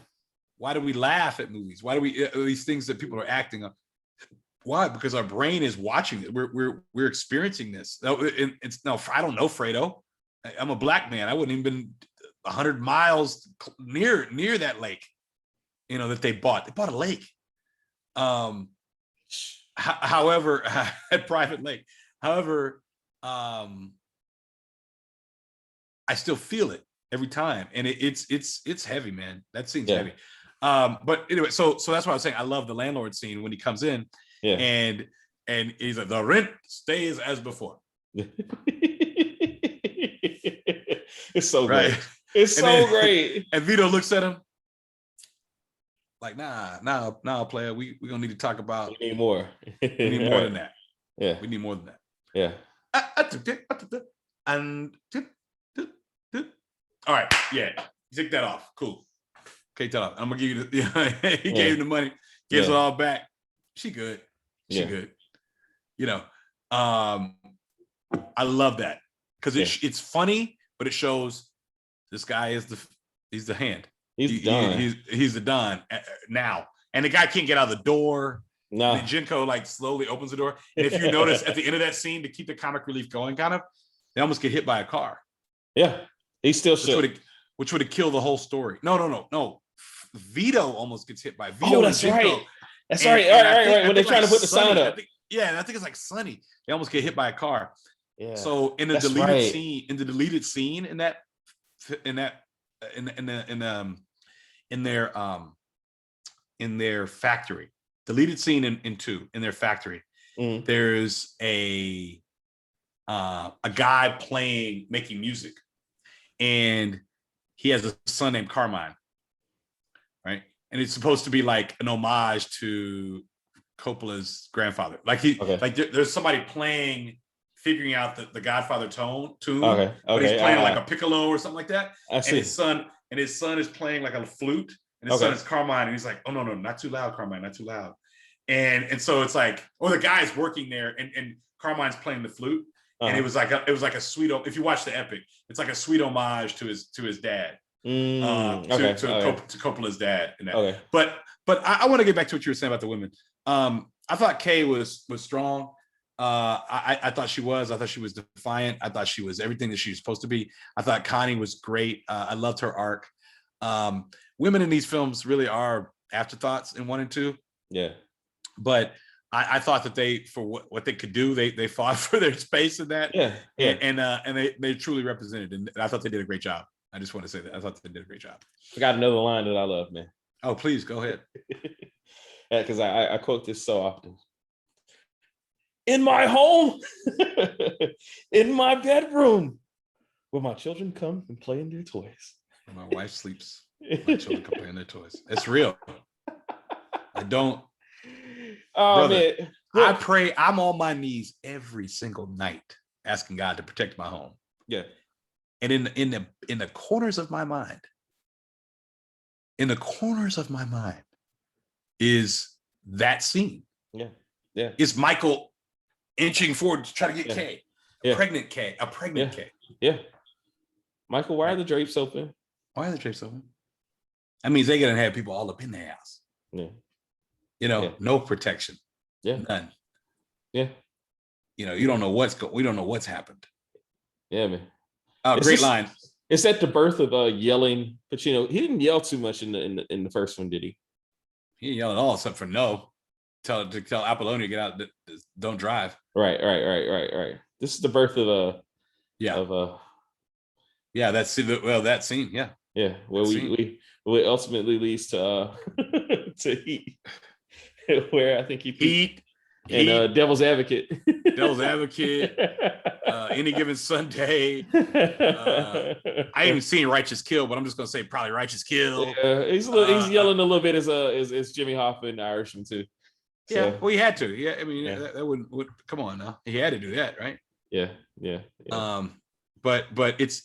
Speaker 3: Why do we laugh at movies? Why do we these things that people are acting on? Why? Because our brain is watching it. We're experiencing this. No, I don't know, Fredo. I'm a black man. I wouldn't even been 100 miles near that lake, that they bought. They bought a lake. However, a private lake. However, I still feel it every time, and it's heavy, man. That scene's heavy. But anyway, so that's what I was saying. I love the landlord scene when he comes in, and he's like, the rent stays as before.
Speaker 1: It's so great. It's so great.
Speaker 3: And Vito looks at him like, nah, player. We gonna need to talk about.
Speaker 1: We need more.
Speaker 3: We need more than that.
Speaker 1: Yeah,
Speaker 3: we need more than that.
Speaker 1: Yeah.
Speaker 3: And all right, take that off. Cool. Okay, tell her. I'm gonna give you the. He gave him the money, gives it all back. She good. She good. I love that because it's funny, but it shows this guy he's the hand.
Speaker 1: He's
Speaker 3: the Don now, and the guy can't get out of the door.
Speaker 1: No,
Speaker 3: and Jinko like slowly opens the door, and if you notice at the end of that scene, to keep the comic relief going, kind of, they almost get hit by a car.
Speaker 1: Yeah, he still should.
Speaker 3: Which would have killed the whole story. No. Vito almost gets hit by Vito.
Speaker 1: Oh, that's right. That's right. All right. When they're trying to put the sign up.
Speaker 3: And I think it's like Sonny. They almost get hit by a car.
Speaker 1: Yeah.
Speaker 3: So in the deleted scene, in their factory, deleted scene in 2, in their factory, there's a guy making music, and he has a son named Carmine, right? And it's supposed to be like an homage to Coppola's grandfather. Like there's somebody figuring out the Godfather tune.
Speaker 1: Okay.
Speaker 3: But he's playing like a piccolo or something like that.
Speaker 1: I see.
Speaker 3: And his son is playing like a flute, and his son is Carmine, and he's like, oh no, not too loud, Carmine, not too loud. And so it's like, the guy's working there, and Carmine's playing the flute. And it was like a sweet. If you watch the epic, it's like a sweet homage to his dad, to Coppola's dad. And that.
Speaker 1: Okay.
Speaker 3: But I want to get back to what you were saying about the women. I thought Kay was strong. I thought she was. I thought she was defiant. I thought she was everything that she was supposed to be. I thought Connie was great. I loved her arc. Women in these films really are afterthoughts in 1 and 2.
Speaker 1: Yeah.
Speaker 3: But I thought that they, for what they could do, they fought for their space in that.
Speaker 1: Yeah.
Speaker 3: And they truly represented, and I thought they did a great job. I just want to say that I thought they did a great job.
Speaker 1: I got another line that I love, man.
Speaker 3: Oh, please go ahead.
Speaker 1: Because I quote this so often. In my home, in my bedroom, where my children come and play in their toys.
Speaker 3: Where my wife sleeps, my children come play in their toys. It's real. I don't.
Speaker 1: Oh,
Speaker 3: brother,
Speaker 1: man.
Speaker 3: I pray. I'm on my knees every single night asking God to protect my home.
Speaker 1: Yeah.
Speaker 3: And in the corners of my mind, is that scene.
Speaker 1: Yeah. Yeah.
Speaker 3: Is Michael inching forward to try to get Kay. A pregnant Kay.
Speaker 1: Yeah. Michael, why are the drapes open?
Speaker 3: Why are the drapes open? That means they're gonna have people all up in their house.
Speaker 1: Yeah.
Speaker 3: No protection.
Speaker 1: Yeah.
Speaker 3: None.
Speaker 1: Yeah.
Speaker 2: you don't know we don't know what's happened.
Speaker 1: Yeah, man.
Speaker 2: Oh, great line.
Speaker 1: It's at the birth of yelling. Pacino, he didn't yell too much in the first one, did he?
Speaker 2: He didn't yell at all except for no. Tell Apollonia get out. Don't drive.
Speaker 1: Right. This is the birth of
Speaker 2: that scene. Yeah.
Speaker 1: Yeah. Well, we ultimately leads to to Heat, where I think
Speaker 3: Heat
Speaker 1: and Devil's Advocate.
Speaker 3: Any Given Sunday. I haven't seen Righteous Kill, but I'm just gonna say probably Righteous Kill.
Speaker 1: Yeah, he's yelling a little bit as Jimmy Hoffa in Irishman too. So.
Speaker 2: Yeah, well, he had to. Yeah, I mean, that would come on now. He had to do that, right?
Speaker 1: Yeah.
Speaker 2: But it's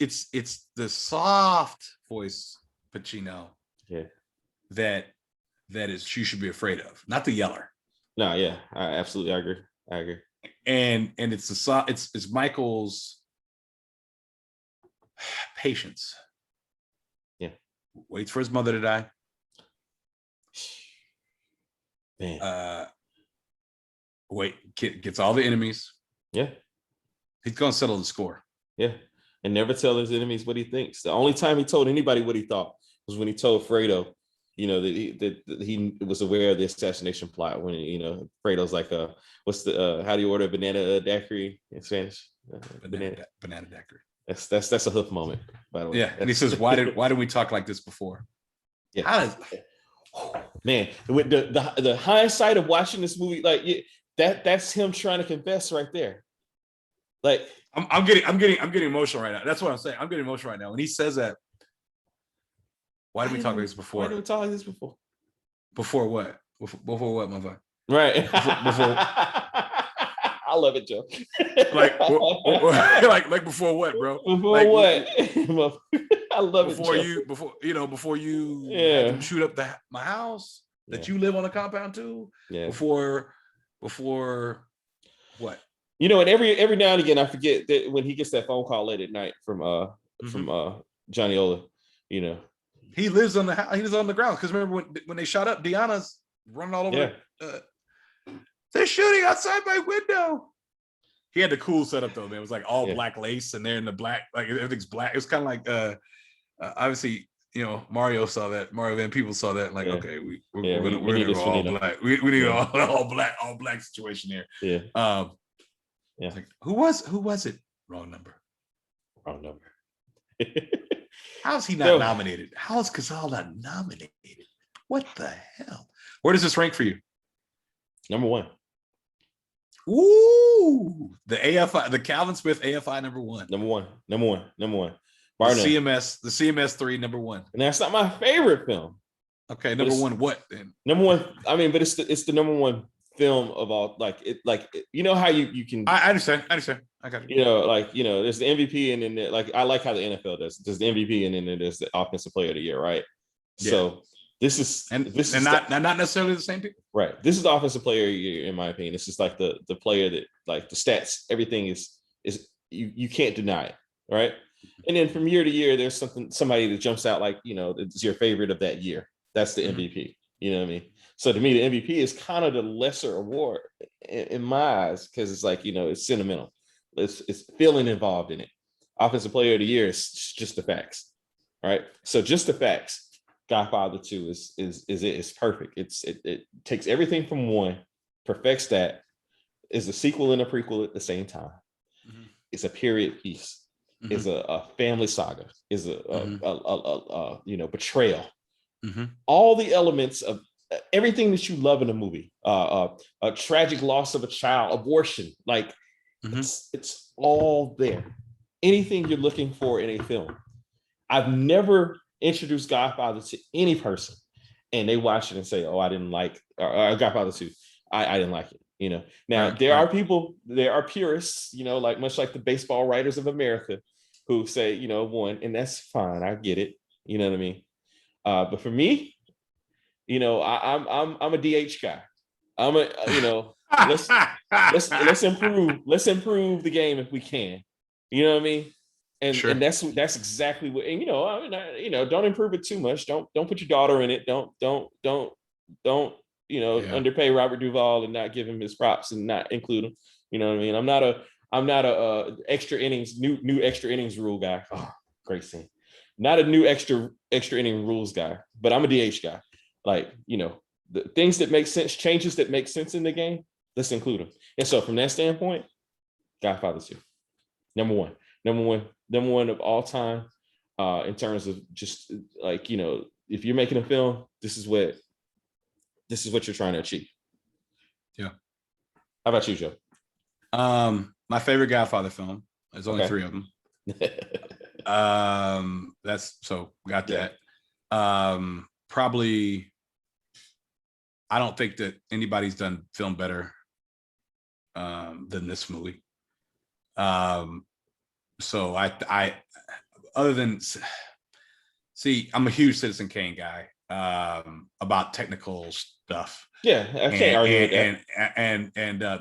Speaker 2: the soft voice Pacino.
Speaker 1: Yeah.
Speaker 2: That is you should be afraid of, not the yeller.
Speaker 1: No, yeah, I absolutely agree.
Speaker 2: And it's Michael's patience.
Speaker 1: Yeah.
Speaker 2: Waits for his mother to die.
Speaker 1: Man.
Speaker 2: Gets all the enemies.
Speaker 1: Yeah.
Speaker 2: He's gonna settle the score.
Speaker 1: Yeah. And never tell his enemies what he thinks. The only time he told anybody what he thought was when he told Fredo, that he was aware of the assassination plot. When Fredo's like, what's the how do you order a banana daiquiri in Spanish?
Speaker 2: Banana daiquiri.
Speaker 1: That's a hoof moment, by the way.
Speaker 2: Yeah, and he says, why did we talk like this before?
Speaker 1: Yeah. Man, with the hindsight of watching this movie, like that's him trying to confess right there. Like
Speaker 2: I'm getting emotional right now. That's what I'm saying. I'm getting emotional right now. When he says that, why did we talk like this before?
Speaker 1: Why did we talk like this before?
Speaker 2: Before what? Before what, motherfucker?
Speaker 1: Right.
Speaker 2: Before
Speaker 1: I love it, Joe.
Speaker 2: like before what, bro?
Speaker 1: Before what? I love
Speaker 2: before
Speaker 1: it.
Speaker 2: Before you had them shoot up my house that you live on a compound too.
Speaker 1: Yeah.
Speaker 2: Before what?
Speaker 1: And every now and again I forget that when he gets that phone call late at night from Johnny Ola,
Speaker 2: he lives on the house. He lives on the ground because remember when they shot up, Deanna's running all over. They're shooting outside my window. He had the cool setup though, man. It was like all black lace, and they're in the black, like everything's black. It was kind of like obviously, Mario saw that. Mario Van People saw that. Like, okay, we're gonna go all black. We need all black situation here.
Speaker 1: Yeah.
Speaker 2: Like, who was it? Wrong number. How's he not nominated? How is Cazal not nominated? What the hell? Where does this rank for you?
Speaker 1: Number 1.
Speaker 2: Ooh, the AFI, the Calvin Smith AFI number 1.
Speaker 1: Number one.
Speaker 2: The CMS 3 number 1.
Speaker 1: And that's not my favorite film.
Speaker 2: Okay, number 1. What then?
Speaker 1: Number 1. I mean, but it's the number 1 film of all. Like it. Like how you can.
Speaker 2: I understand. I got it.
Speaker 1: There's the MVP, and then I like how the NFL does. There's the MVP, and then there's the Offensive Player of the Year, right? Yeah. So this is
Speaker 2: not necessarily the same people.
Speaker 1: Right. This is the Offensive Player of the Year, in my opinion. It's just like the player that, like, the stats, everything is you can't deny it, right? And then from year to year, there's somebody that jumps out, like, it's your favorite of that year. That's the MVP. You know what I mean? So to me, the MVP is kind of the lesser award in my eyes, because it's like, it's sentimental. It's feeling involved in it. Offensive Player of the Year is just the facts, right? So just the facts. Godfather 2 is perfect. It takes everything from 1, perfects that, is a sequel and a prequel at the same time. Mm-hmm. It's a period piece. Mm-hmm. Is a family saga. Is a betrayal. Mm-hmm. All the elements of everything that you love in a movie. A tragic loss of a child, abortion, like it's all there. Anything you're looking for in a film. I've never introduced Godfather to any person and they watch it and say, "Oh, I didn't like Godfather 2. I didn't like it." Now there are people, there are purists, like much like the baseball writers of America, who say, 1, and that's fine. I get it. You know what I mean? But for me, I'm a DH guy. I'm let's improve the game if we can. You know what I mean? And
Speaker 2: sure.
Speaker 1: And that's exactly what. And don't improve it too much. Don't put your daughter in it. Don't underpay Robert Duvall and not give him his props and not include him. You know what I mean? I'm not a extra innings, new extra innings rule guy. Oh, great scene. Not a new extra inning rules guy, but I'm a DH guy. Like, the things that make sense, changes that make sense in the game, let's include them. And so from that standpoint, Godfather 2. Number one of all time, in terms of just like, if you're making a film, this is what you're trying to achieve.
Speaker 3: Yeah.
Speaker 1: How about you, Joe?
Speaker 3: My favorite Godfather film. There's only 3 of them. That's so got that. Probably, I don't think that anybody's done film better than this movie. So I other than, see, I'm a huge Citizen Kane guy about technical stuff.
Speaker 1: Yeah, I can't argue with that.
Speaker 3: And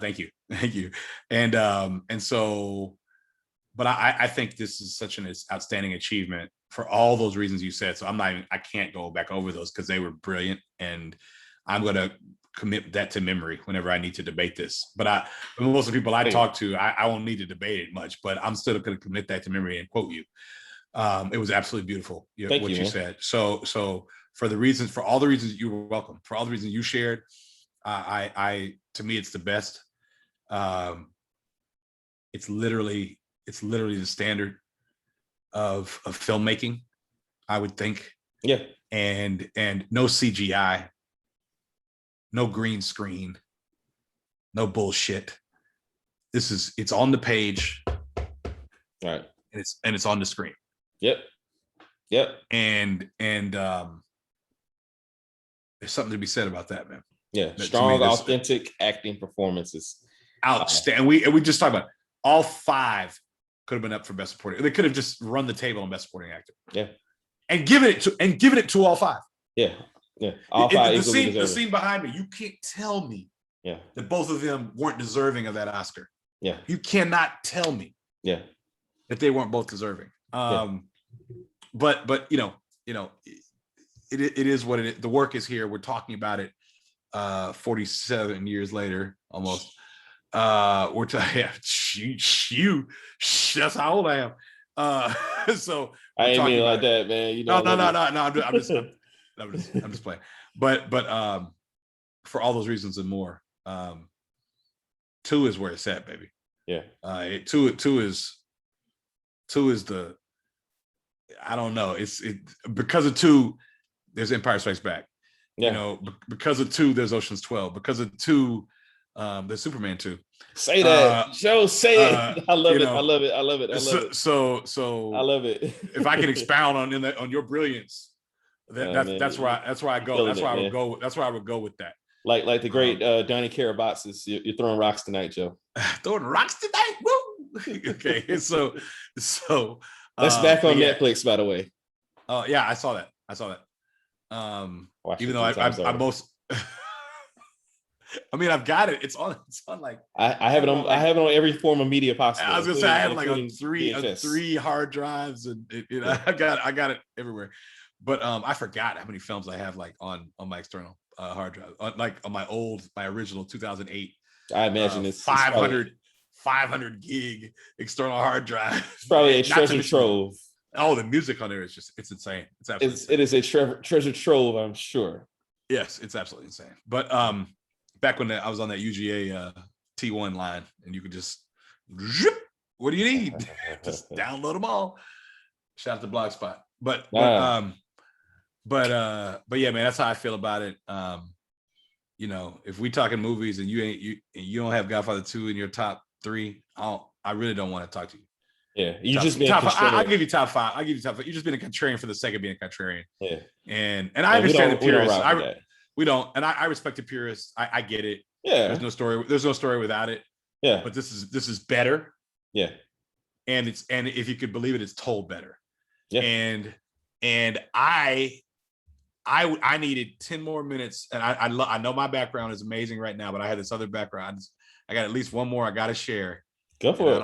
Speaker 3: thank you. And so, but I think this is such an outstanding achievement for all those reasons you said. So I can't go back over those because they were brilliant, and I'm going to commit that to memory whenever I need to debate this. But most of the people I talk to, I won't need to debate it much, but I'm still going to commit that to memory and quote you. It was absolutely beautiful what you said. So for all the reasons, you were welcome. For all the reasons you shared, to me, it's the best. It's literally the standard of filmmaking, I would think.
Speaker 1: Yeah.
Speaker 3: And no CGI, no green screen, no bullshit. It's on the page.
Speaker 1: Right.
Speaker 3: And it's on the screen.
Speaker 1: Yep.
Speaker 3: And there's something to be said about that, man.
Speaker 1: Yeah. Strong, authentic acting performances.
Speaker 3: Outstanding. We just talked about all 5 could have been up for best supporting. They could have just run the table on best supporting actor.
Speaker 1: Yeah.
Speaker 3: And given it to all 5.
Speaker 1: Yeah. Yeah. All 5
Speaker 3: the scene behind me, you can't tell me that both of them weren't deserving of that Oscar.
Speaker 1: Yeah.
Speaker 3: You cannot tell me that they weren't both deserving. But it is what it is. The work is here. We're talking about it 47 years later, almost. We're talking, that's how old I am. So
Speaker 1: I ain't mean like that, man.
Speaker 3: No. I'm just playing. But for all those reasons and more, 2 is where it's at, baby.
Speaker 1: Yeah.
Speaker 3: Two is the, I don't know. It's because of 2, there's Empire Strikes Back. Yeah. Because of 2, there's Ocean's 12. Because of 2, there's Superman 2.
Speaker 1: Say that, Joe. Say it. I love it. I love it. I love it.
Speaker 3: So
Speaker 1: I love it.
Speaker 3: If I can expound on your brilliance, that's where I go. That's where I would go. That's where I would go with that.
Speaker 1: Like the great Donnie Karabatsis, you're throwing rocks tonight, Joe.
Speaker 3: Throwing rocks tonight. Woo. Okay. So
Speaker 1: that's back on Netflix, by the way.
Speaker 3: Oh yeah, I saw that. Even though I'm most. I mean, I've got it. It's on like
Speaker 1: I have it on. I have it on every form of media possible.
Speaker 3: I was gonna say I have like on three hard drives, and I got it everywhere. But I forgot how many films I have like on my external hard drive, on my original 2008.
Speaker 1: I imagine it's
Speaker 3: 500 gig external hard drive.
Speaker 1: It's probably a treasure trove.
Speaker 3: Oh, the music on there is it's insane. It's absolutely
Speaker 1: it is a treasure trove, I'm sure.
Speaker 3: Yes, it's absolutely insane. But back when I was on that UGA T1 line, and you could just zip, what do you need? Just download them all. Shout out to Blogspot. But yeah, man, that's how I feel about it. If we talking movies and you don't have Godfather 2 in your top 3, I really don't want to talk to you.
Speaker 1: Yeah, you just
Speaker 3: being I'll give you top 5. I'll give you top 5. You're just being a contrarian for the sake of being a contrarian.
Speaker 1: Yeah,
Speaker 3: and I understand the purists. We don't, and I respect the purists. I get it.
Speaker 1: Yeah,
Speaker 3: there's no story without it.
Speaker 1: Yeah,
Speaker 3: but this is better.
Speaker 1: Yeah,
Speaker 3: and if you could believe it, it's told better.
Speaker 1: Yeah,
Speaker 3: and I needed 10 more minutes, and I know my background is amazing right now, but I had this other background. I got at least one more I got to share.
Speaker 1: Go for it.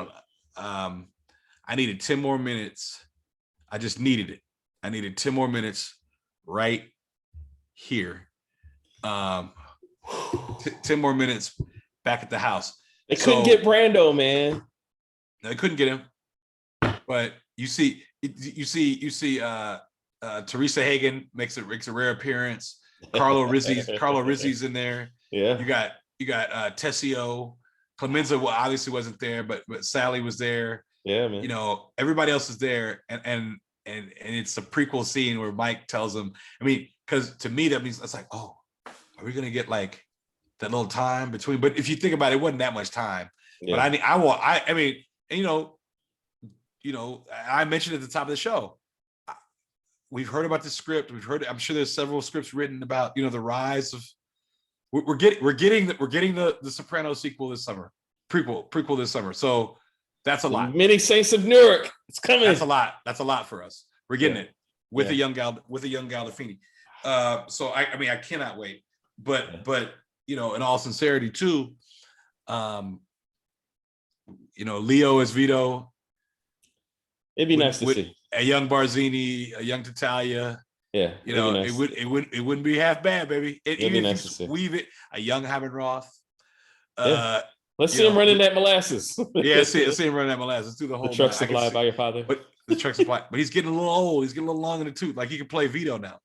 Speaker 3: I needed 10 more minutes. I just needed it. I needed 10 more minutes right here. 10 more minutes back at the house.
Speaker 1: They couldn't get Brando, man.
Speaker 2: They couldn't get him. But you see Teresa Hagen makes a rare appearance. Carlo Rizzi's in there.
Speaker 1: Yeah.
Speaker 2: You got Tessio. Clemenza obviously wasn't there, but Sally was there.
Speaker 1: Yeah, man.
Speaker 2: You know, everybody else is there, and it's a prequel scene where Mike tells him. I mean, because to me that means it's like, oh, are we gonna get like that little time between? But if you think about it, it wasn't that much time. Yeah. But I mean, and you know, I mentioned at the top of the show, we've heard about the script. I'm sure there's several scripts written about, you know, the rise of. We're getting the Sopranos sequel this summer, prequel this summer. So that's a lot.
Speaker 1: Many Saints of Newark. It's coming.
Speaker 2: That's a lot. That's a lot for us. We're getting it with a young Gandolfini. So I mean, I cannot wait. But you know, in all sincerity too, you know, Leo as Vito.
Speaker 1: It'd be nice to see
Speaker 2: a young Barzini, a young Tatalia.
Speaker 1: Yeah,
Speaker 2: you know, nice. it wouldn't be half bad, baby. Even if nice you weave it, a young Hammond Roth.
Speaker 1: Let's see him running that molasses.
Speaker 2: Yeah, see him running that molasses through the whole.
Speaker 1: The truck supplied by your father.
Speaker 2: But the truck supplied, but he's getting a little old. He's getting a little long in the tooth. Like he can play Vito now.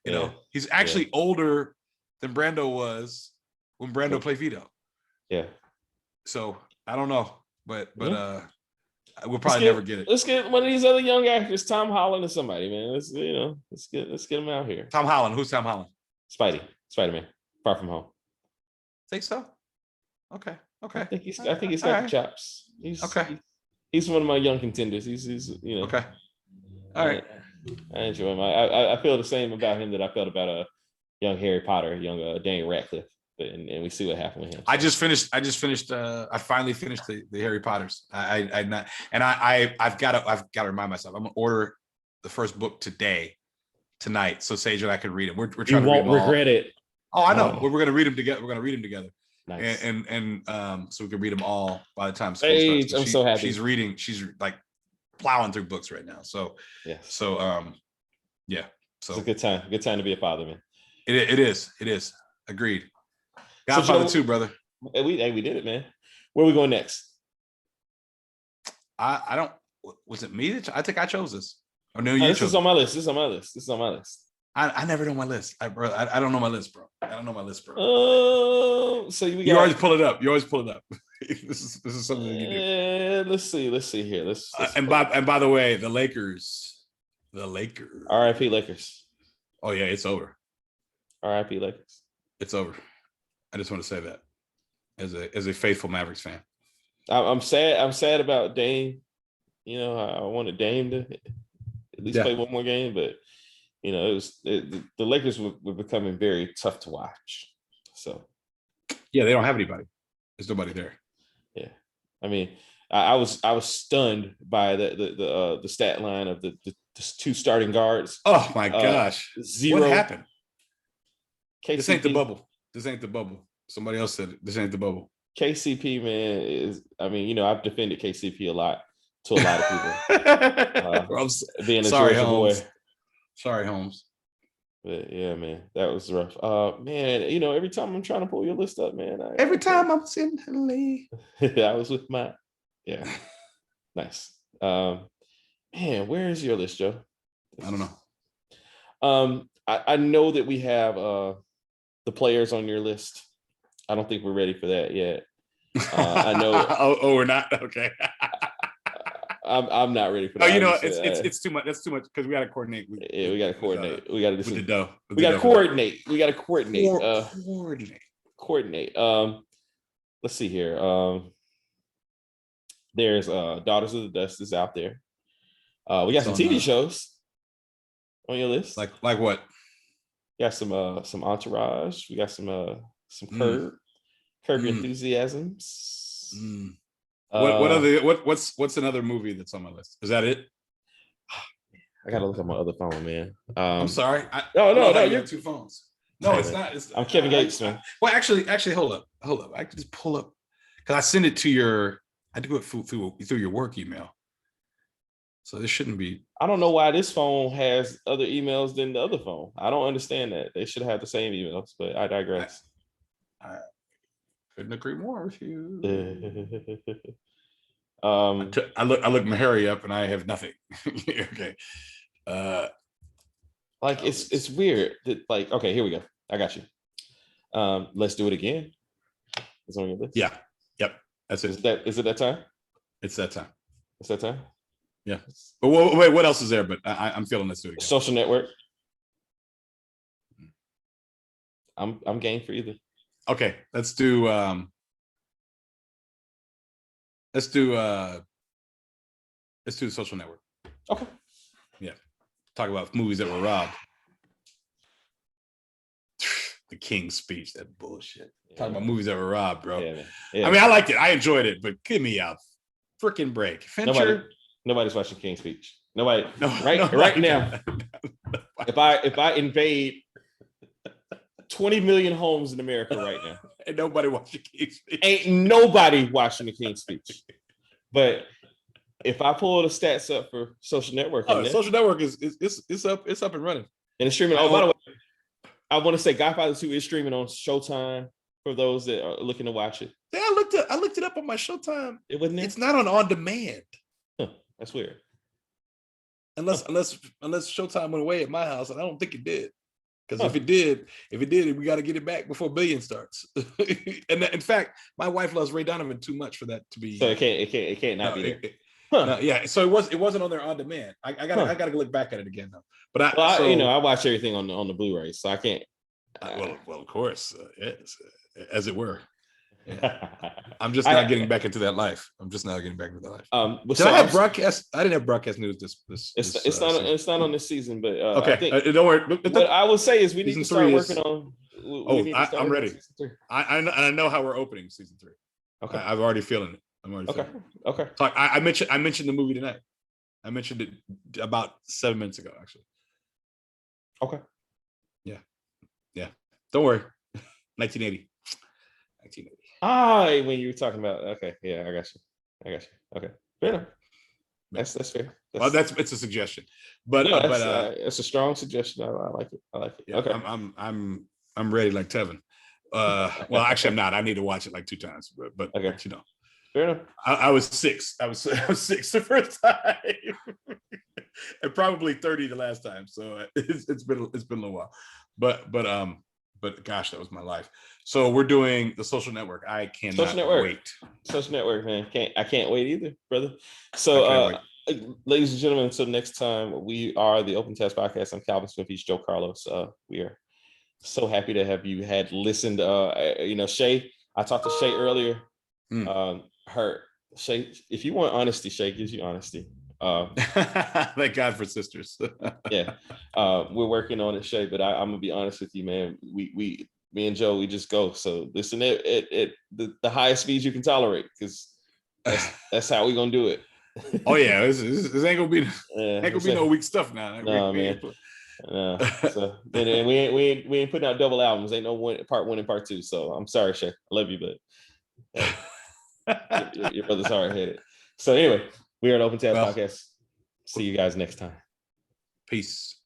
Speaker 2: You know, he's actually older than Brando was when Brando played Vito.
Speaker 1: Yeah.
Speaker 2: So I don't know, but we'll probably never get it.
Speaker 1: Let's get one of these other young actors, Tom Holland or somebody, man. Let's get him out here.
Speaker 2: Tom Holland. Who's Tom Holland?
Speaker 1: Spider-Man. Far From Home.
Speaker 2: Think so? Okay.
Speaker 1: I think he's got the chops. He's one of my young contenders. He's you know.
Speaker 2: Okay. All right.
Speaker 1: I enjoy him. I feel the same about him that I felt about a young Harry Potter, young Daniel Radcliffe. And we see what happened with him. So.
Speaker 2: I finally finished the Harry Potters. I've got to remind myself. I'm gonna order the first book tonight, so Sage and I can read it. We're trying to read them all.
Speaker 1: Regret it.
Speaker 2: Oh, I know. We're gonna read them together.
Speaker 1: Nice.
Speaker 2: And so we can read them all by the time school
Speaker 1: Sage,
Speaker 2: starts.
Speaker 1: I'm so happy.
Speaker 2: She's like plowing through books right now. So
Speaker 1: yeah.
Speaker 2: So yeah. So
Speaker 1: it's a good time. Good time to be a father, man.
Speaker 2: It is. Agreed. Godfather 2, brother.
Speaker 1: We did it, man. Where are we going next?
Speaker 2: I don't. Was it me? I think I chose this. Oh no, you
Speaker 1: this is on my list. This is on my list.
Speaker 2: I never know my list. I don't know my list, bro. I don't know my list, bro.
Speaker 1: So
Speaker 2: you always pull it up. This is something that you do.
Speaker 1: Let's see here. Let's
Speaker 2: and by the way, the Lakers.
Speaker 1: R.I.P. Lakers.
Speaker 2: Oh yeah, it's over.
Speaker 1: R.I.P. Lakers.
Speaker 2: It's over. I just want to say that as a faithful Mavericks fan.
Speaker 1: I'm sad about Dame. You know, I wanted Dame to at least play one more game, but you know, the Lakers were becoming very tough to watch. So
Speaker 2: yeah, they don't have anybody. There's nobody there.
Speaker 1: Yeah, I mean, I was stunned by the stat line of the two starting guards.
Speaker 2: Oh my gosh,
Speaker 1: 0.
Speaker 2: What happened?
Speaker 1: KCP.
Speaker 2: This ain't the bubble. Somebody else said it. This ain't the bubble.
Speaker 1: KCP, man, is. I mean, you know, I've defended KCP a lot to a lot of people. Being a Georgia boy.
Speaker 2: Sorry, Holmes.
Speaker 1: But yeah, man, that was rough. Man, you know, every time I'm trying to pull your list up, man.
Speaker 2: Every time I'm sitting late.
Speaker 1: I was with my. Yeah. Nice. Man, where is your list, Joe?
Speaker 2: I don't know.
Speaker 1: I know that we have the players on your list. I don't think we're ready for that yet. I know.
Speaker 2: Oh, we're not. Okay.
Speaker 1: I'm not ready for that.
Speaker 2: Oh, you know, it's too much. That's too much because we got to coordinate.
Speaker 1: We got to coordinate. We got to do
Speaker 2: the dough.
Speaker 1: We got to coordinate. We got to coordinate.
Speaker 2: Coordinate.
Speaker 1: Let's see here. There's Daughters of the Dust is out there. We got some TV shows on your list.
Speaker 2: Like what?
Speaker 1: We got some Entourage. We got some Curb Your Enthusiasms.
Speaker 2: What's another movie that's on my list? Is that it?
Speaker 1: I gotta look at my other phone, man.
Speaker 2: I'm sorry.
Speaker 1: No.
Speaker 2: You have two phones. No, it's not.
Speaker 1: I'm Kevin Gates, man.
Speaker 2: Well, actually, hold up. I can just pull up because I send it to your. I do it through your work email. So this shouldn't be.
Speaker 1: I don't know why this phone has other emails than the other phone. I don't understand that. They should have the same emails, but I digress.
Speaker 2: Couldn't agree more with you. I look Mahari up and I have nothing. Okay.
Speaker 1: Like it's weird that like, okay, here we go. I got you. Let's do it again. It's on your list.
Speaker 2: Yeah. Yep. That's it.
Speaker 1: Is it that time?
Speaker 2: It's that time.
Speaker 1: It's that time.
Speaker 2: Yeah. But wait, what else is there? But I'm feeling Let's do it again.
Speaker 1: Social Network. I'm game for either.
Speaker 2: Okay, let's do the Social Network.
Speaker 1: Okay.
Speaker 2: Yeah. Talk about movies that were robbed. The King's Speech, that bullshit. Talking about movies that were robbed, bro.
Speaker 1: Yeah, man. Yeah.
Speaker 2: I mean, I liked it. I enjoyed it, but give me a freaking break. Fincher.
Speaker 1: Nobody's watching King's Speech. Nobody.
Speaker 2: No,
Speaker 1: right now. If I invade 20 million homes in America right now,
Speaker 2: and nobody watching King's Speech.
Speaker 1: Ain't nobody watching the King's Speech. But if I pull the stats up for Social Network,
Speaker 2: Social Network is up and running.
Speaker 1: And it's streaming. Oh, by the way, I want to say Godfather 2 is streaming on Showtime for those that are looking to watch it.
Speaker 2: Yeah, I looked it up on my Showtime.
Speaker 1: It wasn't there?
Speaker 2: It's not on demand.
Speaker 1: Huh, that's weird.
Speaker 2: Unless Showtime went away at my house, and I don't think it did. Because if it did, we got to get it back before Billion starts. And in fact, my wife loves Ray Donovan too much for that to be.
Speaker 1: So it can't not be there.
Speaker 2: No, yeah. So it wasn't on there on demand. I gotta look back at it again though. But
Speaker 1: I watch everything on the Blu-ray, so I can't.
Speaker 2: Well, of course, yes, as it were. Yeah. I'm just not getting back into that life. Did I have broadcast? I didn't have broadcast news this.
Speaker 1: It's not on this season, but
Speaker 2: okay. Don't worry.
Speaker 1: What I will say is we need to start working on.
Speaker 2: I'm ready. I know how we're opening season 3.
Speaker 1: Okay,
Speaker 2: I'm already feeling it.
Speaker 1: Okay.
Speaker 2: So I mentioned the movie tonight. I mentioned it about 7 minutes ago, actually.
Speaker 1: Okay.
Speaker 2: Yeah. Don't worry. 1980.
Speaker 1: When you were talking about, okay, yeah, I got you. Okay, fair enough. That's fair.
Speaker 2: It's a suggestion, but
Speaker 1: it's a strong suggestion. I like it.
Speaker 2: Yeah,
Speaker 1: okay,
Speaker 2: I'm ready like Tevin. Well, actually, I'm not. I need to watch it like 2 times, but
Speaker 1: okay.
Speaker 2: You know,
Speaker 1: fair enough.
Speaker 2: I was 6. I was 6 the first time, and probably 30 the last time. So it's been a little while, but gosh, that was my life. So we're doing the Social Network. I cannot wait.
Speaker 1: Social Network, man. I can't wait either, brother. So, ladies and gentlemen, until next time, we are the Open Test Podcast. I'm Calvin Smith. He's Joe Carlos. We are so happy to have you had listened. Shay. I talked to Shay earlier. Shay, if you want honesty, Shay gives you honesty.
Speaker 2: Thank God for sisters.
Speaker 1: Yeah, we're working on it, Shay. But I'm gonna be honest with you, man. Me and Joe, we just go. So listen, the highest speeds you can tolerate, because that's how we gonna do it.
Speaker 2: Oh yeah, this ain't gonna be no weak stuff now.
Speaker 1: No, man. No. So and we ain't putting out double albums. Ain't no part 1 and part 2. So I'm sorry, Shay. I love you, but your brother's hard headed. So anyway, we are an Open Tab Podcast. See you guys next time.
Speaker 2: Peace.